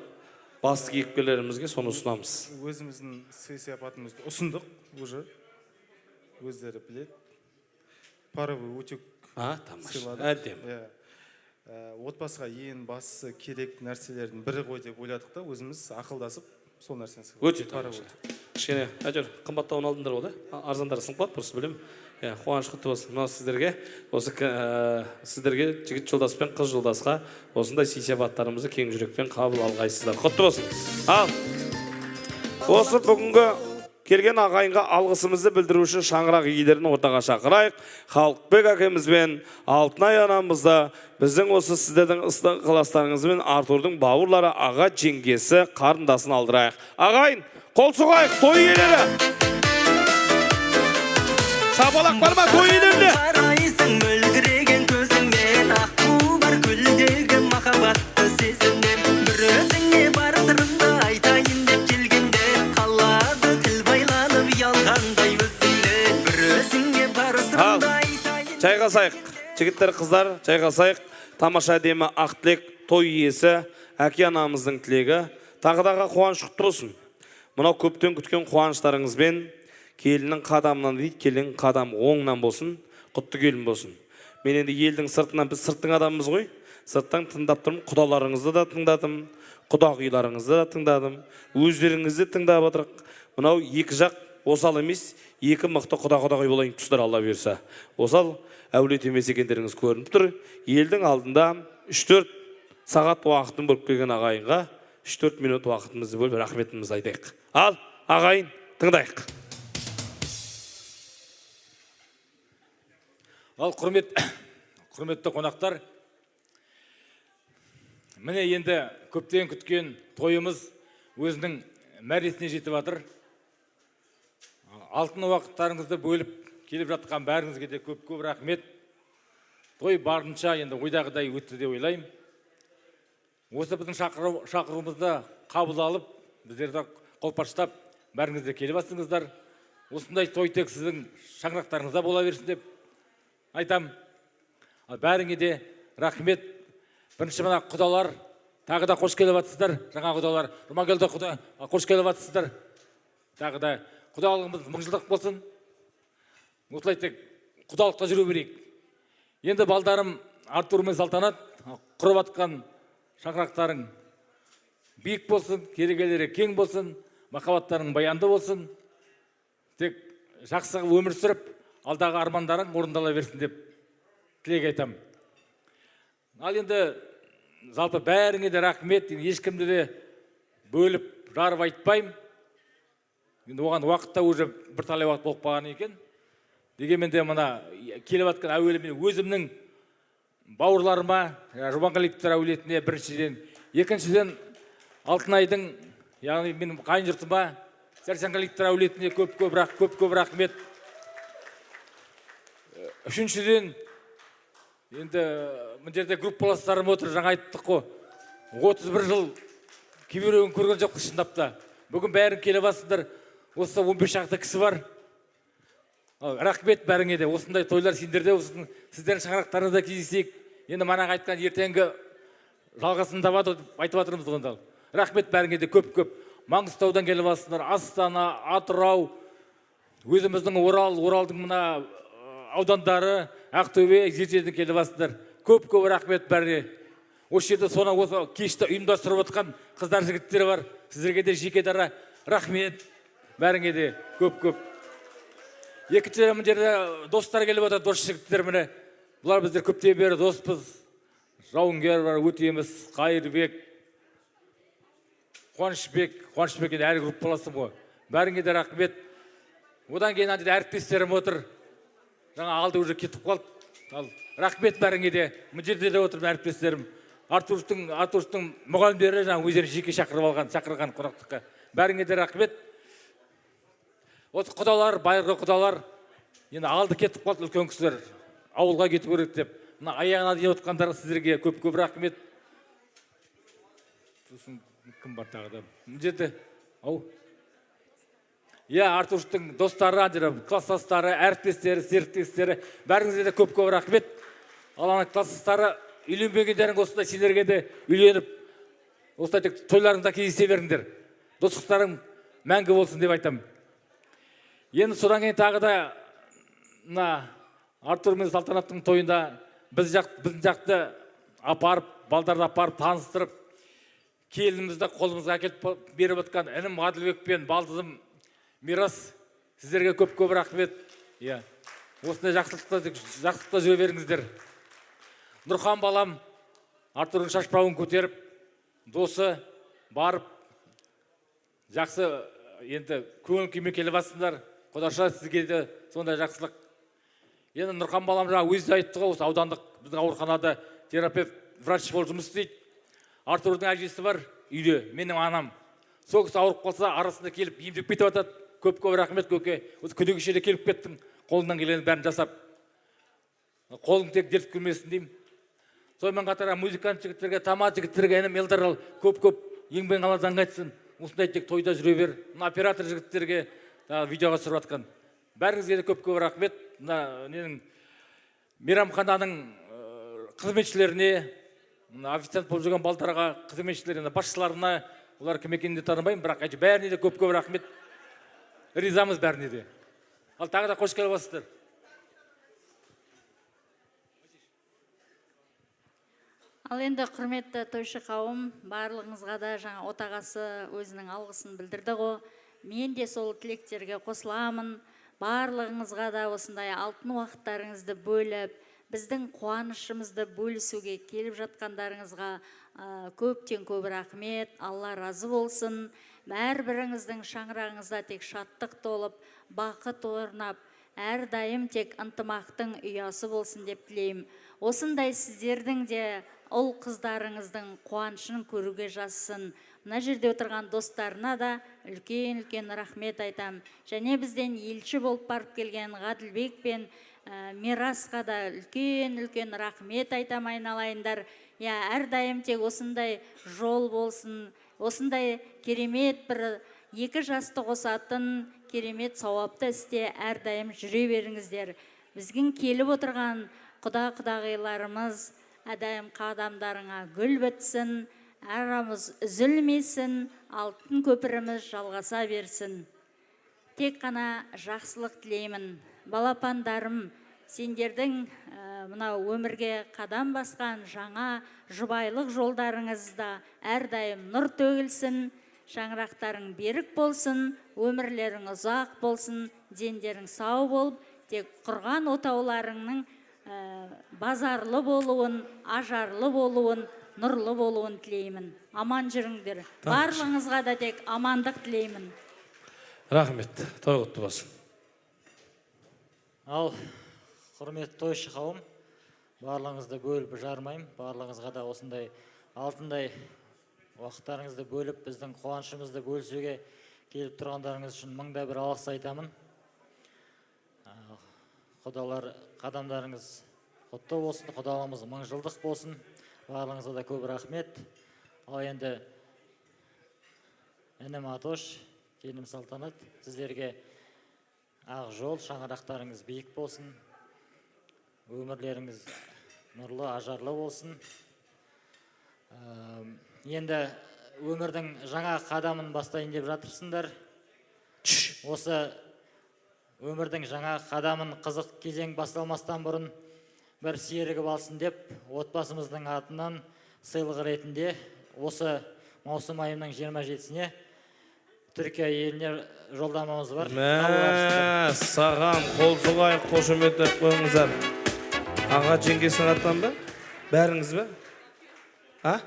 Басты кейіпкерлерімізге соны ұсынамыз. Өзіміздің сый-сияпатымызды ұсындық уже. Өздері біледі. Паровый утюг тамаша, әдем. Отбасыға ең басты керек нәрселердің бірі ғой деп ойладық та, өзіміз ақылдасып сол нәрсені өте тамаша. кішкене әйтеуір қымбаттауын алдыңдар ғой да, арзандары сынып қалады, дұрыс білемін. Қуаныш құтты болсын. Мынау сіздерге, осы сіздерге жігіт жолдас пен қыз жолдасқа осындай сый-сияпаттарымызды кең жүрекпен қабыл алғайсыздар. Құтты болсын. Ал, осы бүгінгі келген ағайынға алғысымызды білдіру үшін шаңырақ иелерін ортаға шақырайық. Халықбек әкеміз бен Алтынай анамызды, біздің осы сіздердің ықыластарыңызбен Артурдың бауырлары, аға жеңгесі, қарындасын алдырайық. Ағайын, қол соғайық, той иелері. Шапалақ бар ма той иелеріне? Қарайсың мөлдіреген көзіңмен, аққу бар көлдегі махаббатты сезімнен. Бір өзіңе бар сырымды айтайын деп келгенде, қалады тіл байланып ұялғандай өзіңде. Бір өзіңе бар сырымды айтайын. Жайғасайық, жігіттер, қыздар, жайғасайық. Тамаша әдемі Ақтілек той иесі, әке анамыздың тілегі. Тағыдағы қуаныш құтты болсын. Мынау көптен күткен қуаныштарыңызбен келіннің қадамынан дейді, келіннің қадам оңынан болсын, құтты келін болсын. Мен енді елдің сыртынан, біз сырттың адамымыз ғой. Сырттан тыңдап тұрмын, құдаларыңызды да тыңдадым, құдағиларыңызды да тыңдадым, өздеріңізді тыңдап отырық. Мынау екі жақ осал емес, екі мықты құда-құдағи болайын тұстар, Алла берса. Осал әулет емес екендеріңіз көрініп тұр. Елдің алдында 3-4 сағат уақытын бөліп келген ағайынға 3-4 минут уақытымызды бөліп рахметімізді айтайық. Ал, ағайын, тыңдайық. Ал құрметті қонақтар, міне енді көптен күткен тойымыз өзінің мәресіне жетіп жатыр. Алтын уақыттарыңызды бөліп келіп жатқан бәріңізге де көп рахмет. Той барынша енді ойдағыдай өтті деп ойлаймын. Осы біздің шақыруымызды қабыл алып, біздерді қолпаштап бәріңізде келіп жатсыңыздар. Осындай той тек сіздің шаңырақтарыңызда бола берсін деп айтам. Бәріңе де рахмет. Бірінші мына құдалар тағы да қош келіп жатсыздар. Жаңа құдалар, Жұмагелді құда қош келіп жатсыздар. Тағы да құдалығымыз мыңжылдық болсын. Осылай тек құдалықта жүру берейік. Енді балдарым Артур мен Салтанат құрып атқан шаңырақтарың биік болсын, керегелері кең болсын, махаббаттарың баянды болсын. Тек жақсы өмір сүріп, алдағы армандарың орындала берсін деп тілек айтам. Ал енді жалпы бәріңе де рахмет, ешкімді де бөліп жарып айтпаймын. Енді оған уақытта уже бірталай уақыт болып қалған екен. Дегенмен де мына келіп жатқан әуелі мен өзімнің бауырларыма, Жұмағалиевтер әулетіне біріншіден, екіншіден Алтынайдың, яғни менің қайын жұртыма, Сәрсенғалиевтер әулетіне көп рахмет. Үшіншіден, енді мына жерде группаластарым отыр, жаңа айттық қой. 31 жыл кейбіреуін көрген жоқ шындапта. Бүгін бәрің келіп жатсыздар. Осы 15 шақты кісі бар. Рахмет бәріңе де. Осындай тойлар сендерде, сіздердің шаңырақтарыңызда кездесейік. Енді манағы айтқан ертеңгі жалғасын табады айтып жатырмыз онда. Рахмет бәріңе де көп. Маңғыстаудан келіп жатсыздар, Астана, Атырау, өзіміздің Оралдың мына аудандары, Ақтөбе, жерден келіп жатсыздар. Көп рахмет бәріне. Осы жерде осы кешті ұйымдастырып отқан қыздар жігіттері бар. Сіздерге де жеке дара рахмет. Бәріңе де көп. Екінші мына жерде достар келіп отыр, дос жігіттер міне. Бұлар біздер көптен бері доспыз. Жауынгер бар, өтеміз, Қайырбек, Қуанышбек енді әр группаласым ғой. Бәріңе де рахмет. Одан кейін әріптестерім отыр. Жаңа алды уже кетіп қалды. Рахмет бәріңе де. Мына жерде де отыр әріптестерім. Артурстың мұғалімдері жаңа өздері жеке шақырған қонақтыққа. Бәріңе де рахмет. Осы құдалар, байырғы құдалар, енді алды кетіп қалды үлкен кісілер. Ауылға кету керек деп. Мына аяғына дейін отқандар сіздерге көп рахмет. Сосын кім бар тағы да? Мына жерде, Артурстың достары, класстастары, әріптестері, серіктестері, бәріңізге де көп рахмет. Ал ана класстастары үйленбегендерің осындай сендерге де үйленіп, осындай тек тойларыңда кездесе беріңдер. Достықтарың мәңгі болсын деп айтам. Енді содан кейін тағы да Артур мен Салтанаттың тойында біздің жақты апарып, балдарды апарып, таныстырып, келінімізді қолымызға әкеліп беріп отқан інім Ғаділбек пен балдызым мирас, сіздерге көп рахмет. Иә, осындай жақсылықта жүре беріңіздер. Нұрхан балам Артурдың шашпауын көтеріп, досы барып, жақсы енді көңіл күймен келіп жатсыңдар. Құдаша сізге де сондай жақсылық. Енді Нұрхан балам жаңа өзі айтты ғой, осы аудандық біздің ауруханада терапевт, врач болып жұмыс істейді. Артурдың әжесі бар үйде, менің анам. Сол кісі ауырып қалса, арасында келіп емдеп кетіп жатады. Көп рахмет көке. Осы күні кеше де келіп кеттің, қолыңнан келгенін бәрін жасап. Қолың тек дерт көрмесін деймін. Сонымен қатар музыкант жігіттерге, тамад жігіттерге, інім Елдарал көп еңбегің алладан қайтсын. Осындай тек тойда жүре бер. Оператор жігіттерге видеоға түсіріп жатқан. Бәріңізге де көп рахмет. Мейрамхананың қызметшілеріне, официант болып жүрген балдарға, қызметшілеріне, басшыларына, олар кім екенін де танымаймын, бірақ бәріне де көп рахмет. Ризамыз бәріне де. Ал тағы да қош келіп отырсыздар. Ал енді құрметті тойшы қауым, барлығыңызға да жаңа отағасы өзінің алғысын білдірді ғой. Мен де сол тілектерге қосыламын. Барлығыңызға да осындай алтын уақыттарыңызды бөліп, біздің қуанышымызды бөлісуге келіп жатқандарыңызға көптен көп рахмет. Алла разы болсын. Бәрбіріңіздің шаңырағыңызда тек шаттық толып, бақыт орнап, әрдайым тек ынтымақтың ұясы болсын деп тілеймін. Осындай сіздердің де ұл қыздарыңыздың қуанышын көруге жазсын. Мына жерде отырған достарына да үлкен рахмет айтам. Және бізден елші болып барып келген Ғаділбек пен Мирасқа да үлкен рахмет айтам айналайындар. Әрдайым тек осындай жол болсын, осындай керемет бір екі жасты қосатын керемет сауапты істе әрдайым жүре беріңіздер. Бізгін келіп отырған құдағиларымыз әдайым қадамдарыңа гүл бітсін, арамыз үзілмесін, алтын көпіріміз жалғаса берсін. Тек қана жақсылық тілеймін. Балапандарым, сендердің мынау өмірге қадам басқан жаңа жұбайлық жолдарыңызда әрдайым нұр төгілсін, шаңырақтарың берік болсын, өмірлерің ұзақ болсын, дендерің сау болып, тек құрған отауларыңның базарлы болуын, ажарлы болуын, нұрлы болуын тілеймін. Аман жүріңдер. Барлығыңызға да тек амандық тілеймін. Рахмет. Той құтты болсын. Ал құрметті тойшы қауым, барлығыңызды бөліп жармаймын. Барлығыңызға да осындай алтындай уақыттарыңызды бөліп, біздің қуанышымызды бөлісуге келіп тұрғандарыңыз үшін мыңда бір алғыс айтамын. Құдалар қадамдарыңыз құтты болсын, құдаларымыз мың жылдық болсын. Барлығыңызға да көп рахмет. Ал енді інім Атош, келінім Салтанат, сіздерге ақ жол, шаңырақтарыңыз биік болсын, өмірлеріңіз нұрлы, ажарлы болсын. Енді өмірдің жаңа қадамын бастайын деп жатырсыңдар. Осы өмірдің жаңа қадамын қызық кезең басталмастан бұрын бір серігіп алсын деп, отбасымыздың атынан сыйлық ретінде осы маусым айының 27-сіне Түркия еліне жолдамамыз бар. Саған қол соғайық, қошеметтеп қойыңыздар. Аға жеңгесінің атынан ба? Бәріңіз ба?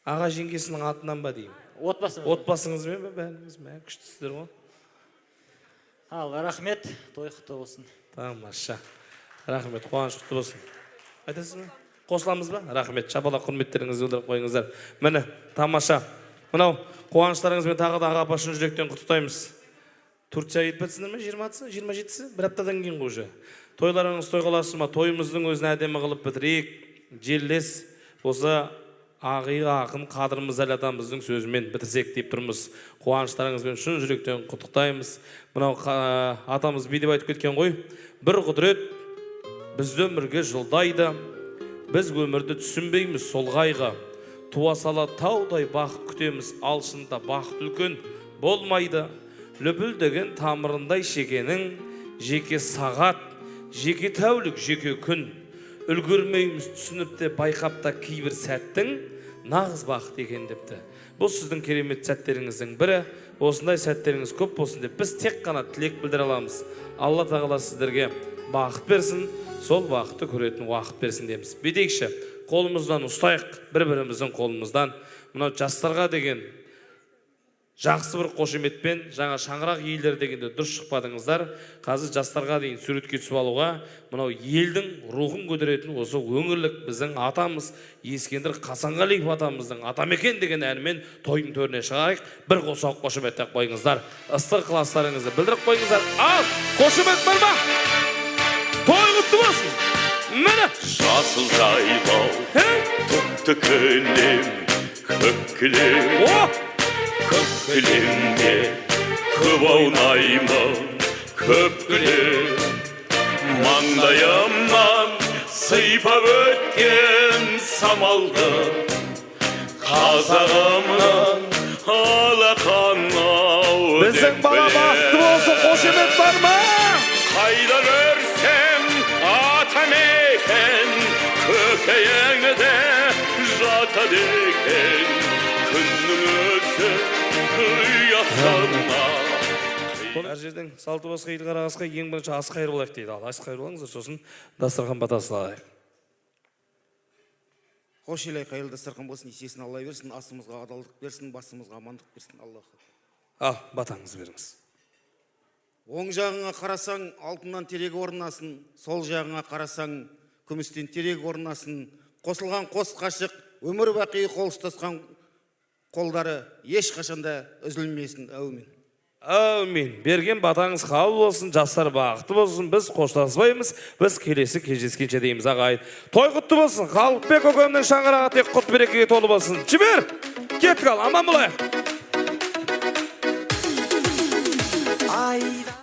Аға жеңгесінің атынан ба деймін? Отбасыңызбен ба? Бәріңіз ме? Күштісіздер ғой. Ал, рахмет, той құтты болсын. Тамаша. Рахмет, қуаныш құтты болсын. Айтасыз ба? Қосыламыз ба? Рахмет, шапалақ құрметтеріңізді білдіріп қойыңыздар. Міне, тамаша. Мынау қуаныштарыңызбен тағы да аға апашын жүректен құттықтаймыз. Турцияға кетіп жатсыңдар ма? 20-сы, 27-сі? Бір аптадан кейін ғой уже. Тойларыңыз той қаласыз ма? Тойымыздың өзін әдемі қылып бітірейік. Желлес осы ағиға ақын қадырымыз әлі атамыздың сөзімен бітірсек деп тұрмыз. Қуаныштарыңызбен шын жүректен құттықтаймыз. Мынау атамыз бейдеп айтып кеткен ғой. Бір құдірет бізді өмірге жылдайды. Біз өмірді түсінбейміз солғайға. Туа сала таудай бақыт күтеміз, алшында бақыт үлкен болмайды. Лүпілдеген тамырындай шекенің, жеке сағат, жеке тәулік, жеке күн. Үлгірмейміз түсініпті байқапта кейбір сәттің нағыз бақыт екен депті. Бұл сіздің керемет сәттеріңіздің бірі. осындай сәттеріңіз көп болсын деп біз тек қана тілек білдіре аламыз. Алла тағала сіздерге бақыт берсін, сол бақытты көретін уақыт берсін дейміз. Бедейікші, қолымыздан ұстайық, бір-біріміздің қолымыздан. Мынау жастарға деген жақсы бір қошеметпен, жаңа шаңырақ иелері дегенде дұрыс шықпадыңыздар. Қазір жастарға дейін суретке түсіп алуға, мынау елдің рухын көтеретін осы өңірлік біздің атамыз Ескендір Қасанғалиев атамыздың Атамекен деген әнімен тойдың төріне шығарайық. Bir қосақ қошеметтеп қойыңыздар. Ыстық ықыластарыңызды білдіріп қойыңыздар. Ал, қошемет бар ма? Той құтты болсын. Міне. Жасыл жайлау, тұтты күнем, көк кілемге көп аунаймын, көп кілем. Маңдайымнан сыйпап өткен самалды, қазағымнан алақанау деп Біздің бала бақытты болсын, қошемет бар ма? Қайда көрсем Атамекен, көкейіңде жатады екен, күннің өзі ұятсана. Әр жерден салты басқа ел қарағасқа ең бірінші ас қайыр болайық дейді. Ал ас қайыр болаңыздар, сосын дастархан батасын алайық. Қош елай қайырлы дастархан болсын, есесін Алла берсін, асымызға адалдық берсін, басымызға амандық берсін, Алла. Ал, батаңыз беріңіз. Оң жағыңа қарасаң, алтыннан терек орнасын, сол жағыңа қарасаң, күмістен терек орнасын. Қосылған қос қашық, өмір бақи қол ұстасқан қолдары ешқашанда үзілмесін. Әумин. Әумин. Берген батаңыз қабыл болсын, жастар бақытты болсын. Біз қоштаспаймыз, біз келесі кездескенше дейміз ағайын. Той құтты болсын, Қалықбек көкемнің шаңырағы тек құт берекеге толы болсын. Жібер! Кеттік ал, аман болайық.